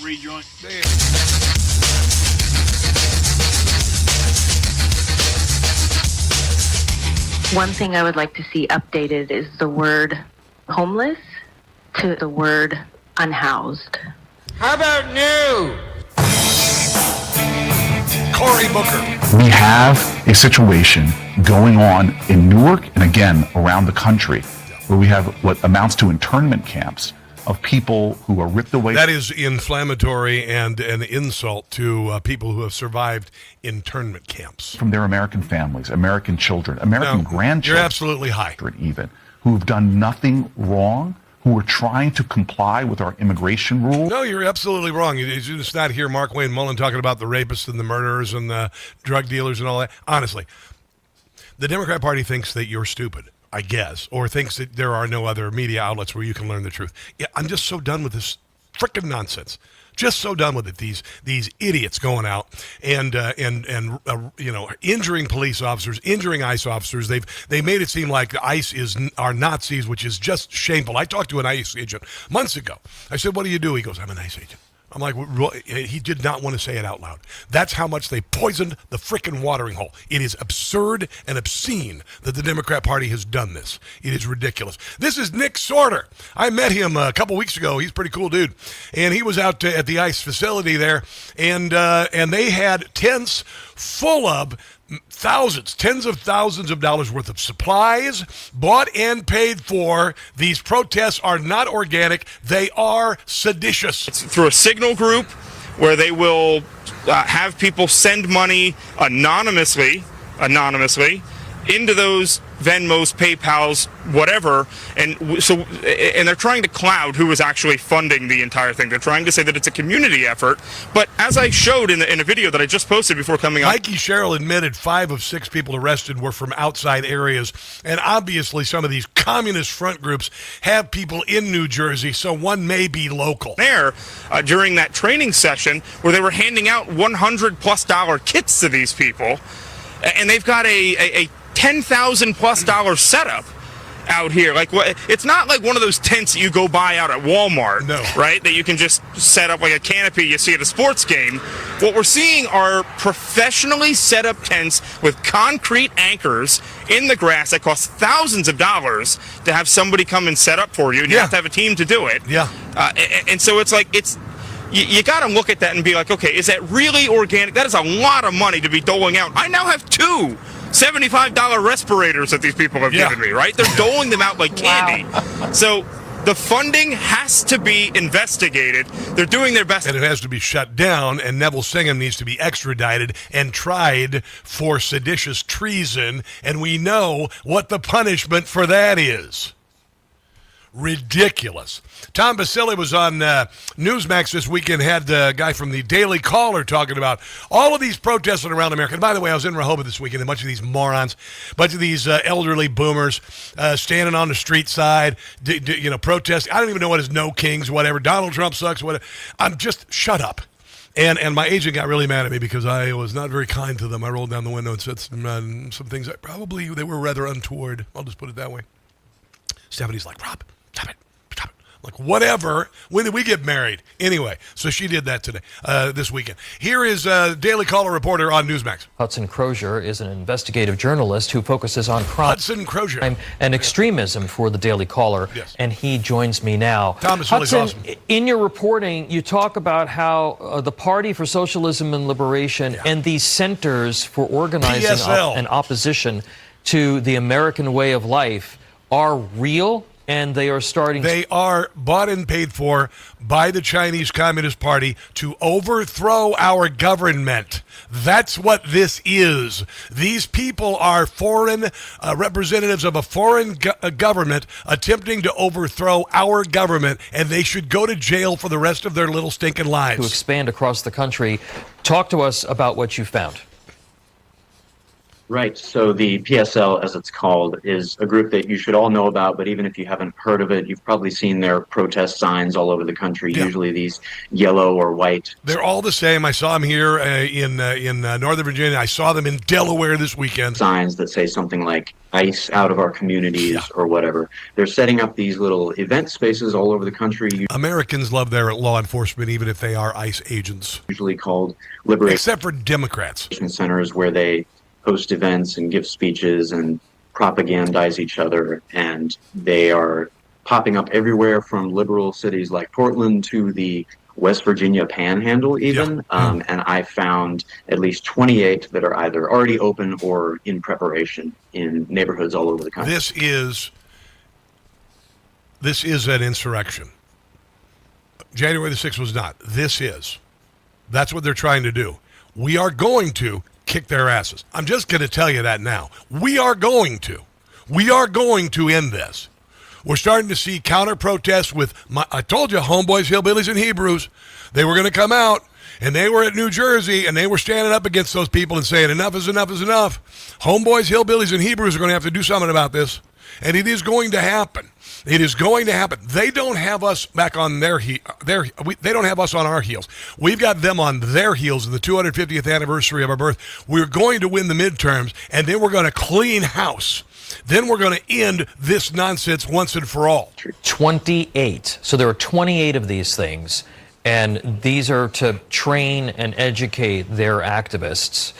rejoin. One thing I would like to see updated is the word homeless to the word unhoused. How about new? Cory Booker. We have a situation going on in Newark and again around the country where we have what amounts to internment camps of people who are ripped away. That is inflammatory and an insult to people who have survived internment camps. From their American families, American children, American grandchildren. You're absolutely high. Even, who have done nothing wrong, who are trying to comply with our immigration rules. No, you're absolutely wrong. You just not hear Mark Wayne Mullen talking about the rapists and the murderers and the drug dealers and all that. Honestly, the Democrat Party thinks that you're stupid, I guess, or thinks that there are no other media outlets where you can learn the truth. Yeah, I'm just so done with this frickin' nonsense. Just so done with it. These idiots going out and injuring police officers, injuring ICE officers. They made it seem like ICE are Nazis, which is just shameful. I talked to an ICE agent months ago. I said, "What do you do?" He goes, "I'm an ICE agent." I'm like, he did not want to say it out loud. That's how much they poisoned the frickin' watering hole. It is absurd and obscene that the Democrat Party has done this. It is ridiculous. This is Nick Sorter. I met him a couple weeks ago. He's a pretty cool dude. And he was out at the ICE facility there, and they had tents full of tens of thousands of dollars worth of supplies bought and paid for. These protests are not organic. They are seditious. It's through a signal group where they will have people send money anonymously into those Venmos, PayPals, whatever, and they're trying to cloud who is actually funding the entire thing. They're trying to say that it's a community effort, but as I showed in a video that I just posted before coming on, Mikey Sherrill admitted 5 of 6 people arrested were from outside areas, and obviously some of these communist front groups have people in New Jersey, so one may be local. There, during that training session where they were handing out $100+ kits to these people, and they've got a $10,000+ setup out here. Like, it's not like one of those tents that you go buy out at Walmart, right? That you can just set up like a canopy you see at a sports game. What we're seeing are professionally set up tents with concrete anchors in the grass that cost thousands of dollars to have somebody come and set up for you, and you have to have a team to do it. Yeah. And so it's like, you got to look at that and be like, okay, is that really organic? That is a lot of money to be doling out. I now have 2 $75 respirators that these people have given me, right? They're doling them out like candy. So the funding has to be investigated. They're doing their best. And it has to be shut down, and Neville Singham needs to be extradited and tried for seditious treason, and we know what the punishment for that is. Ridiculous. Tom Basile was on Newsmax this weekend, had the guy from the Daily Caller talking about all of these protests around America. And by the way, I was in Rehoboth this weekend, a bunch of these morons, a bunch of these elderly boomers standing on the street side, protesting. I don't even know what is no kings, whatever. Donald Trump sucks, whatever. I'm just, shut up. And my agent got really mad at me because I was not very kind to them. I rolled down the window and said some things that they were rather untoward. I'll just put it that way. Stephanie's like, "Rob, stop it. Like, whatever. When did we get married? Anyway, so she did that today, this weekend. Here is Daily Caller reporter on Newsmax. Hudson Crozier is an investigative journalist who focuses on crime and extremism for the Daily Caller, and he joins me now. Thomas Hudson, awesome. In your reporting, you talk about how the Party for Socialism and Liberation and these centers for organizing an opposition to the American way of life are real. And they are They are bought and paid for by the Chinese Communist Party to overthrow our government. That's what this is. These people are foreign representatives of a foreign government attempting to overthrow our government, and they should go to jail for the rest of their little stinking lives. To expand across the country. Talk to us about what you found. Right. So the PSL, as it's called, is a group that you should all know about, but even if you haven't heard of it, you've probably seen their protest signs all over the country, usually these yellow or white. They're all the same. I saw them here in Northern Virginia. I saw them in Delaware this weekend. Signs that say something like ICE out of our communities or whatever. They're setting up these little event spaces all over the country. Americans love their law enforcement, even if they are ICE agents. Usually called liberation. Except for Democrats. Centers where they host events and give speeches and propagandize each other, and they are popping up everywhere from liberal cities like Portland to the West Virginia Panhandle even, and I found at least 28 that are either already open or in preparation in neighborhoods all over the country. This is an insurrection. January the 6th was not. This is. That's what they're trying to do. We are going to kick their asses. I'm just going to tell you that now. We are going to. We are going to end this. We're starting to see counter-protests with, I told you, homeboys, hillbillies, and Hebrews. They were going to come out, and they were at New Jersey, and they were standing up against those people and saying, enough is enough is enough. Homeboys, hillbillies, and Hebrews are going to have to do something about this. And it is going to happen. It is going to happen. They don't have us back on they don't have us on our heels. We've got them on their heels in the 250th anniversary of our birth. We're going to win the midterms, and then we're going to clean house. Then we're going to end this nonsense once and for all. 28. So there are 28 of these things, and these are to train and educate their activists.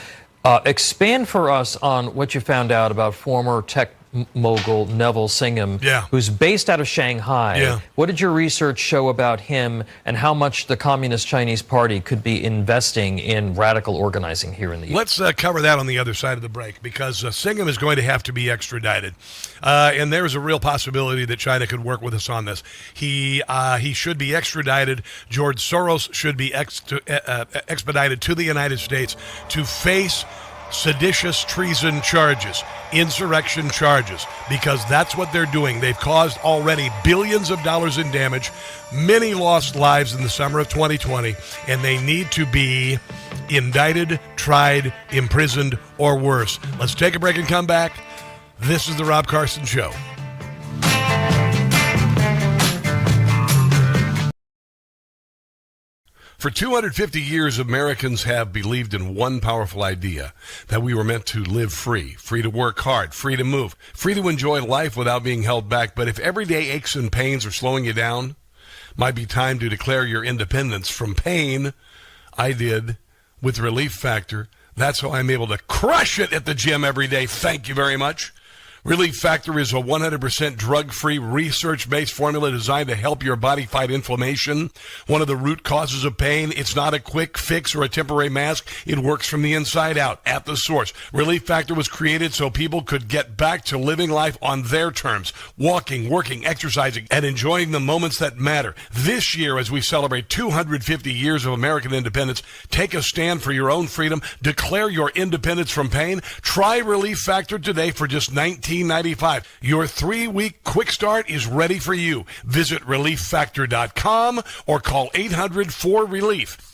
Expand for us on what you found out about former tech mogul Neville Singham, who's based out of Shanghai. What did your research show about him, and how much the Communist Chinese Party could be investing in radical organizing here in the U.S.? Let's cover that on the other side of the break, because Singham is going to have to be extradited. And there's a real possibility that China could work with us on this. He should be extradited. George Soros should be expedited to the United States to face seditious treason charges, insurrection charges, because that's what they're doing. They've caused already billions of dollars in damage, many lost lives in the summer of 2020, and they need to be indicted, tried, imprisoned, or worse. Let's take a break and come back. This is the Rob Carson Show. For 250 years, Americans have believed in one powerful idea, that we were meant to live free to work hard, free to move, free to enjoy life without being held back. But if everyday aches and pains are slowing you down, might be time to declare your independence from pain. I did with Relief Factor. That's how I'm able to crush it at the gym every day. Thank you very much. Relief Factor is a 100% drug-free, research-based formula designed to help your body fight inflammation, one of the root causes of pain. It's not a quick fix or a temporary mask. It works from the inside out, at the source. Relief Factor was created so people could get back to living life on their terms, walking, working, exercising, and enjoying the moments that matter. This year, as we celebrate 250 years of American independence, take a stand for your own freedom. Declare your independence from pain. Try Relief Factor today for just $19.95. Your 3-week quick start is ready for you. Visit ReliefFactor.com or call 800-4RELIEF.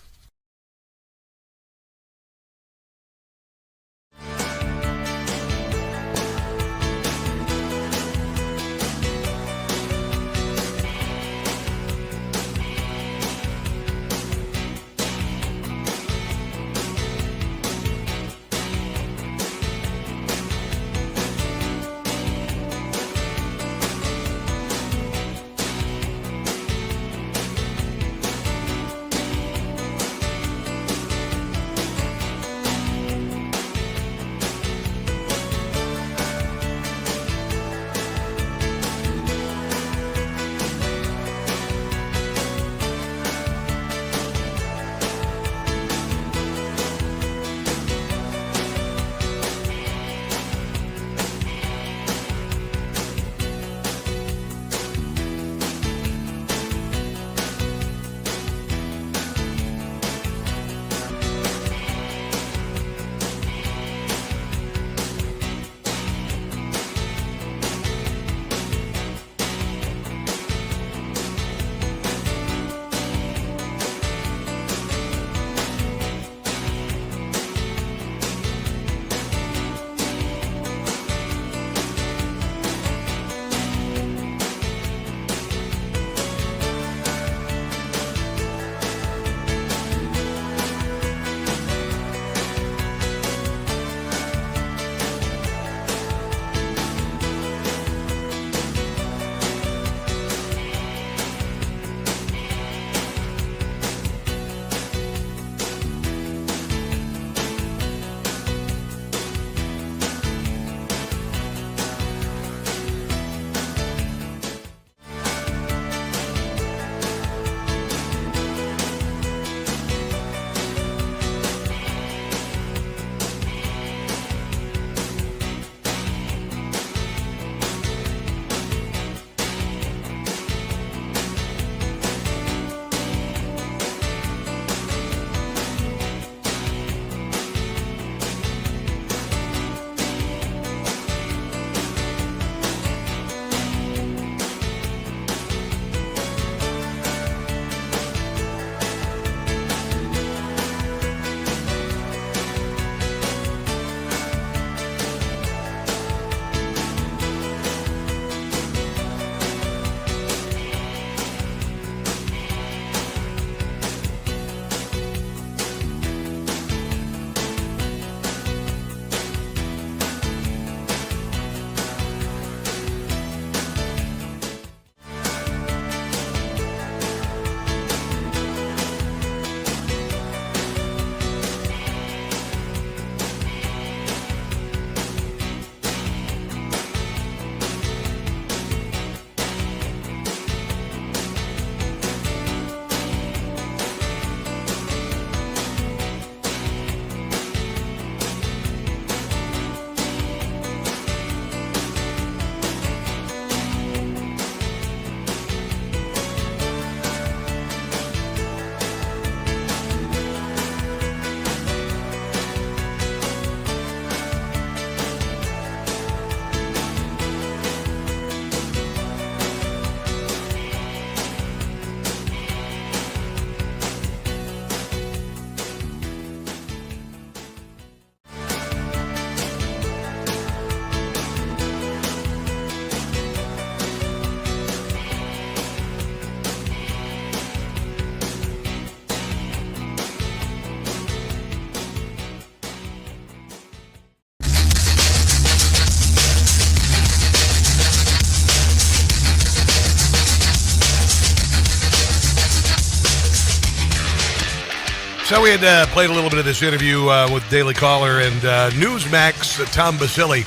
So we had played a little bit of this interview with Daily Caller and Newsmax, Tom Basile,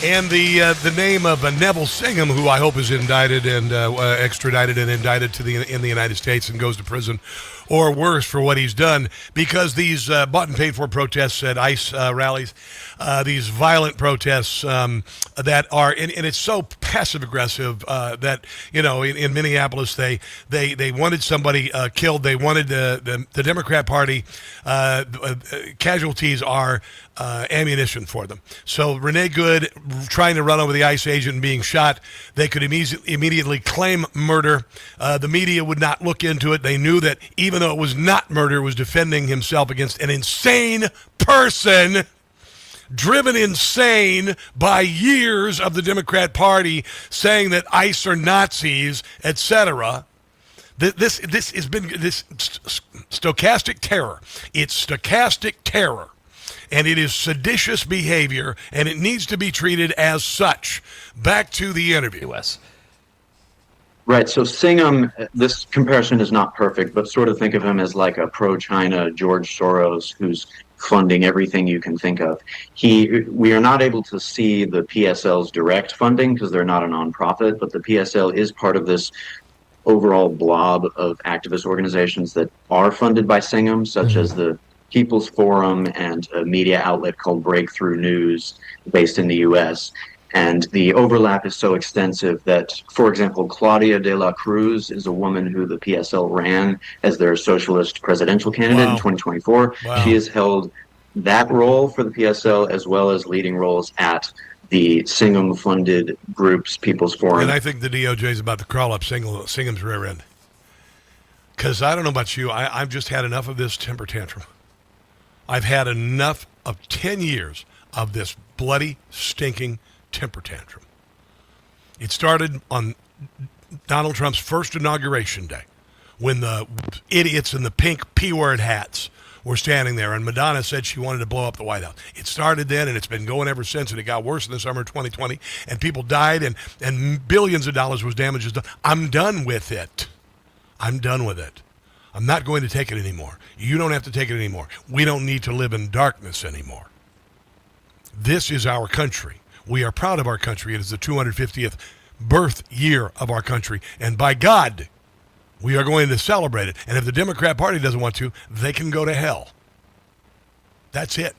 and the name of Neville Singham, who I hope is indicted and extradited and indicted in the United States and goes to prison or worse for what he's done, because these bought and paid for protests at ICE rallies, these violent protests that are, and it's so passive aggressive that, in Minneapolis, they wanted somebody killed. They wanted the Democrat Party, casualties are ammunition for them. So Renee Good trying to run over the ICE agent and being shot, they could immediately claim murder. The media would not look into it. They knew that even though it was not murder, it was defending himself against an insane person, driven insane by years of the Democrat Party saying that ICE are Nazis, etc. This has been this stochastic terror. It's stochastic terror. And it is seditious behavior, and it needs to be treated as such. Back to the interview. Right. So Singham, this comparison is not perfect, but sort of think of him as like a pro-China George Soros who's funding everything you can think of. We are not able to see the PSL's direct funding because they're not a nonprofit, but the PSL is part of this overall blob of activist organizations that are funded by Singham, such as the People's Forum and a media outlet called Breakthrough News based in the U.S. And the overlap is so extensive that, for example, Claudia de la Cruz is a woman who the PSL ran as their socialist presidential candidate in 2024. Wow. She has held that role for the PSL as well as leading roles at the Singham-funded group's People's Forum. And I think the DOJ is about to crawl up Singham's rear end. Because I don't know about you, I've just had enough of this temper tantrum. I've had enough of 10 years of this bloody, stinking temper tantrum. It started on Donald Trump's first inauguration day when the idiots in the pink P-word hats were standing there, and Madonna said she wanted to blow up the White House. It started then, and it's been going ever since, and it got worse in the summer of 2020, and people died, and billions of dollars was damaged. I'm done with it. I'm done with it. I'm not going to take it anymore. You don't have to take it anymore. We don't need to live in darkness anymore. This is our country. We are proud of our country. It is the 250th birth year of our country. And by God, we are going to celebrate it. And if the Democrat Party doesn't want to, they can go to hell. That's it.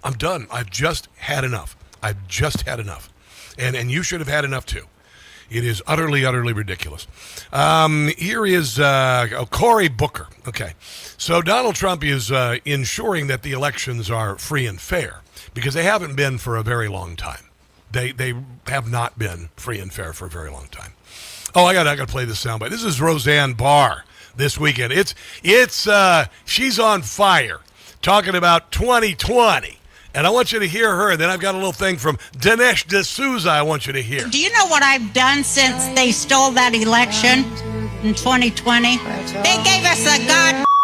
I'm done. I've just had enough. I've just had enough. And you should have had enough too. It is utterly, utterly ridiculous. Here is Cory Booker. Okay. So Donald Trump is ensuring that the elections are free and fair because they haven't been for a very long time. They have not been free and fair for a very long time. Oh, I got to play this soundbite. This is Roseanne Barr this weekend. She's on fire talking about 2020. And I want you to hear her, and then I've got a little thing from Dinesh D'Souza I want you to hear. Do you know what I've done since they stole that election in 2020? They gave us a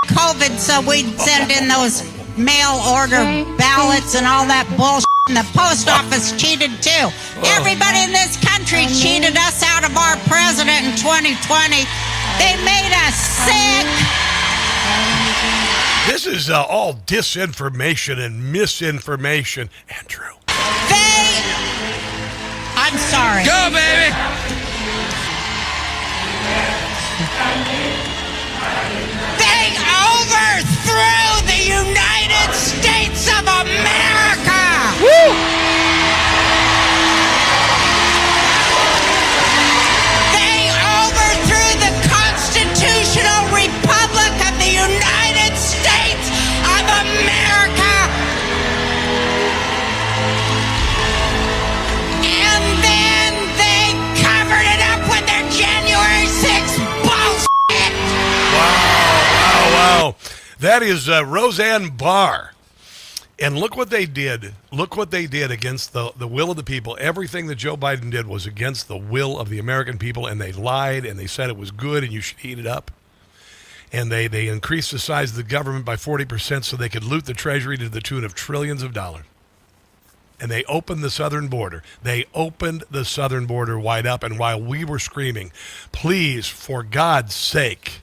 COVID so we'd send in those mail order ballots and all that bullshit, and the post office cheated too. Everybody in this country cheated us out of our president in 2020. They made us sick. This is all disinformation and misinformation. Andrew. I'm sorry. Go, baby! They overthrew the United States of America! Woo! They overthrew the constitutional republic of the United States of America! And then they covered it up with their January 6th bullshit! Wow. That is Roseanne Barr. And look what they did. Look what they did against the will of the people. Everything that Joe Biden did was against the will of the American people, and they lied, and they said it was good, and you should eat it up. And they increased the size of the government by 40% so they could loot the treasury to the tune of trillions of dollars. And they opened the southern border. They opened the southern border wide up, and while we were screaming, please, for God's sake,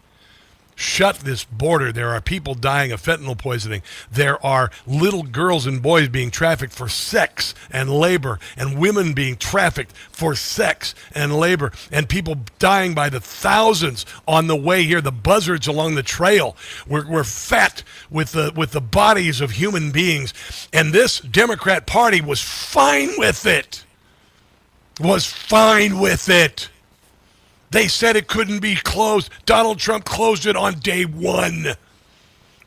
shut this border. There are people dying of fentanyl poisoning. There are little girls and boys being trafficked for sex and labor, and women being trafficked for sex and labor, and people dying by the thousands on the way here. The buzzards along the trail were fat with the bodies of human beings, and this Democrat Party was fine with it. They said it couldn't be closed. Donald Trump closed it on day one.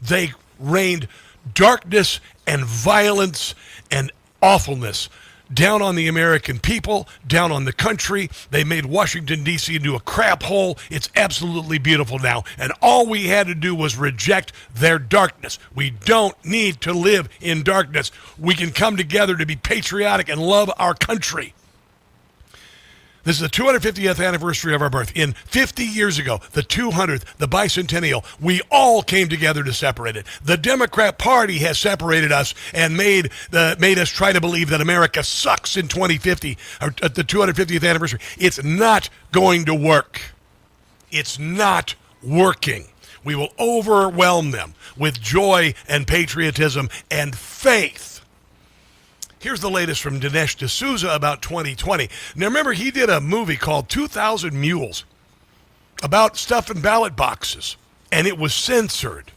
They rained darkness and violence and awfulness down on the American people, down on the country. They made Washington, D.C. into a crap hole. It's absolutely beautiful now. And all we had to do was reject their darkness. We don't need to live in darkness. We can come together to be patriotic and love our country. This is the 250th anniversary of our birth. In 50 years ago, the 200th, the bicentennial, we all came together to separate it. The Democrat Party has separated us and made us try to believe that America sucks in 2050, or at the 250th anniversary. It's not going to work. It's not working. We will overwhelm them with joy and patriotism and faith. Here's the latest from Dinesh D'Souza about 2020. Now remember, he did a movie called 2,000 Mules about stuff in ballot boxes, and it was censored.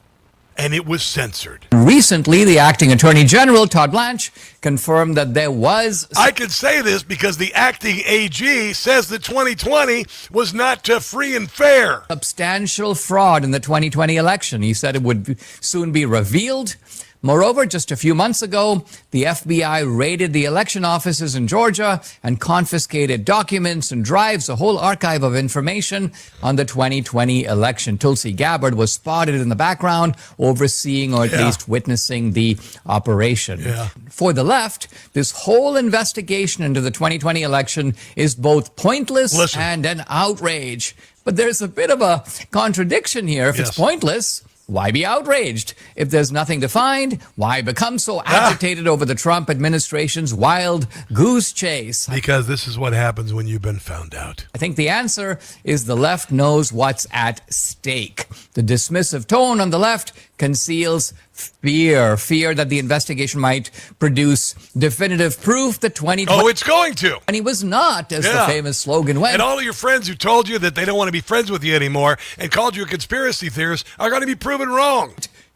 Recently, the acting Attorney General, Todd Blanche, confirmed that there was... I can say this because the acting AG says that 2020 was not free and fair. Substantial fraud in the 2020 election. He said it would soon be revealed. Moreover, just a few months ago, the FBI raided the election offices in Georgia and confiscated documents and drives, a whole archive of information on the 2020 election. Tulsi Gabbard was spotted in the background, overseeing or at least witnessing the operation. For the left, this whole investigation into the 2020 election is both pointless and an outrage. But there's a bit of a contradiction here. If it's pointless, why be outraged? If there's nothing to find, why become so agitated over the Trump administration's wild goose chase? Because this is what happens when you've been found out. I think the answer is the left knows what's at stake. The dismissive tone on the left conceals fear that the investigation might produce definitive proof that 2020... Oh, it's going to. And he was not, as the famous slogan went. And all of your friends who told you that they don't want to be friends with you anymore and called you a conspiracy theorist are going to be proven wrong.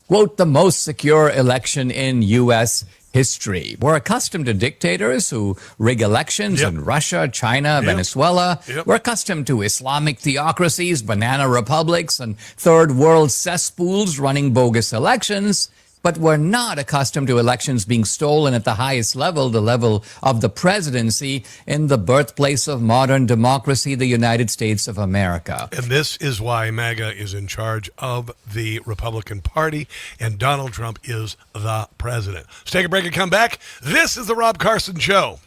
Quote, the most secure election in U.S. history. We're accustomed to dictators who rig elections in Russia, China, Venezuela. We're accustomed to Islamic theocracies, banana republics, and third world cesspools running bogus elections. But we're not accustomed to elections being stolen at the highest level, the level of the presidency in the birthplace of modern democracy, the United States of America. And this is why MAGA is in charge of the Republican Party and Donald Trump is the president. Let's take a break and come back. This is the Rob Carson Show.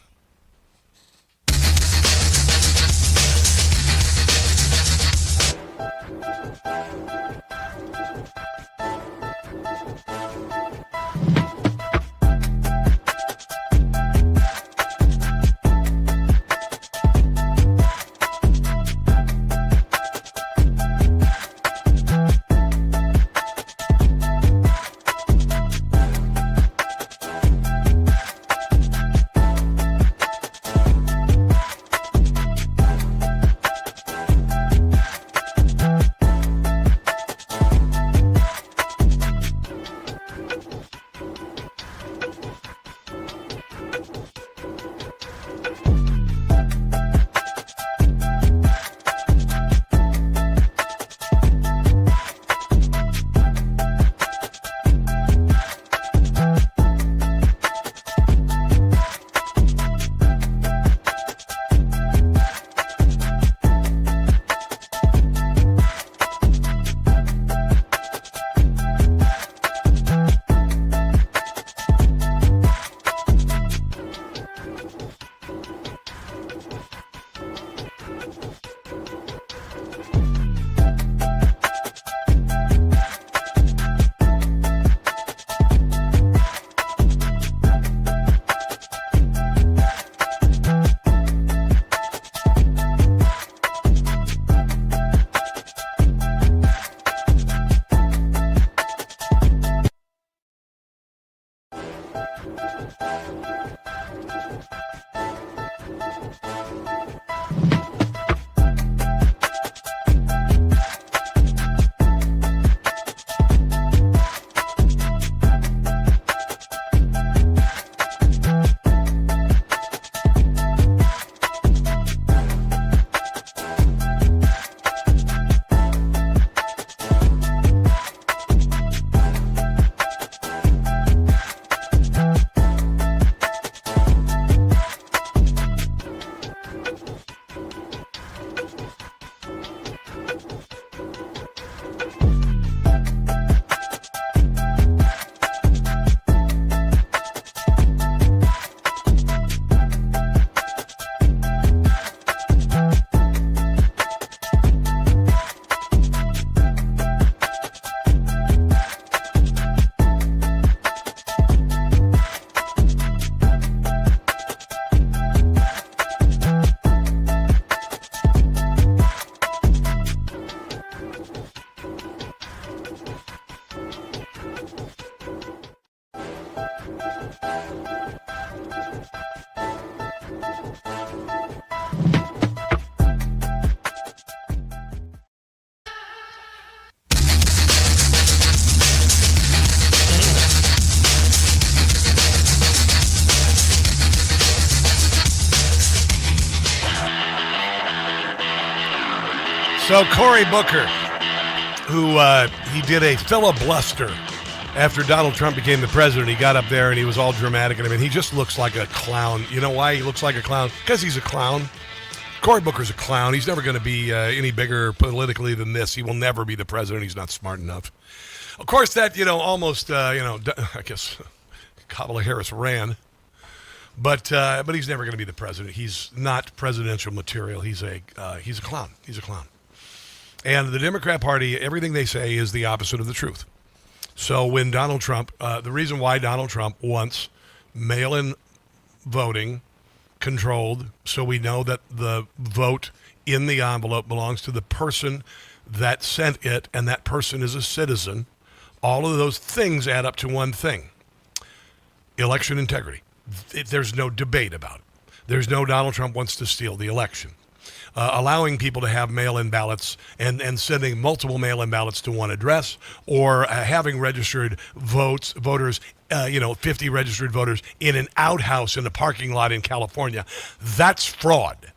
So Cory Booker, who he did a filibuster after Donald Trump became the president. He got up there and he was all dramatic. And I mean, he just looks like a clown. You know why he looks like a clown? Because he's a clown. Cory Booker's a clown. He's never going to be any bigger politically than this. He will never be the president. He's not smart enough. Of course, that, almost, I guess Kamala Harris ran. But he's never going to be the president. He's not presidential material. He's a clown. He's a clown. And the Democrat Party, everything they say is the opposite of the truth. So when Donald Trump, the reason why Donald Trump wants mail-in voting controlled, so we know that the vote in the envelope belongs to the person that sent it, and that person is a citizen, all of those things add up to one thing: election integrity. There's no debate about it. There's no Donald Trump wants to steal the election. Allowing people to have mail-in ballots and sending multiple mail-in ballots to one address, or having registered voters, 50 registered voters in an outhouse in a parking lot in California, that's fraud.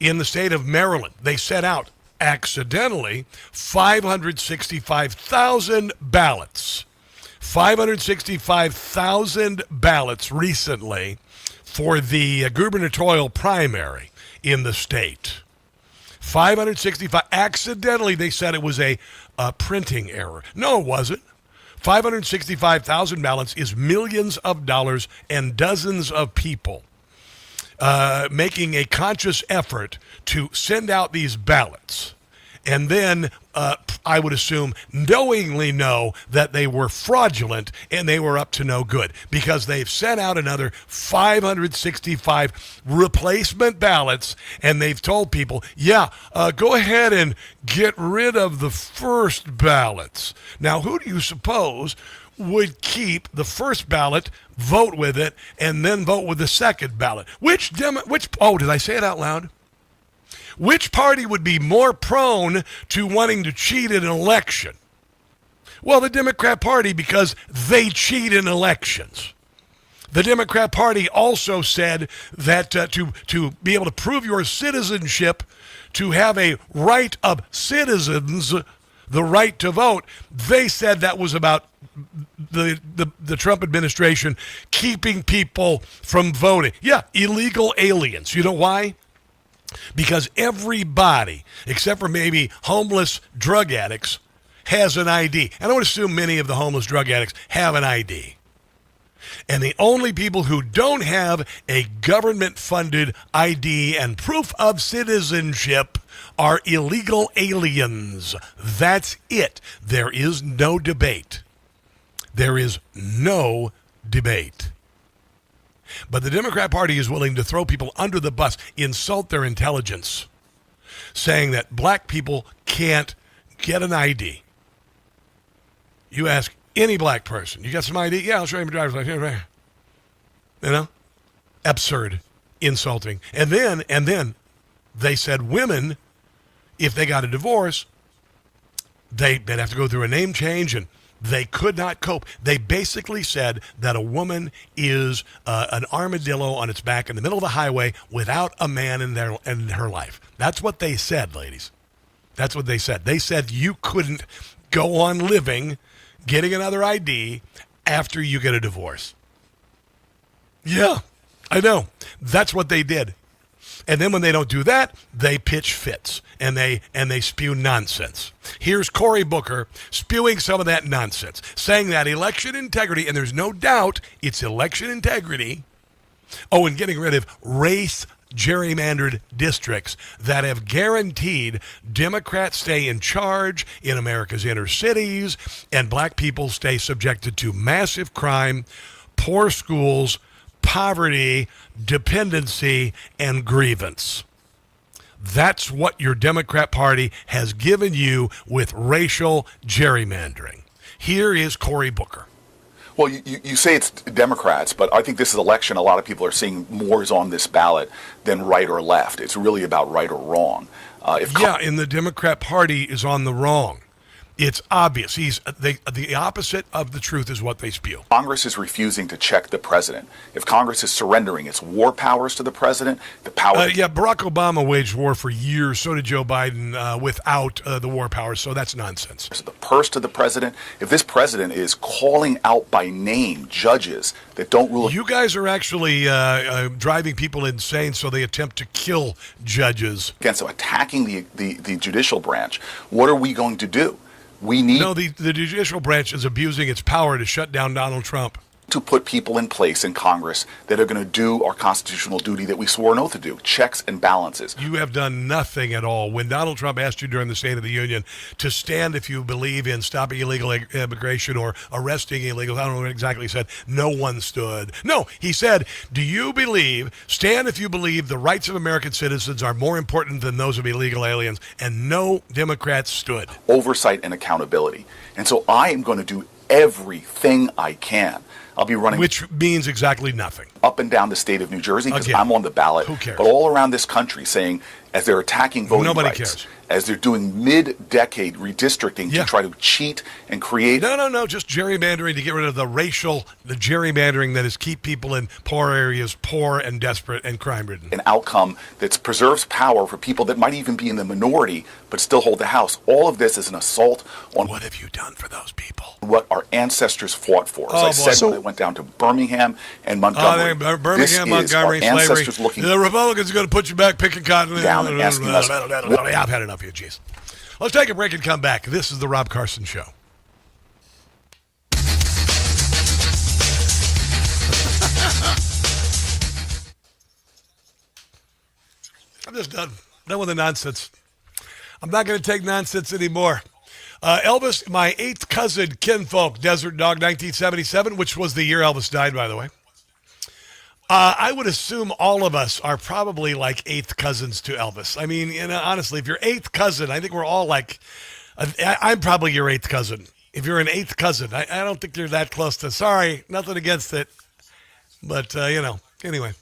In the state of Maryland, they set out accidentally 565,000 ballots. 565,000 ballots recently for the gubernatorial primary in the state. 565. Accidentally, they said it was a printing error. No, it wasn't. 565,000 ballots is millions of dollars and dozens of people making a conscious effort to send out these ballots. And then I would assume knowingly know that they were fraudulent and they were up to no good, because they've sent out another 565 replacement ballots, and they've told people, go ahead and get rid of the first ballots. Now, who do you suppose would keep the first ballot, vote with it, and then vote with the second ballot? Oh, did I say it out loud? Which party would be more prone to wanting to cheat in an election? Well, the Democrat Party, because they cheat in elections. The Democrat Party also said that to be able to prove your citizenship, to have a right of citizens, the right to vote, they said that was about the Trump administration keeping people from voting. Yeah, illegal aliens. You know why? Because everybody, except for maybe homeless drug addicts, has an ID. And I would assume many of the homeless drug addicts have an ID. And the only people who don't have a government-funded ID and proof of citizenship are illegal aliens. That's it. There is no debate. There is no debate. But the Democrat Party is willing to throw people under the bus, insult their intelligence, saying that black people can't get an ID. You ask any black person, you got some ID? Yeah, I'll show you my driver's license. Absurd, insulting. And then they said women, if they got a divorce, they'd have to go through a name change, and they could not cope. They basically said that a woman is an armadillo on its back in the middle of the highway without a man in her life. That's what they said, ladies. That's what they said. They said you couldn't go on living, getting another ID after you get a divorce. Yeah, I know. That's what they did. And then when they don't do that, they pitch fits and they spew nonsense. Here's Cory Booker spewing some of that nonsense, saying that election integrity, and there's no doubt it's election integrity. Oh, and getting rid of race gerrymandered districts that have guaranteed Democrats stay in charge in America's inner cities and black people stay subjected to massive crime, poor schools, poverty, dependency, and grievance. That's what your Democrat Party has given you with racial gerrymandering. Here is Cory Booker. Well, you say it's Democrats, but I think this is election. A lot of people are seeing more is on this ballot than right or left. It's really about right or wrong. And the Democrat Party is on the wrong. It's obvious. He's the opposite of the truth is what they spew. Congress is refusing to check the president. If Congress is surrendering its war powers to the president, the power... Yeah, Barack Obama waged war for years. So did Joe Biden without the war powers. So that's nonsense. The purse to the president. If this president is calling out by name judges that don't rule... You guys are actually driving people insane, so they attempt to kill judges. Again, so attacking the judicial branch. What are we going to do? We need... No, the judicial branch is abusing its power to shut down Donald Trump. To put people in place in Congress that are going to do our constitutional duty that we swore an oath to do, checks and balances. You have done nothing at all. When Donald Trump asked you during the State of the Union to stand if you believe in stopping illegal immigration or arresting illegals, I don't know what exactly he said, no one stood. No, he said, stand if you believe the rights of American citizens are more important than those of illegal aliens, and no Democrats stood. Oversight and accountability. And so I am going to do everything I can. I'll be running... Which means exactly nothing. Up and down the state of New Jersey, because I'm on the ballot. Who cares? But all around this country saying, as they're attacking voting Nobody rights, cares. As they're doing mid-decade redistricting to try to cheat and create... No, just gerrymandering to get rid of the gerrymandering that is keep people in poor areas poor and desperate and crime-ridden. An outcome that preserves power for people that might even be in the minority but still hold the House. All of this is an assault on... What have you done for those people? What our ancestors fought for. As I said, when I went down to Birmingham and Montgomery. Birmingham, Montgomery, slavery. The Republicans are going to put you back picking cotton. Down and asking us... I've had enough of you, jeez. Let's take a break and come back. This is the Rob Carson Show. I'm just done with the nonsense. I'm not going to take nonsense anymore. Elvis, my 8th cousin, kinfolk, Desert Dog 1977, which was the year Elvis died, by the way. I would assume all of us are probably like 8th cousins to Elvis. I mean, honestly, if you're 8th cousin, I think we're all like, I'm probably your 8th cousin. If you're an 8th cousin, I don't think you're that close to, sorry, nothing against it. But, anyway.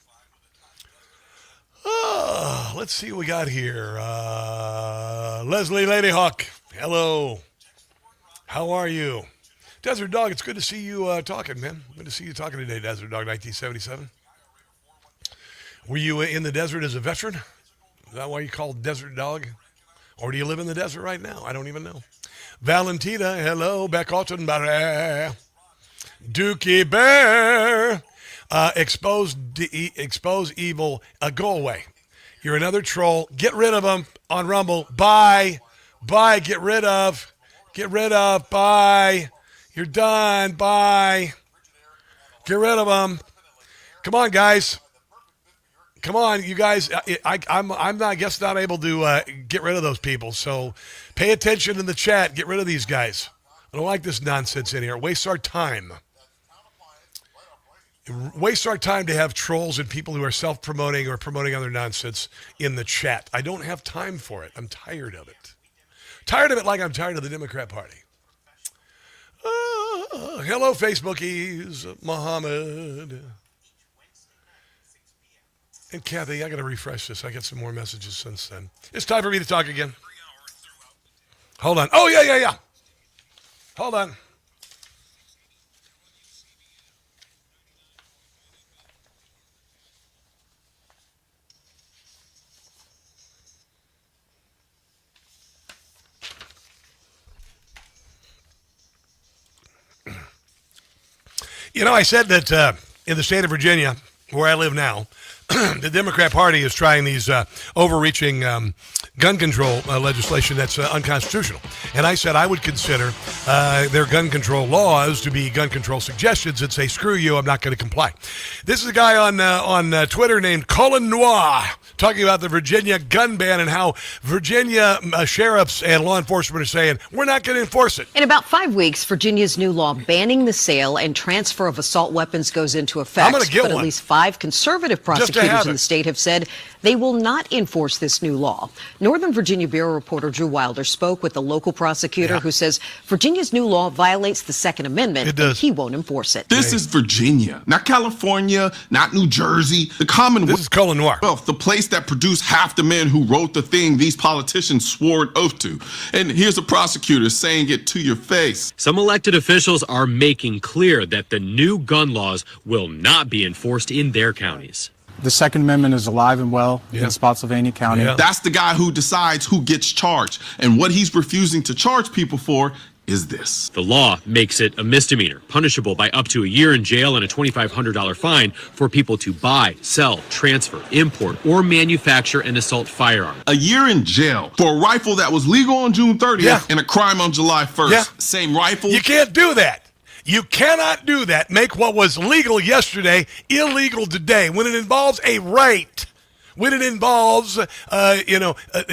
Let's see what we got here. Leslie Ladyhawk, hello. How are you? Desert Dog, it's good to see you talking, man. Good to see you talking today, Desert Dog 1977. Were you in the desert as a veteran? Is that why you called Desert Dog? Or do you live in the desert right now? I don't even know. Valentina, hello. Beck Altenbarre. Dookie Bear. Expose evil. Go away. You're another troll. Get rid of them on Rumble. Bye. Get rid of. Bye. You're done. Bye. Get rid of them. Come on, guys. Come on, you guys. I'm not able to get rid of those people. So pay attention in the chat. Get rid of these guys. I don't like this nonsense in here. It wastes our time. It wastes our time to have trolls and people who are self-promoting or promoting other nonsense in the chat. I don't have time for it. I'm tired of it. Tired of it like I'm tired of the Democrat Party. Hello, Facebookies. Mohammed. And Kathy, I got to refresh this. I got some more messages since then. It's time for me to talk again. Hold on. Oh, yeah. Hold on. I said that in the state of Virginia, where I live now, the Democrat Party is trying these overreaching gun control legislation that's unconstitutional. And I said I would consider their gun control laws to be gun control suggestions and say, screw you, I'm not going to comply. This is a guy on Twitter named Colin Noir talking about the Virginia gun ban and how Virginia sheriffs and law enforcement are saying, we're not going to enforce it. In about 5 weeks, Virginia's new law banning the sale and transfer of assault weapons goes into effect. I'm going to get but one. At least 5 conservative prosecutors in the state have said they will not enforce this new law. Northern Virginia Bureau reporter Drew Wilder spoke with the local prosecutor who says Virginia's new law violates the Second Amendment. It does. And he won't enforce it. This is Virginia, not California, not New Jersey. The Commonwealth. This is Colin Noir. The place that produced half the men who wrote the thing these politicians swore an oath to. And here's a prosecutor saying it to your face. Some elected officials are making clear that the new gun laws will not be enforced in their counties. The Second Amendment is alive and well in Spotsylvania County. That's the guy who decides who gets charged. And what he's refusing to charge people for is this. The law makes it a misdemeanor, punishable by up to a year in jail and a $2,500 fine for people to buy, sell, transfer, import, or manufacture an assault firearm. A year in jail for a rifle that was legal on June 30th and a crime on July 1st. Same rifle. You can't do that. You cannot do that. Make what was legal yesterday illegal today when it involves a right. When it involves,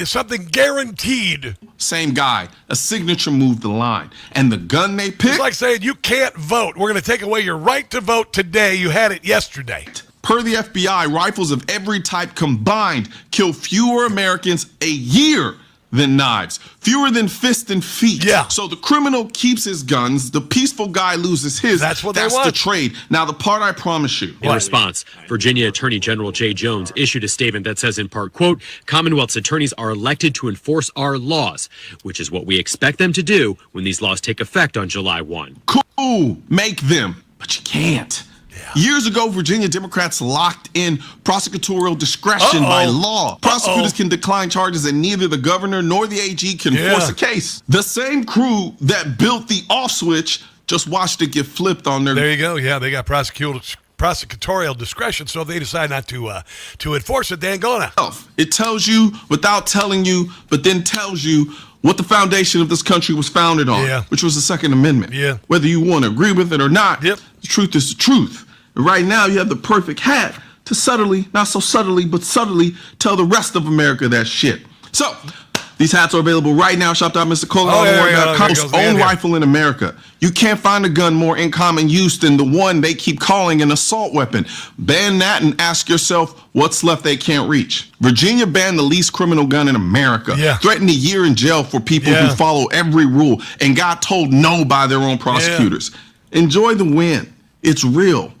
something guaranteed. Same guy. A signature moved the line. And the gun they picked. It's like saying you can't vote. We're going to take away your right to vote today. You had it yesterday. Per the FBI, rifles of every type combined kill fewer Americans a year than knives, fewer than fists and feet. So the criminal keeps his guns, the peaceful guy loses his. That's what they want. That's the trade. Now, the part I promise you. In response, Virginia Attorney General Jay Jones issued a statement that says in part, quote, Commonwealth's attorneys are elected to enforce our laws, which is what we expect them to do when these laws take effect on July 1. Cool, make them, but you can't. Years ago, Virginia Democrats locked in prosecutorial discretion by law. Prosecutors can decline charges and neither the governor nor the AG can force a case. The same crew that built the off switch just watched it get flipped on their... There you go. Yeah, they got prosecutorial discretion, so if they decide not to enforce it, they ain't gonna. It tells you without telling you, but then tells you what the foundation of this country was founded on, which was the Second Amendment. Whether you want to agree with it or not, the truth is the truth. Right now, you have the perfect hat to subtly, not so subtly, but subtly tell the rest of America that shit. So, these hats are available right now. Shop.MrColin.com. Own rifle in America. You can't find a gun more in common use than the one they keep calling an assault weapon. Ban that and ask yourself what's left they can't reach. Virginia banned the least criminal gun in America. Threatened a year in jail for people who follow every rule and got told no by their own prosecutors. Enjoy the win. It's real.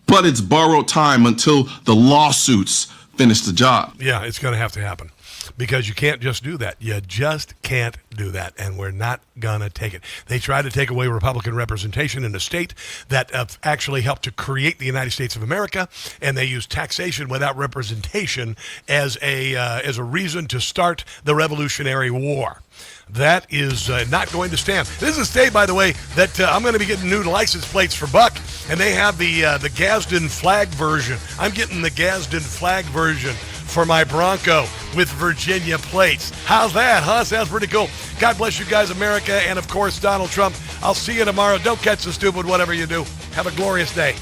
But it's borrowed time until the lawsuits finish the job. Yeah, it's going to have to happen because you can't just do that. You just can't do that, and we're not going to take it. They tried to take away Republican representation in a state that actually helped to create the United States of America, and they used taxation without representation as a reason to start the Revolutionary War. That is not going to stand. This is a state, by the way, that I'm going to be getting new license plates for Buck, and they have the Gadsden flag version. I'm getting the Gadsden flag version for my Bronco with Virginia plates. How's that, huh? Sounds pretty cool. God bless you guys, America, and of course, Donald Trump. I'll see you tomorrow. Don't catch the stupid, whatever you do. Have a glorious day.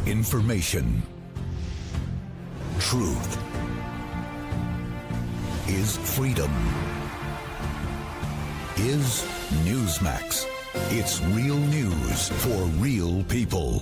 Information. Truth. Is freedom. Is Newsmax. It's real news for real people.